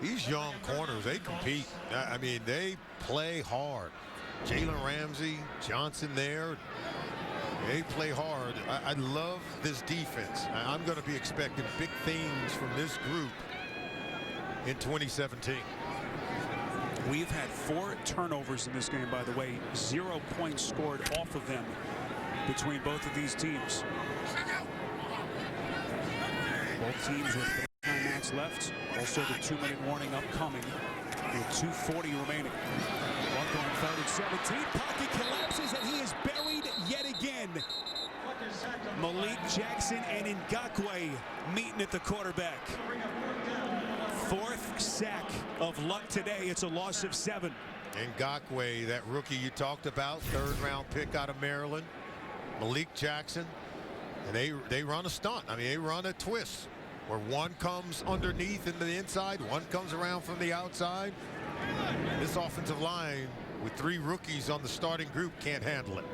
these young corners, they compete. I mean, they play hard. Jalen Ramsey, Johnson there, they play hard. I love this defense. I'm going to be expecting big things from this group in 2017.
We've had 4 turnovers in this game, by the way. 0 points scored off of them between both of these teams. Both teams with 9 minutes left. Also the 2-minute warning upcoming with 2:40 remaining. Luck on 3rd and 17. Pocket collapses and he is buried yet again. Malik Jackson and Ngakoue meeting at the quarterback. 4th sack of Luck today. It's a loss of 7.
Ngakoue, that rookie you talked about, 3rd round pick out of Maryland. Malik Jackson, and they run a stunt. I mean, they run a twist where one comes underneath in the inside, one comes around from the outside. This offensive line with 3 rookies on the starting group can't handle it.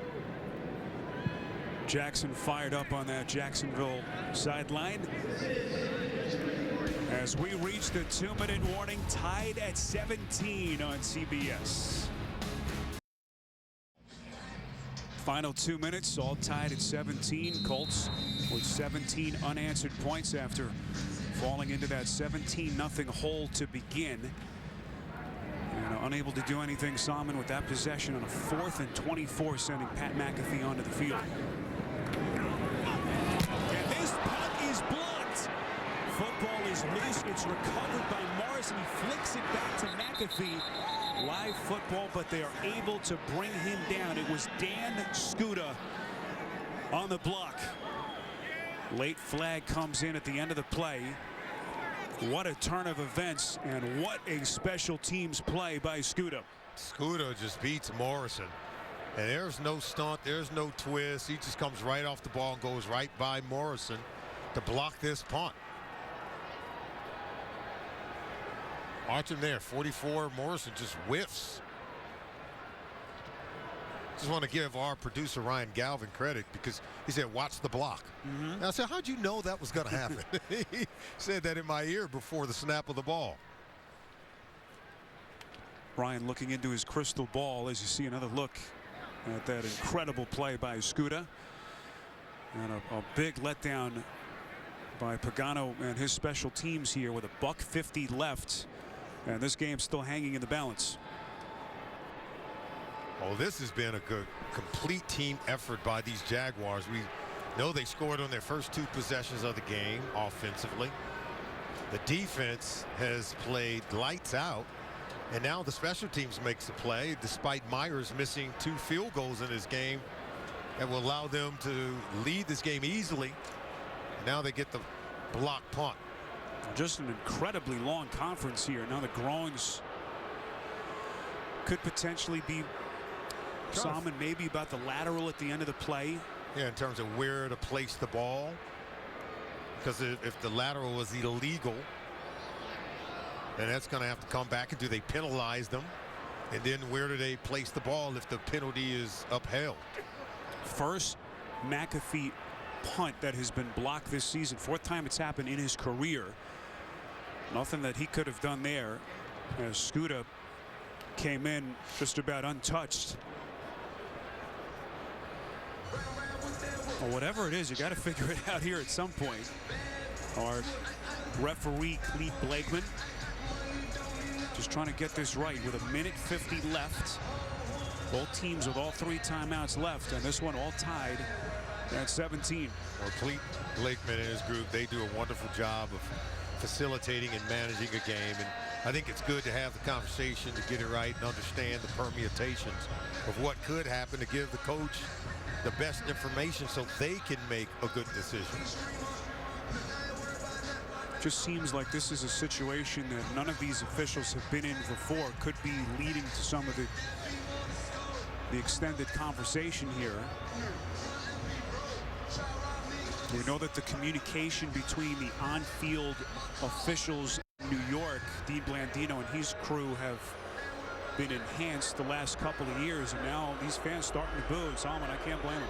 Jackson fired up on that Jacksonville sideline. As we reach the 2-minute warning, tied at 17 on CBS. Final 2 minutes, all tied at 17. Colts with 17 unanswered points after falling into that 17-0 hole to begin. And unable to do anything, Solomon, with that possession on a 4th and 24, sending Pat McAfee onto the field. And this punt is blocked. is loose. It's recovered by Morris, and he flicks it back to McAfee. Live football, but they are able to bring him down. It was Dan Skuta on the block. Late flag comes in at the end of the play. What a turn of events, and what a special teams play by Skuta.
Skuta just beats Morrison. And there's no stunt, there's no twist. He just comes right off the ball and goes right by Morrison to block this punt. Watch him there, 44. Morrison just whiffs. Just want to give our producer Ryan Galvin credit because he said, watch the block. And I said, how'd you know that was going to happen? He said that in my ear before the snap of the ball.
Ryan looking into his crystal ball as you see another look at that incredible play by Skuta. And a big letdown by Pagano and his special teams here with $1:50 left. And this game's still hanging in the balance.
Oh, this has been a good, complete team effort by these Jaguars. We know they scored on their first 2 possessions of the game offensively. The defense has played lights out. And now the special teams makes a play despite Myers missing 2 field goals in this game that will allow them to lead this game easily. Now they get the block punt.
Just an incredibly long conference here. Now the groans could potentially be Salmon maybe about the lateral at the end of the play.
Yeah, in terms of where to place the ball. Because if the lateral was illegal, and that's going to have to come back, and do they penalize them? And then where do they place the ball if the penalty is upheld?
First McAfee punt that has been blocked this season. 4th time it's happened in his career. Nothing that he could have done there as Skuta came in just about untouched. Well, whatever it is, you got to figure it out here at some point. Our referee, Clete Blakeman, just trying to get this right with 1:50 left. Both teams with all 3 timeouts left, and this one all tied at 17.
Well, Clete Blakeman and his group, they do a wonderful job of facilitating and managing a game. And I think it's good to have the conversation to get it right and understand the permutations of what could happen to give the coach the best information so they can make a good decision.
Just seems like this is a situation that none of these officials have been in before. Could be leading to some of the extended conversation here. We know that the communication between the on-field officials in New York, Dean Blandino and his crew, have been enhanced the last couple of years, and now these fans starting to boo. And Solomon, I can't blame them.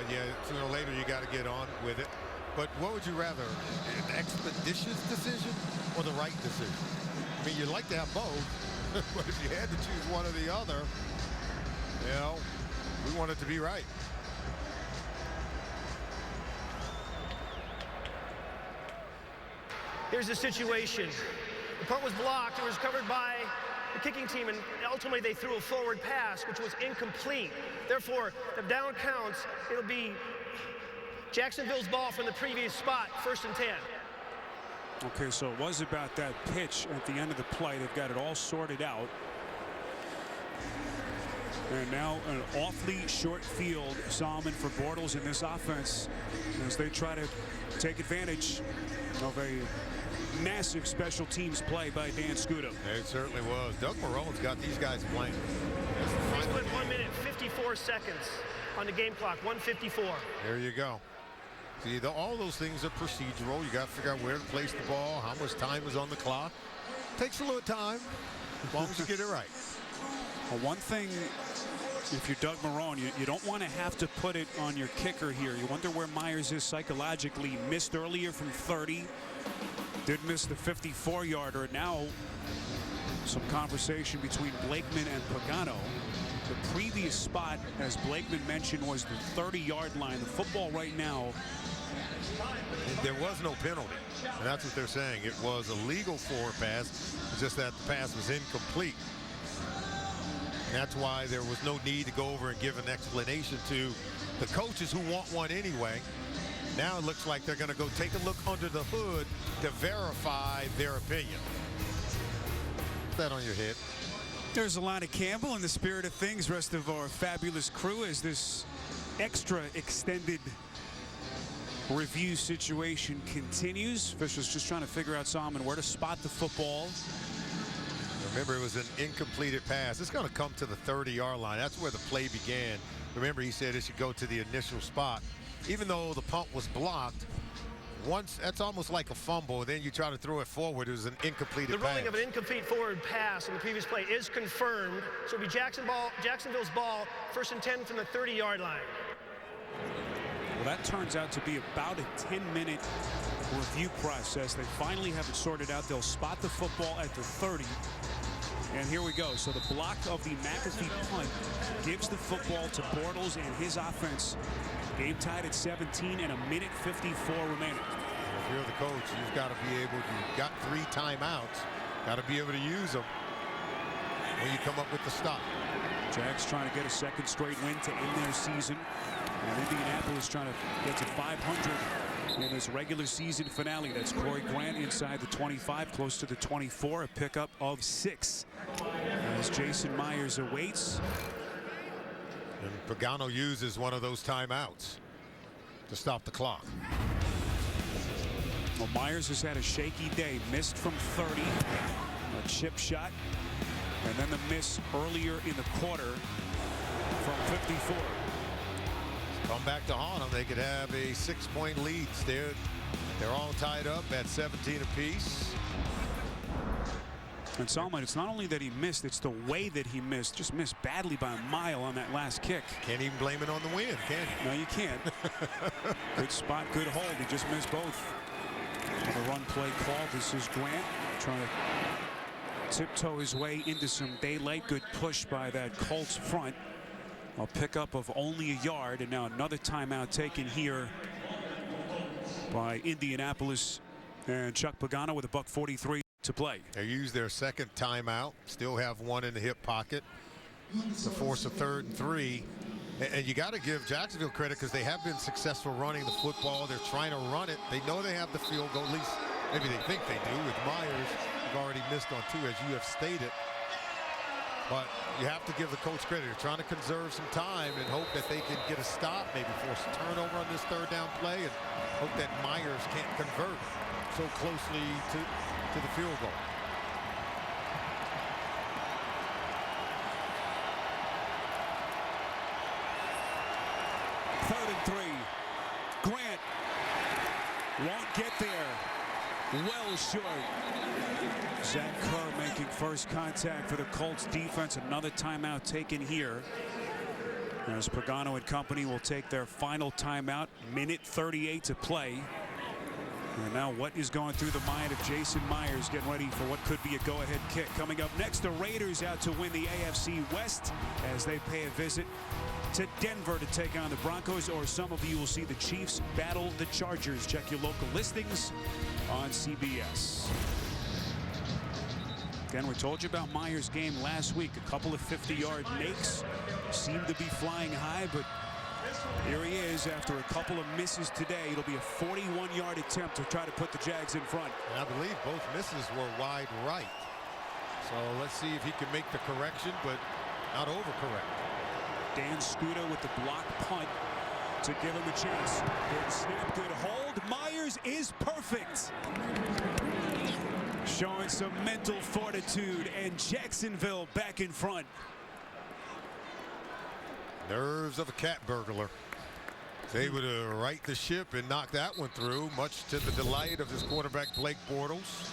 Yeah, sooner or later you got to get on with it. But what would you rather, an expeditious decision or the right decision? I mean, you'd like to have both, but if you had to choose one or the other, you know, we want it to be right.
Here's the situation. The punt was blocked. It was covered by the kicking team, and ultimately they threw a forward pass, which was incomplete. Therefore, the down counts. It'll be Jacksonville's ball from the previous spot, 1st and 10.
Okay, so it was about that pitch at the end of the play. They've got it all sorted out. And now an awfully short field, Solomon, for Bortles in this offense as they try to take advantage of a massive special teams play by Dan Skuta.
It certainly was. Doug Marone's got these guys playing.
He's put 1 minute 54 seconds on the game clock. 1:54.
There you go. See, all those things are procedural. You got to figure out where to place the ball, how much time is on the clock. Takes a little time, as long as you get it right.
Well, one thing, if you're Doug Marrone, you don't want to have to put it on your kicker here. You wonder where Myers is psychologically. Missed earlier from 30. Did miss the 54-yarder. Now some conversation between Blakeman and Pagano. The previous spot, as Blakeman mentioned, was the 30-yard line. The football right now.
There was no penalty, and that's what they're saying. It was a legal forward pass. It's just that the pass was incomplete. And that's why there was no need to go over and give an explanation to the coaches who want one anyway. Now it looks like they're going to go take a look under the hood to verify their opinion. Put that on your head.
There's Alana Campbell in the spirit of things. Rest of our fabulous crew as this extra extended review situation continues. Officials just trying to figure out, Solomon, where to spot the football.
Remember, it was an incompleted pass. It's going to come to the 30-yard line. That's where the play began. Remember, he said it should go to the initial spot. Even though the punt was blocked, once that's almost like a fumble. Then you try to throw it forward. It was an incomplete pass.
The ruling of an incomplete forward pass in the previous play is confirmed. So it'll be Jacksonville's ball, 1st and 10 from the 30-yard line.
Well, that turns out to be about a 10-minute review process. They finally have it sorted out. They'll spot the football at the 30. And here we go. So the block of the McAfee punt gives the football to Bortles and his offense. Game tied at 17 and a minute 54 remaining.
If you're the coach, you've got to be able, you've got 3 timeouts. Got to be able to use them when you come up with the stop.
Jags trying to get a 2nd straight win to end their season. And Indianapolis trying to get to 500 in this regular season finale. That's Corey Grant inside the 25, close to the 24, a pickup of 6. As Jason Myers awaits.
And Pagano uses one of those timeouts to stop the clock.
Well, Myers has had a shaky day. Missed from 30, a chip shot, and then the miss earlier in the quarter from 54.
Come back to haunt them. They could have a 6-point lead. They're all tied up at 17 apiece.
And Solomon, it's not only that he missed, it's the way that he missed. Just missed badly by a mile on that last kick.
Can't even blame it on the wind, can you?
No, you can't. Good spot, good hold. He just missed both. On the run play call, this is Grant trying to tiptoe his way into some daylight. Good push by that Colts front. A pickup of only a yard, and now another timeout taken here by Indianapolis. And Chuck Pagano with a $1:43 to play.
They use their 2nd timeout. Still have 1 in the hip pocket to force a 3rd and 3. And you got to give Jacksonville credit because they have been successful running the football. They're trying to run it. They know they have the field goal. At least maybe they think they do. With Myers, who've already missed on 2, as you have stated. But you have to give the coach credit. They're trying to conserve some time and hope that they can get a stop, maybe force a turnover on this 3rd down play, and hope that Myers can't convert so closely to the field goal.
Third and 3. Grant won't get there. Well short. Zach Kerr making first contact for the Colts defense. Another timeout taken here. As Pagano and company will take their final timeout. Minute 38 to play. And now what is going through the mind of Jason Myers, getting ready for what could be a go-ahead kick. Coming up next, the Raiders out to win the AFC West as they pay a visit to Denver to take on the Broncos, or some of you will see the Chiefs battle the Chargers. Check your local listings on CBS. Again, we told you about Myers' game last week. A couple of 50-yard makes seemed to be flying high, but here he is after a couple of misses today. It'll be a 41-yard attempt to try to put the Jags in front.
And I believe both misses were wide right. So let's see if he can make the correction, but not overcorrect.
Dan Scooter with the block punt to give him a chance. Good snap, good hold. Myers is perfect. Showing some mental fortitude, and Jacksonville back in front.
Nerves of a cat burglar. He's able to right the ship and knock that one through, much to the delight of his quarterback, Blake Bortles.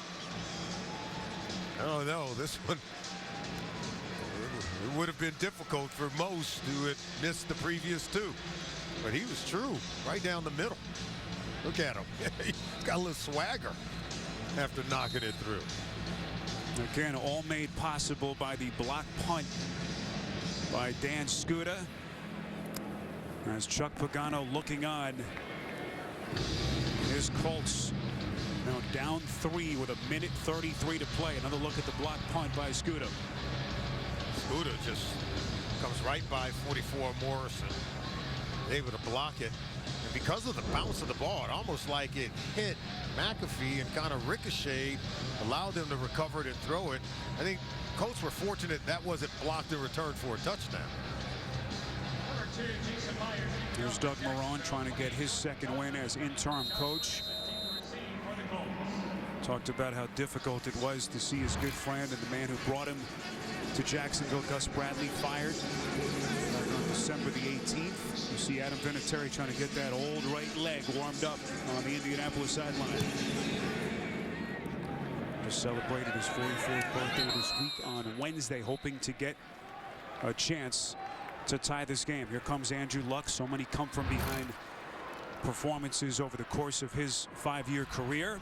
Oh no, this one, it would have been difficult for most who had missed the previous 2. But he was true, right down the middle. Look at him. He's got a little swagger after knocking it through.
Again, all made possible by the block punt by Dan Scooter. As Chuck Pagano looking on. His Colts now down 3 with a minute 33 to play. Another look at the block punt by Scooter.
Scooter just comes right by 44 Morrison. able to block it. And because of the bounce of the ball, it almost like it hit McAfee and kind of ricocheted, allowed them to recover it and throw it. I think Colts were fortunate that wasn't blocked in return for a touchdown.
Here's Doug Marrone trying to get his second win as interim coach. Talked about how difficult it was to see his good friend and the man who brought him to Jacksonville, Gus Bradley, fired back on December the 18th. You see Adam Vinatieri trying to get that old right leg warmed up on the Indianapolis sideline. Just celebrated his 44th birthday this week on Wednesday, hoping to get a chance to tie this game. Here comes Andrew Luck. So many come from behind performances over the course of his 5-year career.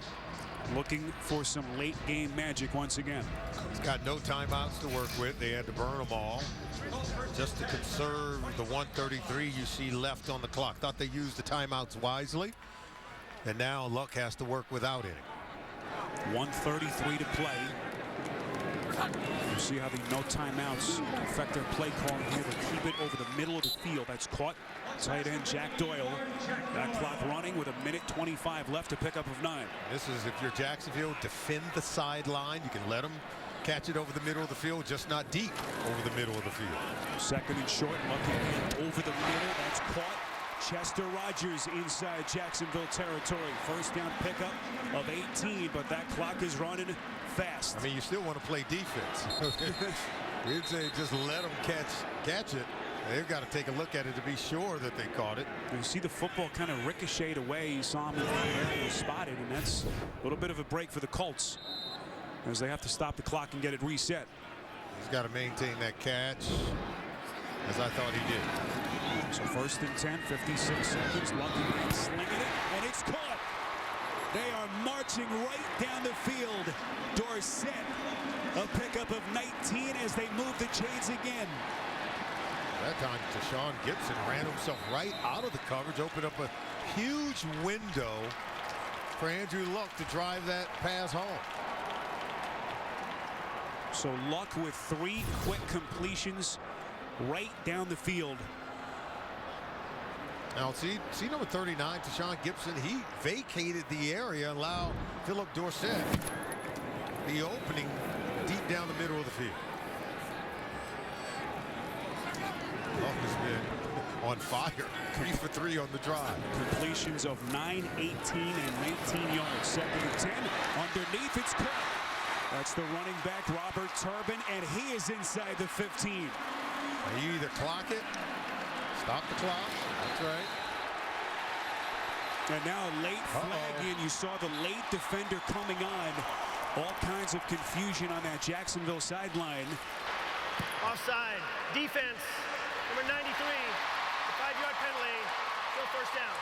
Looking for some late game magic once again.
He's got no timeouts to work with. They had to burn them all just to conserve the 1:33 you see left on the clock. Thought they used the timeouts wisely, and now Luck has to work without any.
1:33 to play. You see how the no timeouts affect their play calling here. They keep it over the middle of the field. That's caught. Tight end Jack Doyle. That clock running with 1:25 left to pick up of 9.
This is, if you're Jacksonville, defend the sideline. You can let them catch it over the middle of the field, just not deep over the middle of the field.
Second and short, looking over the middle. That's caught. Chester Rogers inside Jacksonville territory. First down pickup of 18, but that clock is running fast.
I mean, you still want to play defense. You'd say just let them catch it. They've got to take a look at it to be sure that they caught it.
You see the football kind of ricocheted away. You saw him in the air, he was spotted, and that's a little bit of a break for the Colts as they have to stop the clock and get it reset.
He's got to maintain that catch, as I thought he did.
So first and 10, 56 seconds. Lucky man slinging it, and it's caught. They are marching right down the field. Dorsett, a pickup of 19 as they move the chains again.
That time, Tashawn Gibson ran himself right out of the coverage, opened up a huge window for Andrew Luck to drive that pass home.
So Luck with 3 quick completions right down the field.
Now, see number 39, Tashawn Gibson, he vacated the area, allowed Philip Dorsett the opening deep down the middle of the field. Luck has been on fire. 3 for 3 on the drive.
Completions of 9, 18, and 19 yards. Second and 10. Underneath, it's caught. That's the running back, Robert Turbin, and he is inside the 15.
Now you either clock it, stop the clock. That's right.
And now a late flag in. You saw the late defender coming on. All kinds of confusion on that Jacksonville sideline.
Offside. Defense. Number 93. The 5-yard penalty. Still first down.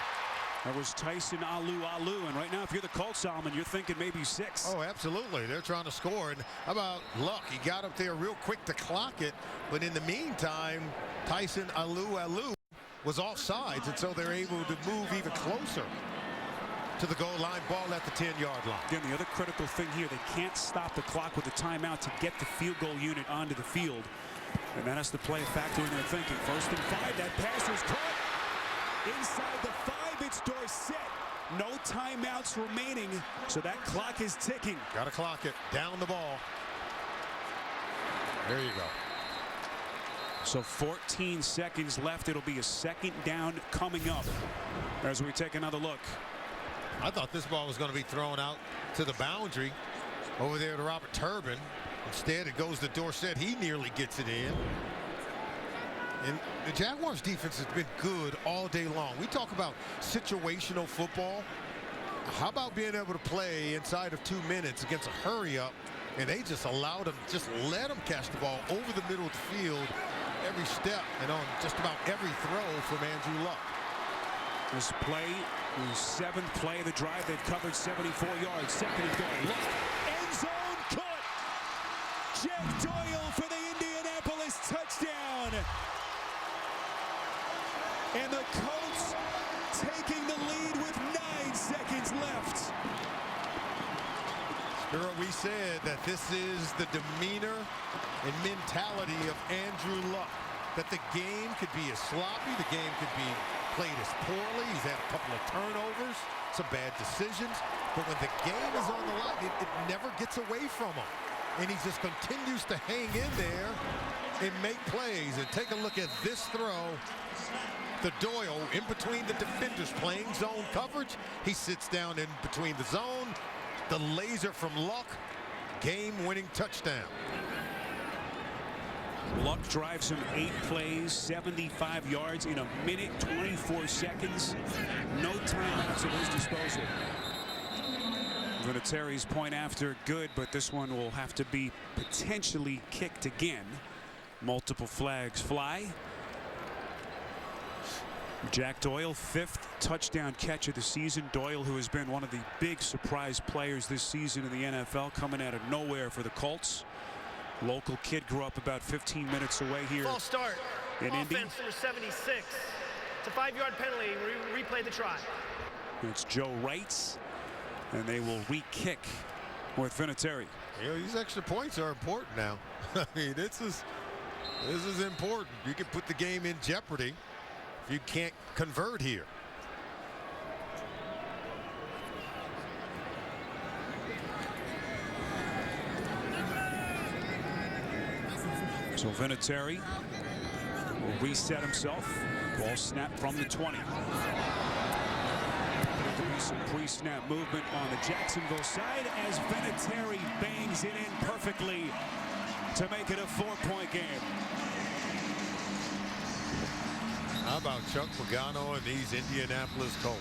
That was Tyson Alu. And right now, if you're the Colts, Solomon, you're thinking maybe 6.
Oh, absolutely. They're trying to score. And how about Luck? He got up there real quick to clock it. But in the meantime, Tyson Alu was offsides. And so they're able to move even closer to the goal line. Ball at the 10-yard line.
Again, the other critical thing here, they can't stop the clock with a timeout to get the field goal unit onto the field. And that has to play a factor in their thinking. First and 5. That pass is caught. Inside the 5. It's Dorsett. No timeouts remaining, so that clock is ticking.
Got to clock it. Down the ball. There you go.
So 14 seconds left. It'll be a second down coming up as we take another look.
I thought this ball was going to be thrown out to the boundary over there to Robert Turbin. Instead, it goes to Dorsett. He nearly gets it in. And the Jaguars defense has been good all day long. We talk about situational football. How about being able to play inside of 2 minutes against a hurry up, and they just allowed them, just let them catch the ball over the middle of the field every step and on just about every throw from Andrew Luck.
This play, the 7th play of the drive, they've covered 74 yards. Second and goal. Luck, end zone caught. Jack Doyle for the Indianapolis touchdown. And the Colts taking the lead with 9 seconds left.
Spirit, we said that this is the demeanor and mentality of Andrew Luck. That the game could be as sloppy, the game could be played as poorly. He's had a couple of turnovers, some bad decisions. But when the game is on the line, it never gets away from him. And he just continues to hang in there and make plays. And take a look at this throw. The Doyle in between the defenders playing zone coverage. He sits down in between the zone. The laser from Luck. Game-winning touchdown.
Luck drives him 8 plays, 75 yards in 1:24 seconds. No timeouts at his disposal. Vinatieri's point after good, but this one will have to be potentially kicked again. Multiple flags fly. Jack Doyle, 5th touchdown catch of the season. Doyle, who has been one of the big surprise players this season in the NFL, coming out of nowhere for the Colts. Local kid, grew up about 15 minutes away here.
False start.
In Indy.
Offense number 76. It's a 5-yard penalty. Replay the try.
It's Joe Wrights, and they will re-kick with Vinatieri.
You know, these extra points are important now. I mean, this is important. You can put the game in jeopardy if you can't convert here.
So Vinatieri will reset himself. Ball snapped from the 20. There to be some pre-snap movement on the Jacksonville side as Vinatieri bangs it in perfectly to make it a 4-point game.
How about Chuck Pagano and these Indianapolis Colts?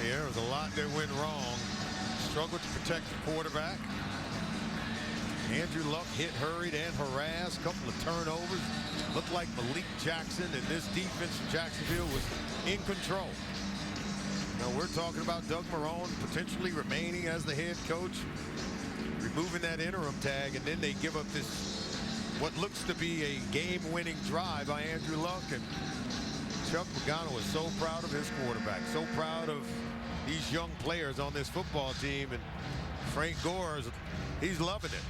Yeah, there was a lot that went wrong. Struggled to protect the quarterback. Andrew Luck hit, hurried, and harassed. Couple of turnovers. Looked like Malik Jackson and this defense from Jacksonville was in control. Now we're talking about Doug Marrone potentially remaining as the head coach, removing that interim tag, and then they give up this, what looks to be a game-winning drive by Andrew Luck. And Chuck Pagano is so proud of his quarterback, so proud of these young players on this football team, and Frank Gore, he's loving it.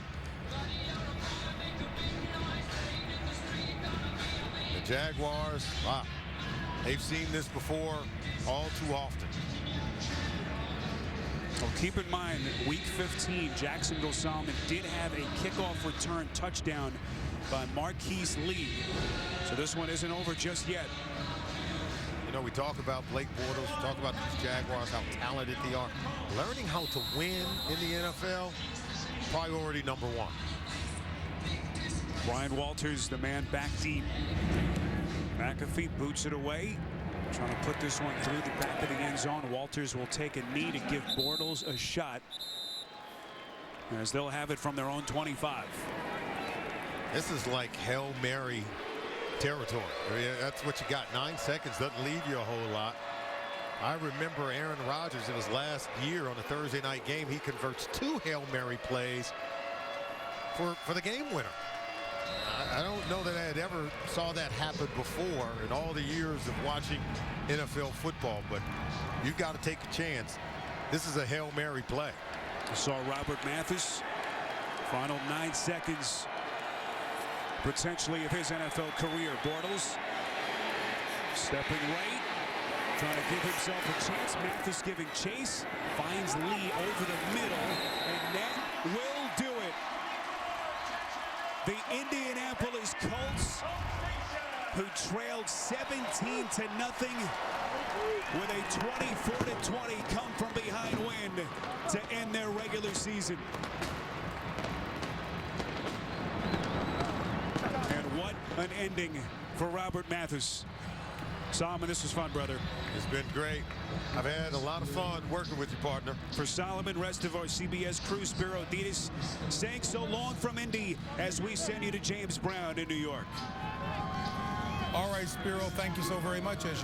The Jaguars, wow, they've seen this before all too often.
Well, keep in mind, week 15, Jacksonville Solomon did have a kickoff return touchdown by Marquise Lee. So this one isn't over just yet.
You know, we talk about Blake Bortles, we talk about these Jaguars, how talented they are. Learning how to win in the NFL, priority number 1.
Brian Walters, the man back deep. McAfee boots it away. Trying to put this one through the back of the end zone. Walters will take a knee to give Bortles a shot, as they'll have it from their own 25.
This is like Hail Mary territory. I mean, that's what you got. 9 seconds doesn't leave you a whole lot. I remember Aaron Rodgers in his last year on a Thursday night game. He converts 2 Hail Mary plays for the game winner. I don't know that I had ever saw that happen before in all the years of watching NFL football, but you've got to take a chance. This is a Hail Mary play.
I saw Robert Mathis, final 9 seconds potentially of his NFL career. Bortles stepping right, trying to give himself a chance. Mathis giving chase, finds Lee over the middle, and that will do it. The Indianapolis Colts, who trailed 17-0 with a 24-20 come from behind win to end their regular season. And what an ending for Robert Mathis. Solomon, this was fun, brother.
It's been great. I've had a lot of fun working with you, partner.
For Solomon, rest of our CBS crew, Spiro Ditas, saying so long from Indy as we send you to James Brown in New York.
All right, Spiro, thank you so very much.